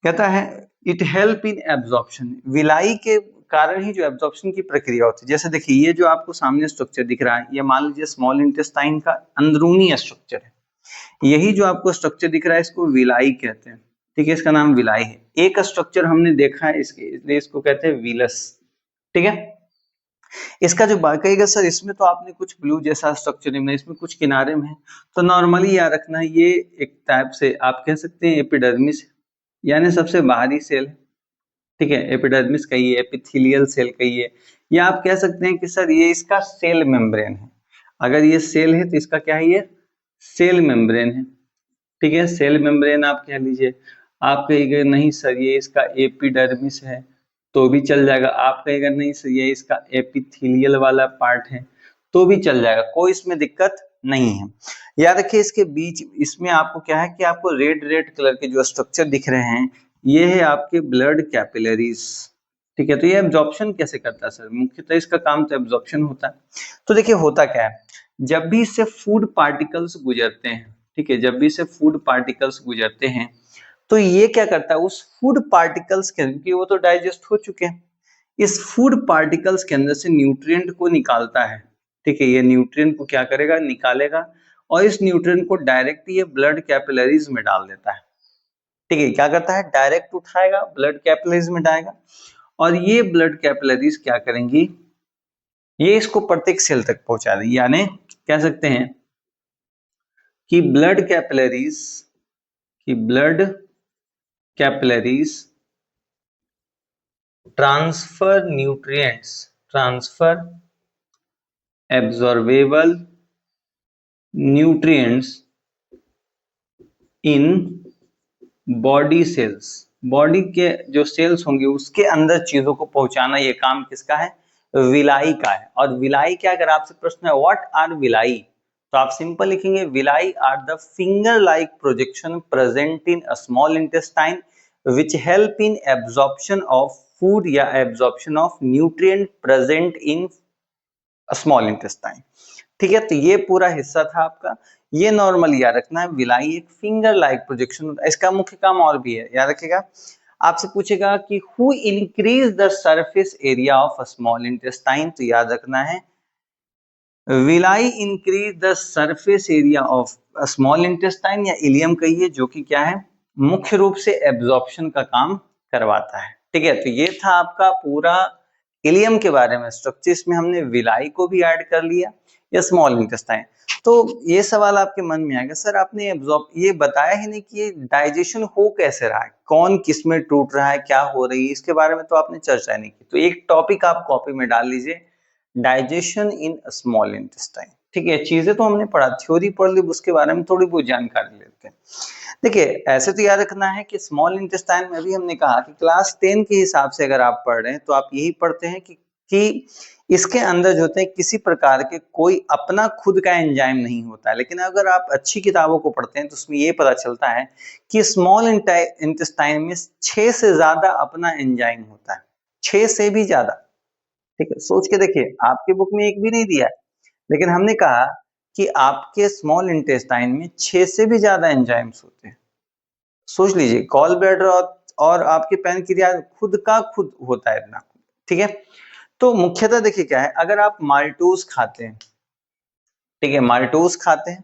A: कहता है it help in absorption, villi के कारण ही जो एब्जॉर्प्शन की प्रक्रिया होती है। जैसे देखिए ये जो आपको सामने स्ट्रक्चर दिख रहा है, ये मान लीजिए स्मॉल इंटेस्टाइन का अंदरूनी स्ट्रक्चर है, यही जो आपको स्ट्रक्चर दिख रहा है इसको विलाई कहते हैं, ठीक है, इसका नाम विलाई है। एक स्ट्रक्चर हमने देखा है इसके, इसलिए इसको कहते हैं विलस। ठीक है, इसका जो कहेगा सर इसमें तो आपने कुछ ब्लू जैसा स्ट्रक्चर नहीं बनाया, इसमें कुछ किनारे में है, तो नॉर्मली याद रखना है ये एक टाइप से आप कह सकते हैं एपिडर्मिस, यानी सबसे बाहरी सेल है। ठीक है, एपिडर्मिस कहिए, एपिथेलियल सेल कहिए, या आप कह सकते हैं कि सर ये इसका सेल मेम्ब्रेन है। अगर ये सेल है तो इसका क्या है, ये सेल मेम्ब्रेन है। ठीक है, सेल मेम्ब्रेन आप कह लीजिए। आप कहिएगा नहीं सर ये इसका एपिडर्मिस है, तो भी चल जाएगा। आप कहेगा नहीं सर ये इसका एपिथेलियल वाला पार्ट है, तो भी चल जाएगा, कोई इसमें दिक्कत नहीं है। याद रखिए इसके बीच इसमें आपको क्या है कि आपको रेड रेड कलर के जो स्ट्रक्चर दिख रहे हैं, ये है आपके ब्लड कैपिलरीज। ठीक है, तो ये एब्जॉर्प्शन कैसे करता है सर, मुख्यतः इसका काम तो एब्जॉर्प्शन होता है। तो देखिए होता क्या है, जब भी इससे फूड पार्टिकल्स गुजरते हैं, ठीक है, जब भी इससे फूड पार्टिकल्स गुजरते हैं, तो ये क्या करता है उस फूड पार्टिकल्स के अंदर, क्योंकि वो तो डाइजेस्ट हो चुके हैं, इस फूड पार्टिकल्स के अंदर से न्यूट्रिएंट को निकालता है। ठीक है, ये न्यूट्रिएंट को क्या करेगा, निकालेगा, और इस न्यूट्रिएंट को डायरेक्ट ये ब्लड कैपिलरीज में डाल देता है। ठीक है, क्या करता है, डायरेक्ट उठाएगा ब्लड कैपिलरीज में डालेगा, और ये ब्लड कैपिलरीज क्या करेंगी, ये इसको प्रत्येक सेल तक पहुंचा देगी। यानी कह सकते हैं कि blood capillaries transfer absorbable nutrients in body cells. Body के जो सेल्स होंगे उसके अंदर चीजों को पहुंचाना, ये काम किसका है, विलाई का है। और विलाई क्या, अगर आपसे प्रश्न है व्हाट आर विलाई, तो आप सिंपल लिखेंगे villi are the finger like projection present in small intestine which help in absorption of food या absorption of nutrient present in small intestine. ठीक है, तो ये पूरा हिस्सा था आपका। ये नॉर्मल याद रखना है, विलाई एक फिंगर लाइक प्रोजेक्शन होता है। इसका मुख्य काम और भी है, याद रखिएगा। आपसे पूछेगा कि who increase the surface area of small intestine, तो याद रखना है villi increase the surface area of small intestine या इलियम कहिए, जो कि क्या है, मुख्य रूप से एब्जॉर्प्शन का काम करवाता है। ठीक है, तो ये था आपका पूरा इलियम के बारे में स्ट्रक्चर। इसमें हमने विलाई को भी ऐड कर लिया, या स्मॉल इंटेस्टाइन। तो ये सवाल आपके मन में आएगा, सर आपने एब्जॉर्ब ये बताया ही नहीं कि ये डाइजेशन हो कैसे रहा है, कौन किस में टूट रहा है, क्या हो रही है, इसके बारे में तो आपने चर्चा नहीं की। तो एक टॉपिक आप कॉपी में डाल लीजिए, डाइजेशन इन स्मॉल इंटेस्टाइन। ठीक है, चीजें तो हमने पढ़ा, थ्योरी पढ़ ली, उसके बारे में थोड़ी बहुत जानकारी लेते हैं। देखिए ऐसे तो याद रखना है कि स्मॉल इंटेस्टाइन में भी हमने कहा कि क्लास 10 के हिसाब से अगर आप पढ़ रहे हैं तो आप यही पढ़ते हैं कि इसके अंदर जो होते हैं किसी प्रकार के कोई अपना खुद का एंजाइम नहीं होता है। लेकिन अगर आप अच्छी किताबों को पढ़ते हैं तो उसमें ये पता चलता है कि स्मॉल इंटेस्टाइन में 6 से ज्यादा अपना एंजाइम होता है, 6 से भी ज्यादा। ठीक है, सोच के देखिए, आपके बुक में एक भी नहीं दिया है, लेकिन हमने कहा कि आपके स्मॉल इंटेस्टाइन में 6 से भी ज्यादा एंजाइम्स होते हैं। सोच लीजिए, कॉल ब्लैडर और आपके पैनक्रियाज खुद का खुद होता है इतना। ठीक है, तो मुख्यतः देखिए क्या है, अगर आप माल्टोज खाते हैं, ठीक है, माल्टोज खाते हैं,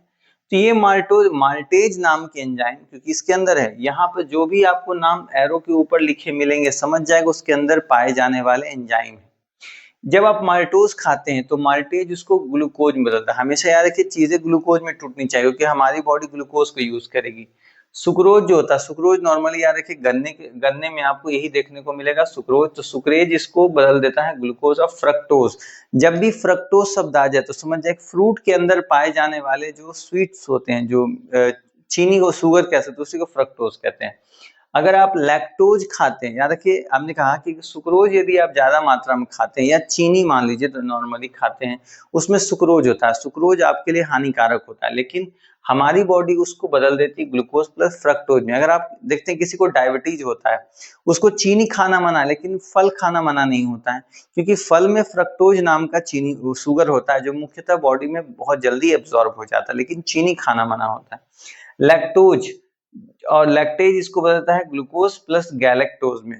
A: तो ये माल्टेज नाम के एंजाइम, क्योंकि इसके अंदर है, यहाँ पे जो भी आपको नाम एरो के ऊपर लिखे मिलेंगे समझ जाएगा उसके अंदर पाए जाने वाले एंजाइम है। जब आप माल्टोज खाते हैं तो माल्टेज उसको ग्लूकोज में बदलता है। हमेशा याद रखिए चीजें ग्लूकोज में टूटनी चाहिए, क्योंकि हमारी बॉडी ग्लूकोज को यूज करेगी। सुक्रोज जो होता है, सुक्रोज नॉर्मली याद रखिए गन्ने में आपको यही देखने को मिलेगा सुक्रोज, तो सुक्रेज इसको बदल देता है ग्लूकोज और फ्रक्टोज। जब भी फ्रक्टोज शब्द आ जाए तो समझ जाए फ्रूट के अंदर पाए जाने वाले जो स्वीट्स होते हैं, जो चीनी को शुगर कह सकते हैं, उसी को फ्रक्टोज कहते हैं। अगर आप लैक्टोज खाते हैं, याद रखिए हमने कहा कि सुक्रोज यदि आप ज्यादा मात्रा में खाते हैं, या चीनी मान लीजिए तो नॉर्मली खाते हैं, उसमें सुक्रोज होता है, सुक्रोज आपके लिए हानिकारक होता है, लेकिन हमारी बॉडी उसको बदल देती है ग्लूकोज प्लस फ्रक्टोज में। अगर आप देखते हैं किसी को डायबिटीज होता है, उसको चीनी खाना मना है, लेकिन फल खाना मना नहीं होता है, क्योंकि फल में फ्रक्टोज नाम का चीनी शुगर होता है, जो मुख्यतः बॉडी में बहुत जल्दी एब्जॉर्ब हो जाता है, लेकिन चीनी खाना मना होता है। लैक्टोज और लैक्टेज इसको बदलता है ग्लूकोज प्लस गैलेक्टोज में।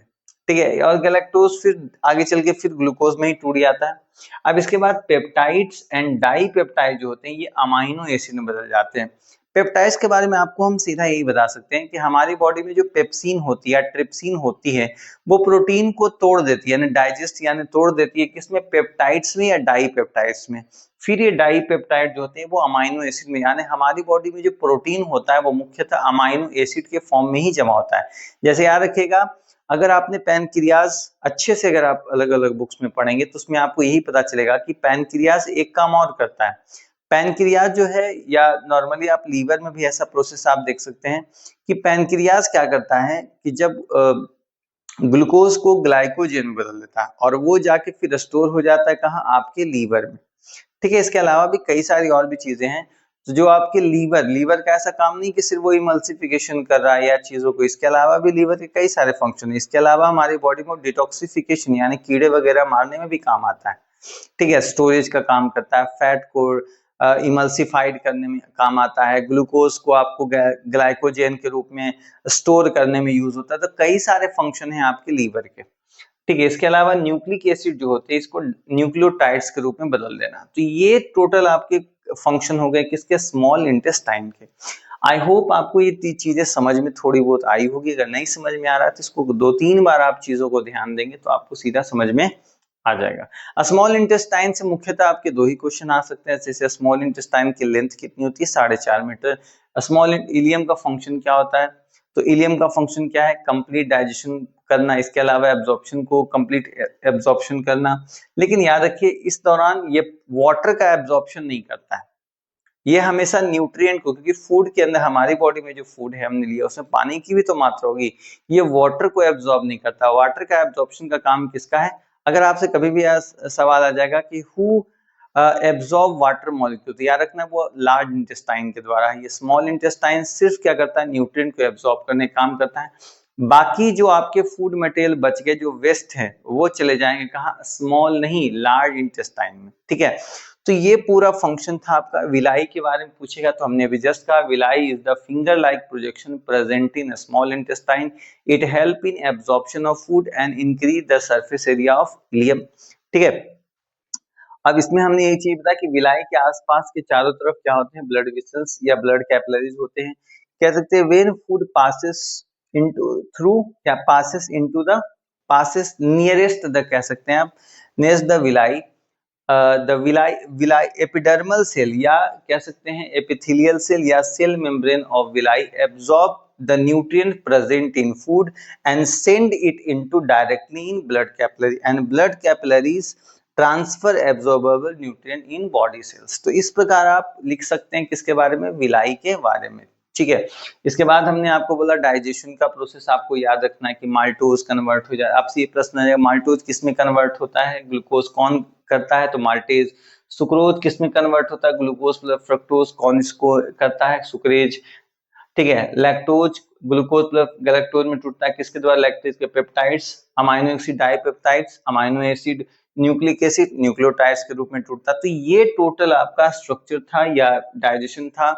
A: ठीक है, और गैलेक्टोज फिर आगे चल के फिर ग्लूकोज में ही टूट जाता है। अब इसके बाद पेप्टाइड्स एंड डाईपेप्टाइड जो होते हैं ये अमाइनो एसिड में बदल जाते हैं। पेप्टाइड्स के बारे में आपको हम सीधा यही बता सकते हैं कि हमारी बॉडी में जो पेप्सिन होती है या ट्रिप्सिन होती है वो प्रोटीन को तोड़ देती है, यानी डाइजेस्ट यानी तोड़ देती है किसमें, पेप्टाइड्स में या डाईपेप्टाइड्स में। फिर ये डाईपेप्टाइड जो होते हैं वो अमाइनो एसिड में, यानी हमारी बॉडी में जो प्रोटीन होता है वो मुख्यतः अमाइनो एसिड के फॉर्म में ही जमा होता है। जैसे याद रखिएगा, अगर आपने पैनक्रियाज अच्छे से अगर आप अलग अलग बुक्स में पढ़ेंगे तो उसमें आपको यही पता चलेगा कि पैनक्रियाज एक काम और करता है। पैनक्रियाज जो है, या नॉर्मली आप लीवर में भी ऐसा प्रोसेस आप देख सकते हैं कि पैनक्रियाज क्या करता है कि जब ग्लूकोज को ग्लाइकोजन में बदल देता है और वो जाके फिर स्टोर हो जाता है कहाँ, आपके लीवर में। ठीक है, इसके अलावा भी कई सारी और भी चीजें हैं। तो जो आपके लीवर का ऐसा काम नहीं कि सिर्फ वो इमल्सिफिकेशन कर रहा है या चीजों को, इसके अलावा भी लीवर के कई सारे फंक्शन है। इसके अलावा हमारी बॉडी में डिटॉक्सिफिकेशन यानी कीड़े वगैरह मारने में भी काम आता है। ठीक है, स्टोरेज का काम करता है, फैट को इमल्सिफाइड करने में काम आता है, ग्लूकोज को आपको ग्लाइकोजन के रूप में स्टोर करने में यूज होता है। तो कई सारे फंक्शन हैं आपके लीवर के। ठीक है, इसके अलावा न्यूक्लिक एसिड जो होते हैं इसको न्यूक्लियोटाइड्स के रूप में बदल देना। तो ये टोटल आपके फंक्शन हो गए किसके, स्मॉल इंटेस्टाइन के। आई होप आपको ये चीजें समझ में थोड़ी बहुत आई होगी। अगर नहीं समझ में आ रहा है तो इसको 2-3 बार आप चीजों को ध्यान देंगे तो आपको सीधा समझ में आ जाएगा। स्मॉल इंटेस्टाइन से मुख्यतः आपके 2 ही क्वेश्चन आ सकते हैं। जैसे स्मॉल इंटेस्टाइन की लेंथ कितनी होती है, 4.5 मीटर। स्मॉल इलियम का फंक्शन क्या होता है, तो इलियम का फंक्शन क्या है, कंप्लीट डाइजेशन करना, इसके अलावा एब्जॉर्प्शन को कंप्लीट एब्जॉर्प्शन करना। लेकिन याद रखिए इस दौरान ये वाटर का एब्जॉर्प्शन नहीं करता है, ये हमेशा न्यूट्रिएंट को, क्योंकि फूड के अंदर हमारी बॉडी में जो फूड है हमने लिया उसमें पानी की भी तो मात्रा होगी, ये वाटर को एब्जॉर्ब नहीं करता। वाटर का एब्जॉर्प्शन का काम किसका है, अगर आपसे कभी भी सवाल आ जाएगा कि हु एब्जॉर्ब वाटर मॉलिक्यूल, तो याद रखना वो लार्ज इंटेस्टाइन के द्वारा है। ये स्मॉल इंटेस्टाइन सिर्फ क्या करता है, न्यूट्रिएंट को एब्जॉर्ब करने का काम करता है। बाकी जो आपके फूड मटेरियल बच गए, जो वेस्ट है, वो चले जाएंगे कहाँ, स्मॉल नहीं लार्ज इंटेस्टाइन में। ठीक है, तो ये पूरा फंक्शन था आपका। विलाई के बारे में पूछेगा तो हमने अभी जस्ट कहा, villi is the finger like projection present in small intestine, it help in absorption of food and increase the surface area of ileum. ठीक है, अब इसमें हमने ये चीज बताया कि विलाई के आसपास के चारों तरफ क्या होते हैं, ब्लड वेसल्स या ब्लड कैपिलरीज होते हैं। कह सकते हैं when food passes into through, क्या passes into the, passes nearest the, कह सकते हैं आप nearest the villi, the villi villi epidermal cell, या कह सकते हैं एपिथेलियल सेल या cell membrane of villi absorb the nutrient present in food and send it into directly in blood capillary and blood capillaries transfer absorbable nutrient in body cells. तो इस प्रकार आप लिख सकते हैं किसके बारे में, विलाई के बारे में। ठीक है, इसके बाद हमने आपको बोला डाइजेशन का प्रोसेस आपको याद रखना है कि माल्टोज कन्वर्ट हो जाए। आपसे ये प्रश्न है माल्टोज किस में कन्वर्ट होता है, ग्लूकोज कौन करता है, तो माल्टेज। सुक्रोज किस में कन्वर्ट होता है, ग्लूकोज प्लस फ्रक्टोज कौन इसको करता है, सुक्रेज। ठीक है, लैक्टोज ग्लूकोज प्लस गैलेक्टोज में टूटता है किसके द्वारा, लैक्टेज के peptides, amino acid dipeptides, amino acid nucleic acid nucleotides के रूप में टूटता। तो ये टोटल आपका स्ट्रक्चर था या डाइजेशन था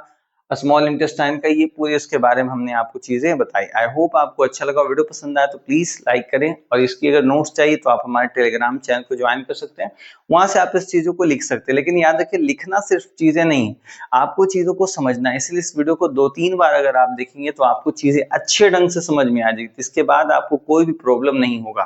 A: स्मॉल इंटेस्टाइन का। ये पूरे इसके बारे में हमने आपको चीजें बताई। आई होप आपको अच्छा लगा। वीडियो पसंद आया तो प्लीज लाइक करें, और इसकी अगर नोट्स चाहिए तो आप हमारे टेलीग्राम चैनल को ज्वाइन कर सकते हैं, वहां से आप इस चीजों को लिख सकते हैं। लेकिन याद रखिए लिखना सिर्फ चीजें नहीं, आपको चीजों को समझना है। इसलिए इस वीडियो को 2-3 बार अगर आप देखेंगे तो आपको चीजें अच्छे ढंग से समझ में आ जाएगी, इसके बाद आपको कोई भी प्रॉब्लम नहीं होगा।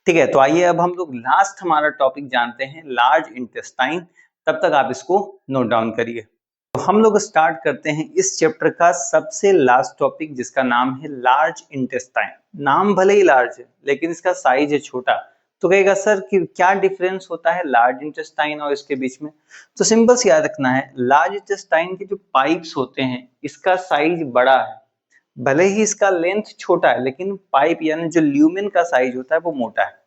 A: ठीक है, तो आइए अब हम लोग लास्ट हमारा टॉपिक जानते हैं, लार्ज इंटेस्टाइन। तब तक आप इसको नोट डाउन करिए। तो हम लोग स्टार्ट करते हैं इस चैप्टर का सबसे लास्ट टॉपिक, जिसका नाम है लार्ज इंटेस्टाइन। नाम भले ही लार्ज है लेकिन इसका साइज है छोटा। तो कहेगा सर कि क्या डिफरेंस होता है लार्ज इंटेस्टाइन और इसके बीच में, तो सिंपल से याद रखना है, लार्ज इंटेस्टाइन के जो पाइप्स होते हैं इसका साइज बड़ा है, भले ही इसका लेंथ छोटा है लेकिन पाइप यानी जो ल्यूमेन का साइज होता है वो मोटा है।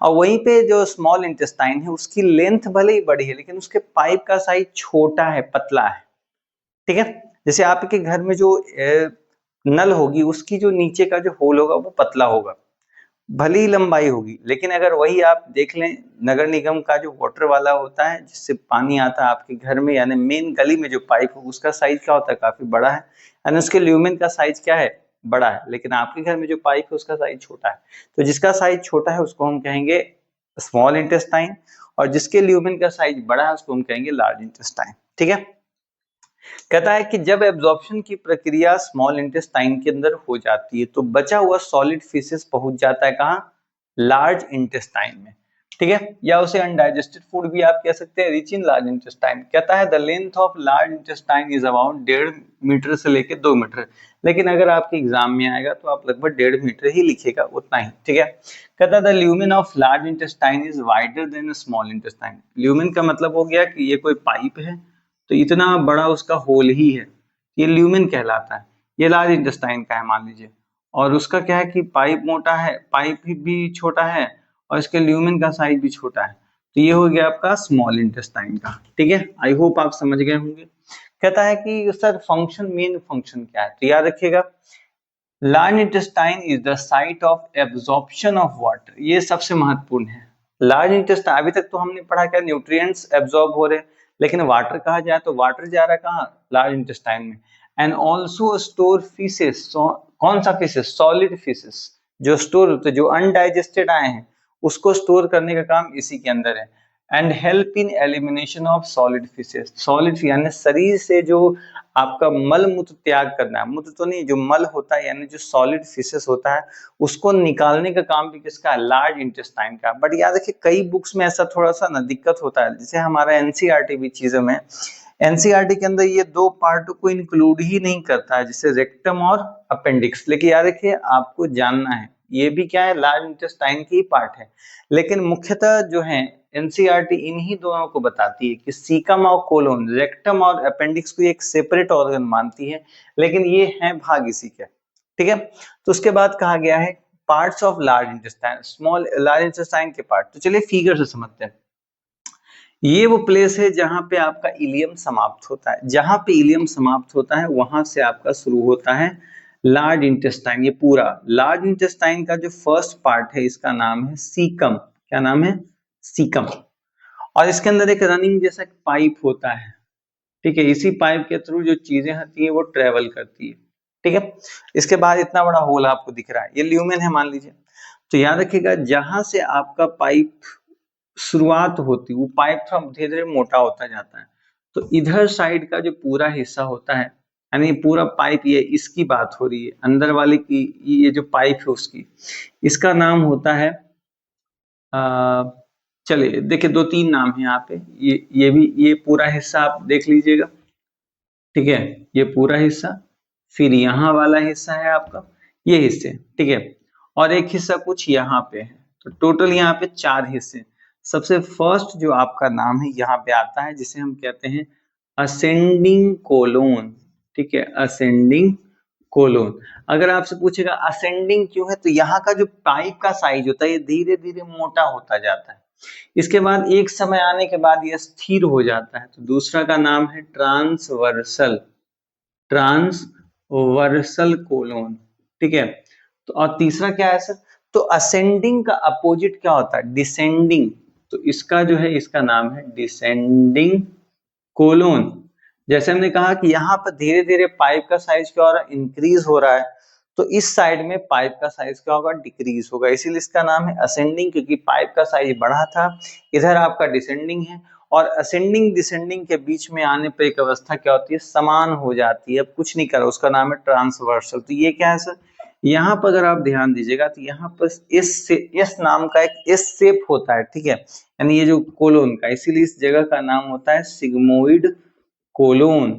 A: और वहीं पे जो स्मॉल इंटेस्टाइन है उसकी लेंथ भले ही बड़ी है लेकिन उसके पाइप का साइज छोटा है, पतला है। ठीक है, जैसे आपके घर में जो नल होगी उसकी जो नीचे का जो होल होगा वो पतला होगा, भली ही लंबाई होगी। लेकिन अगर वही आप देख लें नगर निगम का जो वाटर वाला होता है जिससे पानी आता है आपके घर में, यानी मेन गली में जो पाइप हो उसका साइज क्या होता है, काफी बड़ा है, यानी उसके ल्यूमेन का साइज क्या है, बड़ा है। लेकिन आपके घर में जो पाइप है उसका साइज छोटा है। तो जिसका साइज छोटा है उसको हम कहेंगे स्मॉल इंटेस्टाइन, और जिसके ल्यूमेन का साइज बड़ा है उसको हम कहेंगे लार्ज इंटेस्टाइन। ठीक है, कहता है कि जब एब्जॉर्प्शन की प्रक्रिया स्मॉल इंटेस्टाइन के अंदर हो जाती है तो बचा हुआ सॉलिड फीसेस पहुंच जाता है कहाँ, लार्ज इंटेस्टाइन में, ठीक है, या उसे अनडाइजेस्टेड फूड भी आप कह सकते हैं, रिच इन लार्ज इंटेस्टाइन। कहता है the length of large intestine is about 1.5 metre से लेकर 2 मीटर, लेकिन अगर आपके एग्जाम में आएगा तो आप लगभग 1.5 मीटर ही लिखेगा, उतना ही, ठीक है। कहता है the lumen of large intestine is wider than small intestine. Lumen का मतलब हो गया कि ये कोई पाइप है तो इतना बड़ा उसका होल ही है, ये ल्यूमेन कहलाता है। ये लार्ज इंटेस्टाइन का है मान लीजिए, और उसका क्या है कि पाइप मोटा है, पाइप भी छोटा है, और इसके ल्यूमेन का साइज भी छोटा है, तो ये हो गया आपका स्मॉल इंटेस्टाइन का, ठीक है। आई होप आप समझ गए होंगे। कहता है कि सर फंक्शन, मेन फंक्शन क्या है, तो याद रखिएगा large intestine is the site of absorption of water, ये सबसे महत्वपूर्ण है। लार्ज इंटेस्टाइन, अभी तक तो हमने पढ़ा क्या न्यूट्रिएंट्स एब्जॉर्ब हो रहे हैं, लेकिन वाटर कहा जाए तो वाटर जा रहा है कहाँ, लार्ज इंटेस्टाइन में। एंड ऑल्सो स्टोर फीसेस, कौन सा फीसेस, सॉलिड फीसेस जो स्टोर होते, जो अनडाइजेस्टेड आए हैं उसको स्टोर करने का काम इसी के अंदर है। And help in elimination of solid faeces, solid यानी शरीर से जो आपका मल मूत्र त्याग करना है, मूत्र तो नहीं, जो मल होता है यानी जो सॉलिड फीसेस होता है उसको निकालने का काम भी किसका है, लार्ज इंटेस्टाइन का। बट याद रखिए कई बुक्स में ऐसा थोड़ा सा ना दिक्कत होता है, जैसे हमारा एनसीईआरटी भी चीजों में, एनसीईआरटी के अंदर ये दो पार्ट को इंक्लूड ही नहीं करता है, जैसे रेक्टम और अपेंडिक्स। लेकिन याद रखिए आपको जानना है ये भी क्या है, लार्ज इंटेस्टाइन की पार्ट है, लेकिन मुख्यतः जो है एनसीईआरटी इन्हीं दोनों को बताती है कि सीकम और कोलोन, रेक्टम और अपेंडिक्स को एक सेपरेट ऑर्गन मानती है, लेकिन ये है भाग इसी के, ठीक है। तो उसके बाद कहा गया है parts of large intestine, small large intestine के पार्ट। तो चलिए फिगर से समझते हैं। ये वो प्लेस है जहां पे आपका इलियम समाप्त होता है, जहां पे इलियम समाप्त होता है वहां से आपका शुरू होता है लार्ज इंटेस्टाइन। ये पूरा लार्ज इंटेस्टाइन का जो फर्स्ट पार्ट है इसका नाम है सीकम, क्या नाम है, सीकम। और इसके अंदर एक रनिंग जैसा पाइप होता है, ठीक है, इसी पाइप के थ्रू जो चीजें होती है वो ट्रेवल करती है, ठीक है। इसके बाद इतना बड़ा होल आपको दिख रहा है, ये ल्यूमेन है मान लीजिए। तो याद रखिएगा जहां से आपका पाइप शुरुआत होती है वो पाइप थोड़ा धीरे धीरे मोटा होता जाता है, तो इधर साइड का जो पूरा हिस्सा होता है, यानी पूरा पाइप, ये इसकी बात हो रही है अंदर वाले की, ये जो पाइप है उसकी, इसका नाम होता है चलिए देखिए दो तीन नाम है यहाँ पे, ये भी, ये पूरा हिस्सा आप देख लीजिएगा, ठीक है, ये पूरा हिस्सा, फिर यहाँ वाला हिस्सा है आपका, ये हिस्से, ठीक है, और एक हिस्सा कुछ यहाँ पे है, तो टोटल यहाँ पे 4 हिस्से। सबसे फर्स्ट जो आपका नाम है यहाँ पे आता है जिसे हम कहते हैं असेंडिंग कोलोन, ठीक है, असेंडिंग कोलोन। अगर आपसे पूछेगा असेंडिंग क्यों है, तो यहाँ का जो पाइप का साइज होता है ये धीरे धीरे मोटा होता जाता है, इसके बाद एक समय आने के बाद ये स्थिर हो जाता है, तो दूसरा का नाम है ट्रांसवर्सल, ट्रांसवर्सल कोलोन, ठीक है। तो और तीसरा क्या है सर, तो असेंडिंग का अपोजिट क्या होता है, डिसेंडिंग, तो इसका जो है इसका नाम है डिसेंडिंग कोलोन। जैसे हमने कहा कि यहाँ पर धीरे धीरे पाइप का साइज क्या हो रहा है, इंक्रीज हो रहा है, तो इस साइड में पाइप का साइज क्या होगा, डिक्रीज होगा, इसीलिए इसका नाम है असेंडिंग, क्योंकि पाइप का साइज बढ़ा था, इधर आपका डिसेंडिंग है, और असेंडिंग डिसेंडिंग के बीच में आने पर एक अवस्था क्या होती है, समान हो जाती है, अब कुछ नहीं करा, उसका नाम है ट्रांसवर्सल। तो ये क्या है सर, यहाँ पर अगर आप ध्यान दीजिएगा तो यहाँ पर इस नाम का एक एस शेप होता है, ठीक है, यानी ये जो कोलोन का, इसीलिए इस जगह का नाम होता है सिग्मोइड कोलोन,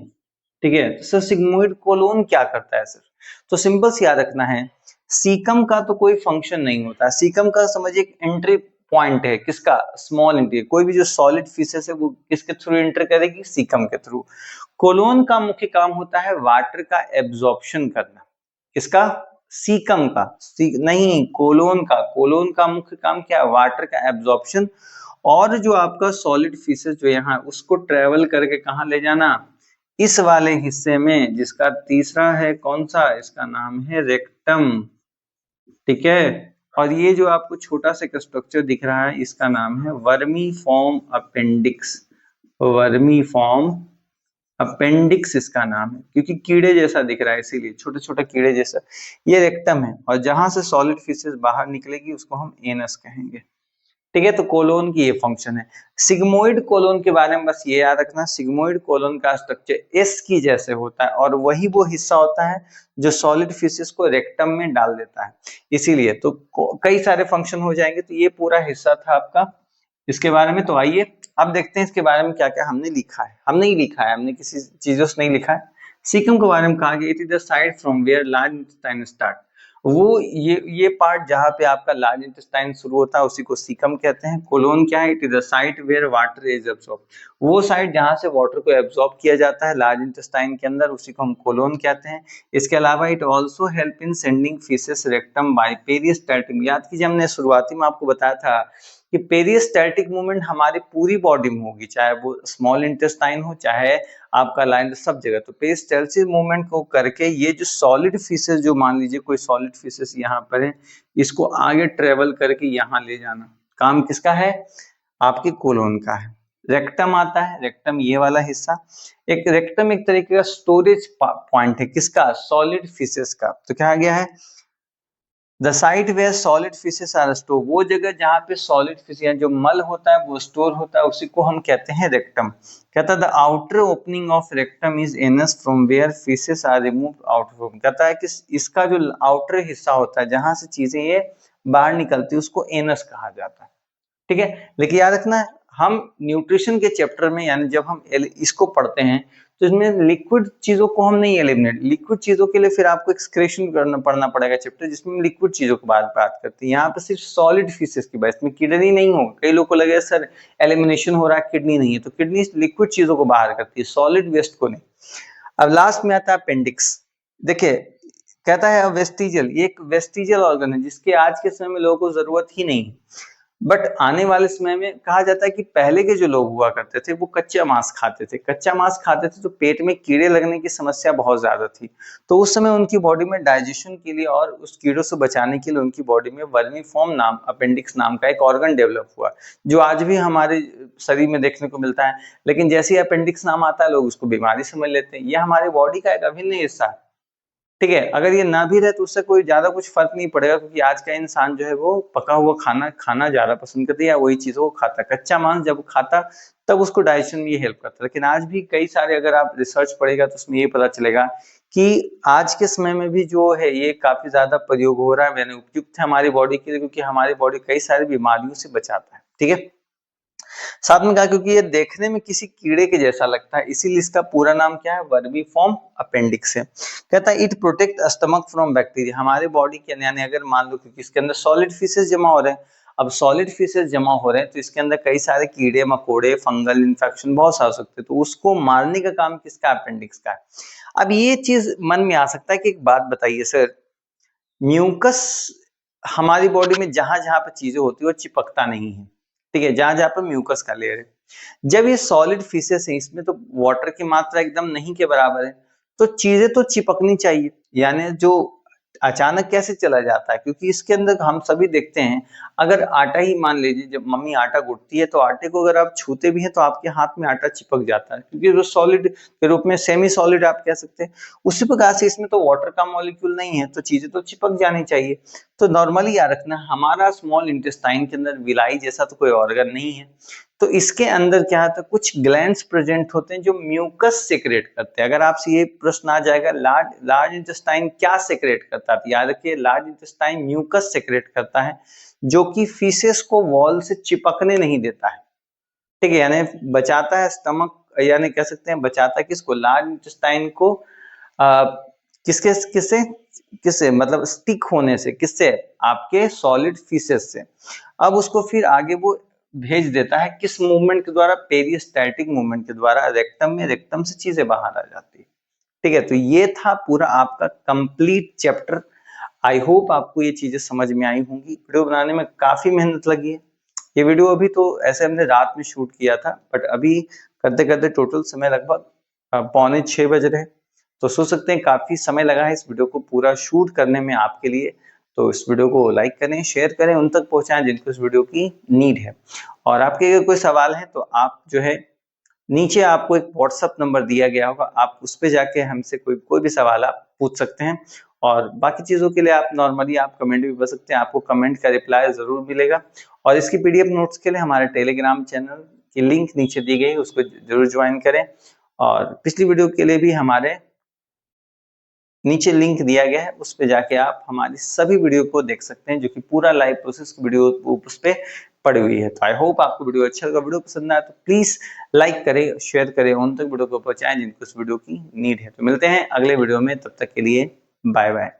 A: ठीक है। तो सर सिग्मोइड कोलोन क्या करता है सर, तो सिंपल से याद रखना है सीकम का तो कोई फंक्शन नहीं होता, सीकम का समझिए एक एंट्री पॉइंट है, किसका, स्मॉल एंट्री, कोई भी जो सॉलिड फिशेस है वो किसके थ्रू एंटर करेगी, सीकम के थ्रू। कोलोन का मुख्य काम होता है वाटर का एब्जॉर्प्शन करना, किसका, सीकम का, नहीं कोलोन का, कोलोन का मुख्य काम क्या है, वाटर का एब्जॉर्प्शन, और जो आपका सॉलिड फिशेस जो यहाँ उसको ट्रेवल करके कहाँ ले जाना, इस वाले हिस्से में, जिसका तीसरा है कौन सा, इसका नाम है रेक्टम, ठीक है। और ये जो आपको छोटा सा स्ट्रक्चर दिख रहा है इसका नाम है vermi form appendix, vermi form appendix इसका नाम है, क्योंकि कीड़े जैसा दिख रहा है इसीलिए, छोटे छोटे कीड़े जैसा, ये रेक्टम है, और जहां से सॉलिड फिशेस बाहर निकलेगी उसको हम एनस कहेंगे, ठीक है। तो कोलोन की ये फंक्शन है। सिग्मोइड कोलोन के बारे में बस ये याद रखना, सिग्मोइड कोलोन का स्ट्रक्चर एस की जैसे होता है और वही वो हिस्सा होता है जो सॉलिड फिशेस को रेक्टम में डाल देता है। इसीलिए तो कई सारे फंक्शन हो जाएंगे। तो ये पूरा हिस्सा था आपका इसके बारे में। तो आइए अब देखते हैं इसके बारे में क्या क्या हमने लिखा है। हमने ही लिखा है, हमने किसी चीजों से नहीं लिखा है। सीकम के बारे में कहा गया, it is the side from where large intestine start. वो ये पार्ट जहाँ पे आपका लार्ज इंटेस्टाइन शुरू होता है उसी को सीकम कहते हैं। कोलोन क्या है? It is the site where water is absorb. वो साइड जहाँ से वाटर को एब्सॉर्ब किया जाता है लार्ज इंटेस्टाइन के अंदर, उसी को हम कोलोन कहते हैं। इसके अलावा it also help in sending faeces rectum by peristaltic. याद कीजिए हमने शुरुआती में आपको बताया था कि पेरिस्टाल्टिक मूवमेंट हमारी पूरी बॉडी में होगी, चाहे वो स्मॉल इंटेस्टाइन हो चाहे आपका लाइन, सब जगह। तो पेरिस्टाल्टिक मूवमेंट को करके ये जो सॉलिड फिशेस, जो मान लीजिए कोई सॉलिड फिशेस यहाँ पर है, इसको आगे ट्रेवल करके यहाँ ले जाना काम किसका है? आपके कोलोन का है। रेक्टम आता है, रेक्टम ये वाला हिस्सा। एक रेक्टम एक तरीके का स्टोरेज पॉइंट है किसका? सॉलिड फिशेस का। तो क्या आ गया है? The site where solid faeces are store. वो जगह जहाँ पे सॉलिड फिश या जो मल होता है वो स्टोर होता है, उसी को हम कहते हैं रेक्टम। कहता है the outer opening of rectum is anus from where faeces are removed out from. कहता है कि इसका जो आउटर हिस्सा होता है जहां से चीजें ये बाहर निकलती है उसको एनस कहा जाता है। ठीक है। लेकिन याद रखना हम न्यूट्रिशन के चैप्टर में, यानी जब हम इसको पढ़ते हैं तो इसमें लिक्विड चीजों को हम नहीं एलिमिनेट, लिक्विड चीजों के लिए फिर आपको एक्सक्रीशन पढ़ना पड़ेगा चैप्टर जिसमें लिक्विड चीजों की बात करते हैं। यहाँ पे सिर्फ सॉलिड फिशेस की बात, इसमें किडनी नहीं हो। कई लोग को लगे सर एलिमिनेशन हो रहा है किडनी नहीं है, तो किडनी लिक्विड चीजों को बाहर करती है, सॉलिड वेस्ट को नहीं। अब लास्ट में आता है अपेंडिक्स। देखिए कहता है वेस्टिजियल, ये एक वेस्टिजियल ऑर्गन है जिसके आज के समय में लोगों को जरूरत ही नहीं है, बट आने वाले समय में कहा जाता है कि पहले के जो लोग हुआ करते थे वो कच्चा मांस खाते थे। कच्चा मांस खाते थे तो पेट में कीड़े लगने की समस्या बहुत ज्यादा थी। तो उस समय उनकी बॉडी में डाइजेशन के लिए और उस कीड़ों से बचाने के लिए उनकी बॉडी में वर्मीफॉर्म नाम, अपेंडिक्स नाम का एक ऑर्गन डेवलप हुआ, जो आज भी हमारे शरीर में देखने को मिलता है। लेकिन जैसे ही अपेंडिक्स नाम आता है लोग उसको बीमारी समझ लेते हैं। यह हमारी बॉडी का एक अभिन्न हिस्सा है। ठीक है। अगर ये ना भी रहे तो उससे कोई ज्यादा कुछ फर्क नहीं पड़ेगा, क्योंकि आज का इंसान जो है वो पका हुआ खाना खाना ज्यादा पसंद करता है या वही चीजों को खाता। कच्चा मांस जब खाता तब उसको डाइजेशन में ये हेल्प करता है। लेकिन आज भी कई सारे अगर आप रिसर्च पढ़ेगा तो उसमें ये पता चलेगा कि आज के समय में भी जो है ये काफी ज्यादा प्रयोग हो रहा है, यानी उपयुक्त है हमारी बॉडी के लिए, क्योंकि हमारी बॉडी कई सारी बीमारियों से बचाता है। ठीक है। साथ में कहा क्योंकि ये देखने में किसी कीड़े के जैसा लगता है, इसीलिए इसका पूरा नाम क्या है? वर्मीफॉर्म अपेंडिक्स है। कहता है it protect stomach from bacteria. हमारे बॉडी के यानी अगर मान लो कि इसके अंदर सॉलिड फिशेस जमा हो रहे हैं, अब सॉलिड फिशेस जमा हो रहे हैं तो इसके अंदर कई सारे कीड़े मकोड़े फंगल इन्फेक्शन बहुत सारे हो सकते हैं, तो उसको मारने का काम किसका? अपेंडिक्स का है। अब ये चीज मन में आ सकता है कि एक बात बताइए सर, म्यूकस हमारी बॉडी में जहां जहां पर चीजें होती है वो चिपकता नहीं है। ठीक है। जहां जहां पर म्यूकस का लेयर है, जब ये सॉलिड फिशेस है इसमें तो वाटर की मात्रा एकदम नहीं के बराबर है, तो चीजें तो चिपकनी चाहिए। यानी जो अचानक कैसे चला जाता है, क्योंकि इसके अंदर हम सभी देखते हैं, अगर आटा ही मान लीजिए जब मम्मी आटा गूंथती है तो आटे को अगर आप छूते भी हैं तो आपके हाथ में आटा चिपक जाता है, क्योंकि वो सॉलिड के रूप में, सेमी सॉलिड आप कह सकते हैं। उसी प्रकार से इसमें तो वाटर का मॉलिक्यूल नहीं है तो चीजें तो चिपक जानी चाहिए। तो नॉर्मली याद रखना हमारा स्मॉल इंटेस्टाइन के अंदर विलाई जैसा तो कोई ऑर्गन नहीं है, तो इसके अंदर क्या होता है, कुछ ग्लैंड्स प्रेजेंट होते हैं जो म्यूकस सेक्रेट करते हैं। अगर आपसे ये प्रश्न आ जाएगा लार्ज इंटेस्टाइन क्या सेक्रेट करता है, तो याद रखिए लार्ज इंटेस्टाइन म्यूकस सेक्रेट करता है जो कि फीसेस को वॉल से चिपकने नहीं देता है। ठीक है। यानी बचाता है स्टमक, यानी कह सकते हैं बचाता है किसको? लार्ज इंटेस्टाइन को किसके किससे किससे मतलब स्टिक होने से, किससे? आपके सॉलिड फीसेस से। अब उसको फिर आगे वो भेज देता है किस मूवमेंट के द्वारा? पेरिस्टैटिक मूवमेंट के द्वारा रेक्टम में, रेक्टम से चीजें बाहर आ जाती है। ठीक है। तो ये था पूरा आपका कंप्लीट चैप्टर। आई होप आपको ये चीजें समझ में आई होंगी। वीडियो बनाने में काफी मेहनत लगी है। ये वीडियो अभी तो ऐसे हमने रात में शूट किया था, बट अभी करते करते टोटल समय लगभग 5:45 बज रहे हैं। तो सोच सकते हैं काफी समय लगा है इस वीडियो को पूरा शूट करने में आपके लिए। तो इस वीडियो को लाइक करें, शेयर करें, उन तक पहुंचाएं जिनको इस वीडियो की नीड है। और आपके अगर कोई सवाल है तो आप जो है नीचे आपको एक व्हाट्सएप नंबर दिया गया होगा, आप उस पर जाके हमसे कोई भी सवाल आप पूछ सकते हैं और बाकी चीजों के लिए आप नॉर्मली आप कमेंट भी कर सकते हैं, आपको कमेंट का रिप्लाई जरूर मिलेगा। और इसकी पीडीएफ नोट्स के लिए हमारे टेलीग्राम चैनल की लिंक नीचे दी गई, उसको जरूर ज्वाइन करें। और पिछली वीडियो के लिए भी हमारे नीचे लिंक दिया गया है, उस पे जाके आप हमारी सभी वीडियो को देख सकते हैं, जो कि पूरा लाइव प्रोसेस वीडियो उस पे पड़ी हुई है। तो आई होप आपको वीडियो अच्छा लगा। वीडियो पसंद आया तो प्लीज लाइक करें, शेयर करें, उन तक वीडियो को पहुंचाएं जिनको इस वीडियो की नीड है। तो मिलते हैं अगले वीडियो में, तब तक के लिए बाय बाय।